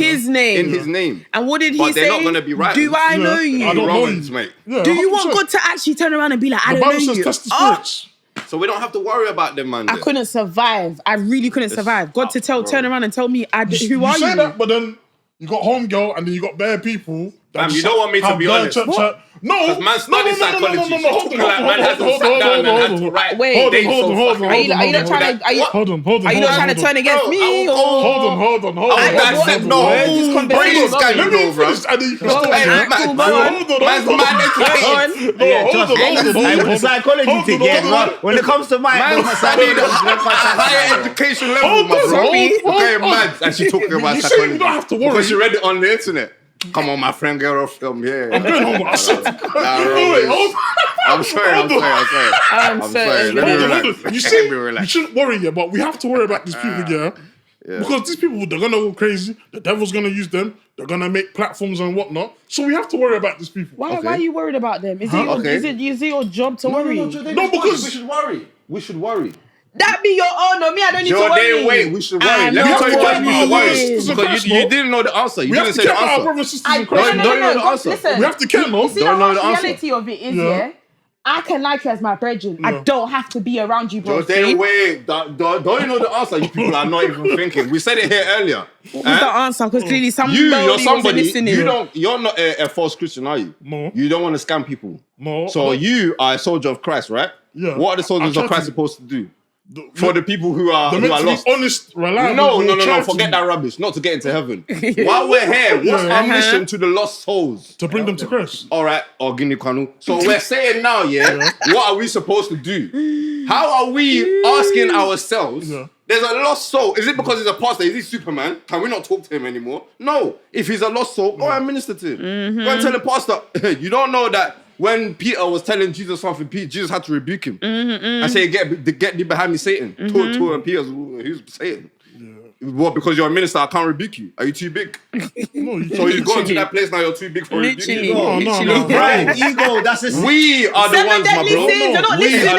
his name. And what did he say?
But they're not going to be right.
Do I know you?
I don't know
Romans, mate.
Yeah,
do you want God to actually turn around and be like, I don't know you?
Test the spirits.
So we don't have to worry about them, man.
I couldn't survive. I really couldn't survive. God to turn around and tell me, who are you?
You say that, but then you got homegirl and then you got bare people
You don't want me to be honest.
No,
because man studies psychology.
Hold on.
Wait, are you not trying to?
Hold on.
Are you not trying to turn against me?
Hold on.
I dissect the whole brain scan, you know, bro.
With psychology thing, yeah. When it comes to
man studied at higher education level, my bro. Okay, mad. And she talking about psychology.
You don't have to worry.
Because she read it on the internet. Come on, my friend, get off film. Yeah.
I'm going home.
I'm sorry. Let me relax.
You see, you shouldn't worry, yeah, but we have to worry about these people, yeah. Because these people, they're gonna go crazy. The devil's gonna use them. They're gonna make platforms and whatnot. So we have to worry about these people.
Why are you worried about them? Is it your job to worry?
No, because
we should worry.
That be your own, no, me, I don't need to worry.
Wait, we should worry. Let me tell you why we should worry. Because you didn't know the answer. You didn't say the answer.
Brothers, sisters in Christ.
Don't know the answer.
Listen,
we have to care, no?
See, the reality of it is, I can like you as my brethren. I don't have to be around you, bro.
Don't you know the answer? You people are not even thinking. We said it here earlier.
What was the answer? Because clearly
you're somebody.
listening.
You're not a false Christian, are you?
No.
You don't want to scam people.
No.
So you are a soldier of Christ, right?
Yeah.
What are the soldiers of Christ supposed to do? For the people who are lost.
Honest, reliable.
No. Forget that rubbish. Not to get into heaven. While we're here, what's our mission to the lost souls?
To bring them to Christ.
All right, or Guinea Kwanu. So we're saying now, what are we supposed to do? How are we asking ourselves? There's a lost soul. Is it because he's a pastor? Is he Superman? Can we not talk to him anymore? No. If he's a lost soul, go and minister to him. Go and tell the pastor. You don't know that when Peter was telling Jesus something, Jesus had to rebuke him and say, get thee behind me, Satan. To Peter, who's Satan? What, because you're a minister, I can't rebuke you. Are you too big? So you've gone to that place now, you're too big for rebuking.
No.
Right, ego, that's a...
We are the ones, my bro. We are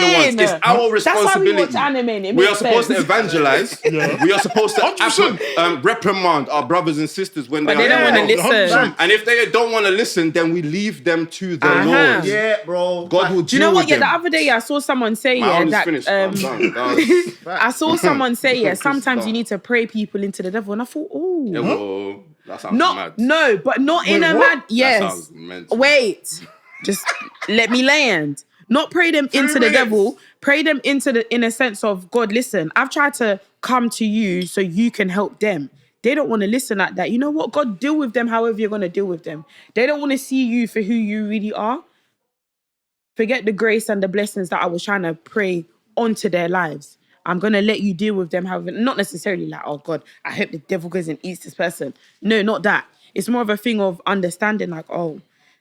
the ones. It's our responsibility.
That's why we watch anime.
We are supposed to evangelize. We are supposed to reprimand our brothers and sisters when they
don't want to listen.
And if they don't want to listen, then we leave them to the Lord.
Yeah, bro.
God will
do you know what?
with them.
The other day I saw someone say
that
I saw someone say sometimes you need to pray people into the devil, and I thought,
that sounds mad.
No, but not in a mad. Yes. Wait, just let me land. Not pray them into the devil. Pray them in a sense of, God, listen, I've tried to come to you so you can help them. They don't want to listen like that. You know what? God, deal with them however you're going to deal with them. They don't want to see you for who you really are. Forget the grace and the blessings that I was trying to pray onto their lives. I'm going to let you deal with them however, not necessarily like, oh God, I hope the devil goes and eats this person. No, not that. It's more of a thing of understanding like, oh,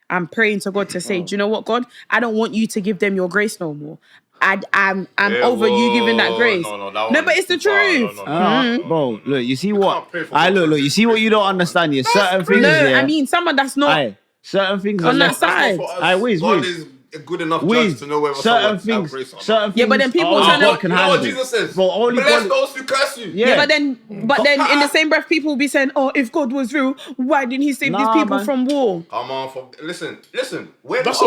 I'm praying to God to say, do you know what, God? I don't want you to give them your grace no more. I'm over you giving that grace. No, but it's the truth.
Bro, look, you see what? Look, you see what you don't understand here. Certain things.
I mean, someone that's not
certain things
on that side.
God is a good enough judge to know whether
certain things.
Yeah, but then people turn
up. You know what Jesus says? Bless those who curse you.
Yeah, but then in the same breath, people will be saying, "Oh, if God was real, why didn't He save these people from war?"
Come on, listen.
That's a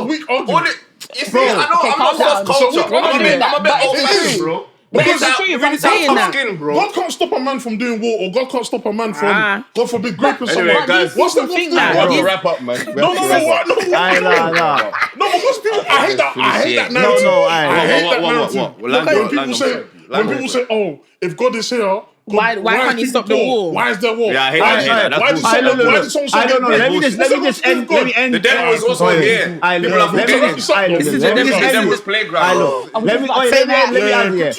weak argument.
You see, I know I'm not cross-culture. I'm a bit old-fashioned, bro.
But it's the truth. I'm saying that.
God can't stop a man from doing war, or God can't stop a man from, God forbid, raping someone.
Anyway, guys,
what's the
thing
we have to wrap up, man.
No, because people, I hate that narrative. I hate that narrative. When people say, "Oh, if God is here,
why can't He stop the war?
Why is there war?"
Yeah, I hate that.
I don't know. Let me end.
The devil is also here. People are forgetting.
This is
the devil's playground.
Let me end here.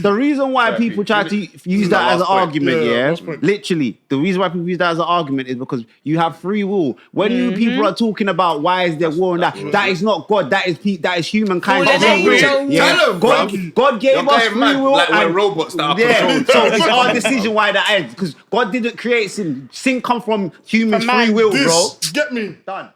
The reason why people try to use that as an argument, literally, the reason why people use that as an argument is because you have free will. When you people are talking about why is there war and that is not God. That is humankind. God gave us free will.
Like when robots that are
so it's our decision why that ends. Because God didn't create sin. Sin comes from human free will, bro.
Get me.
Done.